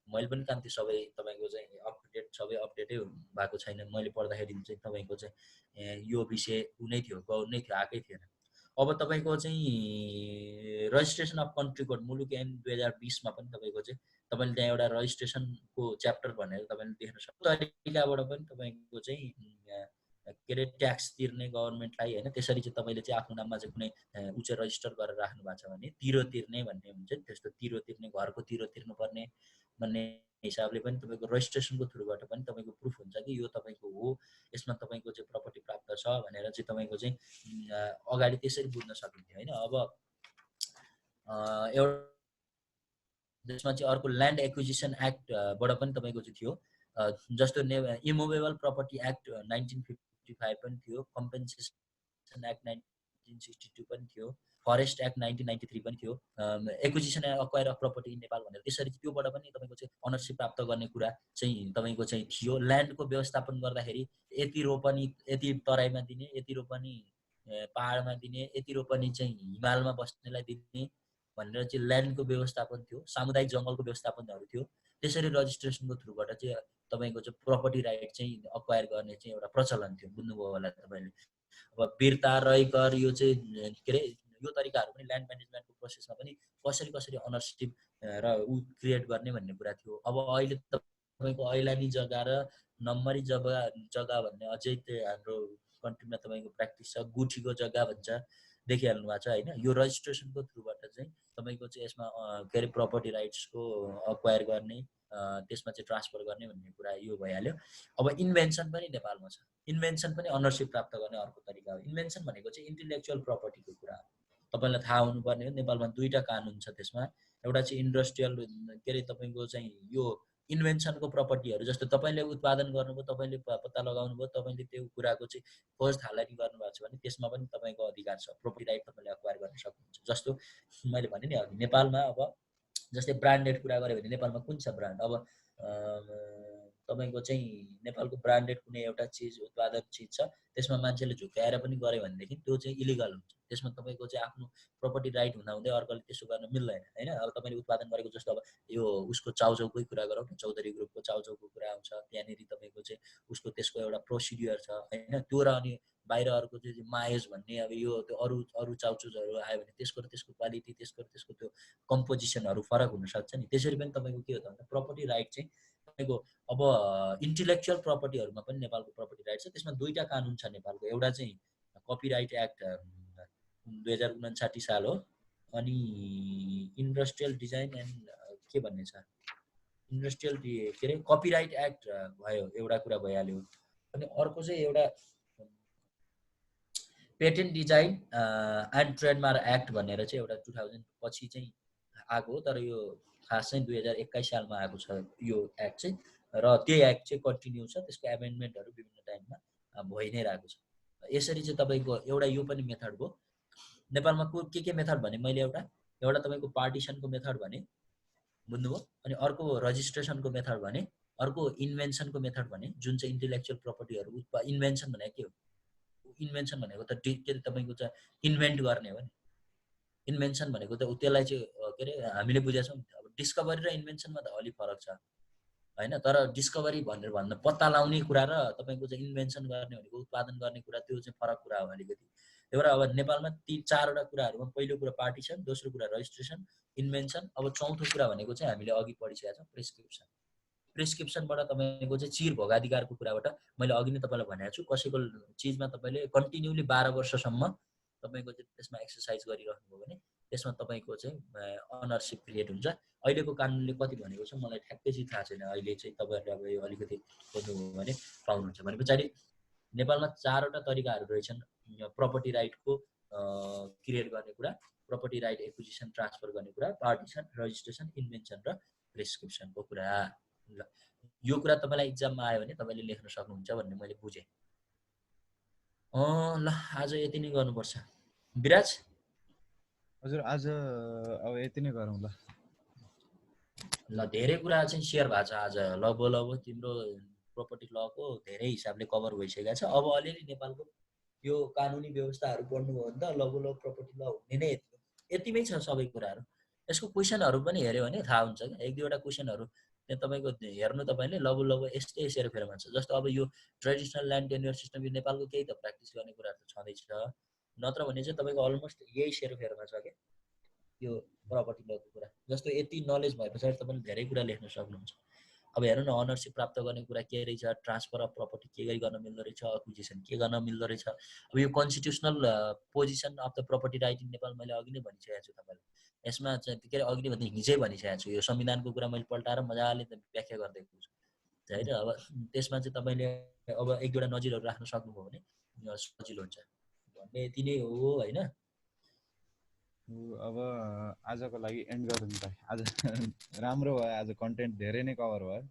मैले पनि काम त्यो सबै तपाईको चाहिँ सबै अपडेटै भएको छैन मैले पढ्दाखेरि चाहिँ तपाईको चाहिँ यो विषय कुनै थियो गौर नै थियो आकै थिएन अब तपाईको चाहिँ रजिस्ट्रेसन अफ कन्ट्री कोड मुलुक ऐन 2020 मा पनि तपाईको चाहिँ तपाईले त्यहाँ एउटा रजिस्ट्रेसनको च्याप्टर भनेर तपाईले देख्न सक्नुहुन्छ तरिकाबाट पनि तपाईको चाहिँ के रे ट्याक्स तिर्ने गभर्नमेन्टलाई हैन त्यसरी चाहिँ तपाईले चाहिँ आफ्नो नाममा चाहिँ कुनै उ चाहिँ रजिस्टर गरेर राख्नु भएको छ भने तिरो तिर्ने भन्ने हुन्छ त्यस्तो तिरो तिर्ने घरको तिरो तिर्नुपर्ने भन्ने हिसाबले पनि तपाईको रजिस्ट्रेसनको थ्रुबाट पनि तपाईको प्रुफ हुन्छ कि यो तपाईको हो यसमा तपाईको चाहिँ प्रपर्टी प्राप्त छ भनेर चाहिँ तपाईको चाहिँ अगाडि त्यसरी बुझ्न सकिन्थ्यो हैन अब एउटा त्यसमा चाहिँ अर्को ल्यान्ड एक्विजिसन एक्ट बाट पनि तपाईको चाहिँ थियो जस्तो इमुवेबल प्रपर्टी एक्ट 1955 पनि थियो कम्पेन्सेसन एक्ट 1962 पनि थियो फरेस्ट एक्ट 1993 पनि थियो acquisition and acquire of property in Nepal भनेर त्यसरी त्योबाट पनि तपाईको चाहिँ अनरसिप प्राप्त गर्ने कुरा चाहिँ तपाईको चाहिँ थियो ल्यान्डको व्यवस्थापन गर्दाखेरि यति रोपनी यति तराईमा दिने यति रोपनी पहाडमा दिने यति रोपनी चाहिँ हिमालमा बस्नेलाई दिने भनेर चाहिँ ल्यान्डको व्यवस्थापन थियो सामुदायिक जङ्गलको व्यवस्थापनहरू थियो त्यसरी रजिस्ट्रेसनको थ्रुबाट चाहिँ तपाईको चाहिँ प्रपर्टी राइट चाहिँ अक्वायर गर्ने चाहिँ एउटा प्रचलन थियो बुझ्नुभयो होला तपाईले अब बिर्ता रैकर यो चाहिँ के रे यो तरिकाहरू पनि ल्यान्ड म्यानेजमेन्टको प्रोसेसमा पनि कसरी अनरसिप र उ क्रिएट गर्ने भन्ने कुरा थियो अब अहिले तपाईको ऐलानी जग्गा र नम्बरी जग्गा भन्ने अझै हाम्रो कन्ट्रीमा तपाईको प्र्याक्टिस छ गुठीको जग्गा भन्छ देखिहाल्नु भएको छ हैन यो रजिस्ट्रेसनको थ्रुबाट चाहिँ तपाईको चाहिँ यसमा के रे प्रपर्टी राइट्सको अक्वायर गर्ने त्यसमा चाहिँ ट्रान्सफर गर्ने भन्ने कुरा यो भइहाल्यो अब इन्भेन्सन पनि नेपालमा छ इन्भेन्सन पनि अनरसिप प्राप्त गर्ने अर्को तरिका हो इन्भेन्सन भनेको चाहिँ इन्टेलेक्चुअल प्रपर्टीको कुरा हो तपाईलाई थाहा हुनुपर्ने हो नेपालमा दुईटा कानुन छ त्यसमा एउटा चाहिँ इन्डस्ट्रियल के रे तपाईको चाहिँ यो इन्भेन्सनको प्रपर्टीहरू जस्तो तपाईले उत्पादन गर्नुभयो तपाईले पत्ता लगाउनुभयो तपाईले त्यो कुराको चाहिँ खोज थालनी गर्नुभएको छ भने त्यसमा पनि तपाईको अधिकार छ प्रपर्टी राइट तपाईले अक्वायर गर्न सक्नुहुन्छ जस्तो मैले भने नि अघि नेपालमा अब जस्तै ब्रान्डेड कुरा गरे भने नेपालमा कुन छ ब्रान्ड अब तपाईको चाहिँ नेपालको ब्रान्डेड कुनै एउटा चीज उत्पादन चीज छ त्यसमा मान्छेले झुक्याएर पनि गरे भनेदेखि त्यो चाहिँ इलिगल हुन्छ त्यसमा तपाईको चाहिँ आफ्नो प्रपर्टी राइट हुँदाहुँदै अर्कोले त्यसो गर्न मिल्दैन हैन अब तपाईले उत्पादन गरेको जस्तो अब यो उसको चाउचाउकै कुरा गरौँ न चौधरी ग्रुपको चाउचाउको कुरा आउँछ त्यहाँनेरि तपाईको चाहिँ उसको त्यसको एउटा प्रोसिड्युर छ हैन त्यो र अनि बाहिर अर्को चाहिँ मायज भन्ने अब यो त्यो अरु चाउचुजहरू आयो भने त्यसको क्वालिटी त्यसको त्यो कम्पोजिसनहरू फरक हुन सक्छ नि त्यसरी पनि तपाईको के हो त भन्दा प्रपर्टी राइट चाहिँ तपाईको अब इन्टेलेक्चुअल प्रपर्टीहरुमा पनि नेपालको प्रपर्टी राइट छ त्यसमा दुईटा कानुन छ नेपालको एउटा चाहिँ कपिराइट एक्ट 2059 साल हो अनि इन्डस्ट्रियल डिजाइन एन्ड के भन्ने छ इन्डस्ट्रियल के रे कपिराइट एक्ट भयो एउटा कुरा भइहाल्यो अनि अर्को चाहिँ एउटा patent design and trademark act भनेर चाहिँ एउटा 2000 पछि चाहिँ आएको तर यो खास चाहिँ 2021 सालमा आएको छ यो एक्ट चाहिँ र त्यो एक्ट चाहिँ कन्टिन्यू छ त्यसको एमेन्डमेन्टहरु विभिन्न टाइममा भइ नै रहेको छ यसरी चाहिँ तपाईको एउटा यो पनि मेथड भयो नेपालमा के मेथड भने मैले एउटा तपाईको पार्टिसनको मेथड भने बुझ्नुभयो अनि अर्को रजिस्ट्रेसनको मेथड भने अर्को इन्भेन्सनको मेथड भने जुन चाहिँ इन्टेलेक्चुअल प्रपर्टीहरु इन्भेन्सन भनेको के हो इन्भेन्सन भनेको त के तपाईको चाहिँ इन्भेन्ट गर्ने हो नि इन्भेन्सन भनेको त त्यसलाई चाहिँ के रे हामीले बुझेका छौं अब डिस्कभरी र इन्भेन्सनमा त अलि फरक छ हैन तर डिस्कभरी भनेर भन्न पत्ता लगाउने कुरा र तपाईको चाहिँ इन्भेन्सन गर्ने भनेको उत्पादन गर्ने कुरा त्यो चाहिँ फरक कुरा हो अलिकति त्यही भएर अब नेपालमा ती चारवटा कुराहरुमा पहिलो कुरा पार्टिसन दोस्रो कुरा रजिस्ट्रेसन इन्भेन्सन अब चौथो कुरा भनेको चाहिँ हामीले अघि पढिसकेका छौं प्रेस्क्रिप्सनबाट तपाईको चाहिँ चिर भोगाधिकारको कुराबाट मैले अघि नै तपाईलाई भनेको छु कसैको चीजमा तपाईले कन्टिन्युली 12 वर्षसम्म तपाईको चाहिँ त्यसमा एक्सरसाइज गरिराख्नु भयो भने त्यसमा तपाईको चाहिँ अनरशिप क्रिएट हुन्छ अहिलेको कानुनले कति भनेको छ मलाई ठ्याक्कै चाहिँ थाहा छैन अहिले चाहिँ तपाईहरुले अब अलिकति खोज्नु भयो भने पाउनुहुन्छ भनेपछि नेपालमा चारवटा तरिकाहरु रहेछन् प्रपर्टी राइटको क्रिएट गर्ने कुरा प्रपर्टी राइट एक्विजिसन ट्रान्सफर गर्ने कुरा पार्टिसन रजिस्ट्रेसन इन्भेन्सन र प्रेस्क्रिप्सनको कुरा ल यो कुरा तपाईलाई एक्जाममा आयो भने तपाईले लेख्न सक्नुहुन्छ भन्ने मैले बुझे ल आज यति नै गर्नुपर्छ विराज। हजुर आज अब यति नै गरौँ ल। ल धेरै कुरा चाहिँ सेयर भएको छ आज। लगभग तिम्रो प्रोपर्टी लको धेरै हिसाबले कभर भइसकेको छ। अब अलिअलि नेपालको यो कानुनी व्यवस्थाहरू पढ्नुभयो भने त लगभग प्रोपर्टी ल हुने नै यति हो। यतिमै छ सबै कुराहरू। यसको क्वेसनहरू पनि हेऱ्यो भने थाहा हुन्छ क्या, एक दुईवटा क्वेसनहरू त्यहाँ तपाईँको हेर्नु तपाईँले लगभग यस्तै सेरोफेरोमा छ। जस्तो अब यो ट्रेडिसनल ल्यान्ड टेन्युर सिस्टम यो नेपालको केही त प्र्याक्टिस गर्ने कुराहरू त छँदैछ, नत्र भने चाहिँ तपाईँको अलमोस्ट यही सेरोफेरोमा छ क्या यो प्रपर्टी लको कुरा। जस्तो यति नलेज भए पछाडि तपाईँले धेरै कुरा लेख्न सक्नुहुन्छ। अब हेर्नु न अनरसिप प्राप्त गर्ने कुरा के रहेछ, ट्रान्सफर अफ प्रपर्टी के गरी गर्न मिल्दो रहेछ, अक्विजिसन के गर्न मिल्दो रहेछ। अब यो constitutional position of the property right in Nepal मैले अघि नै भनिसकेको छु तपाईँलाई। यसमा चाहिँ के अरे अघि नै भन्दा हिजै भनिसकेको छु। यो संविधानको कुरा मैले पल्टाएर मजाले व्याख्या गर्दै छु होइन। अब त्यसमा चाहिँ तपाईँले अब एक दुईवटा नजिरहरू राख्न सक्नुभयो भने सजिलो हुन्छ भन्ने यति नै हो होइन। अब आजको लागि एन्ड गरौँ त। आज राम्रो भयो, आज कन्टेन्ट धेरै नै कभर भयो।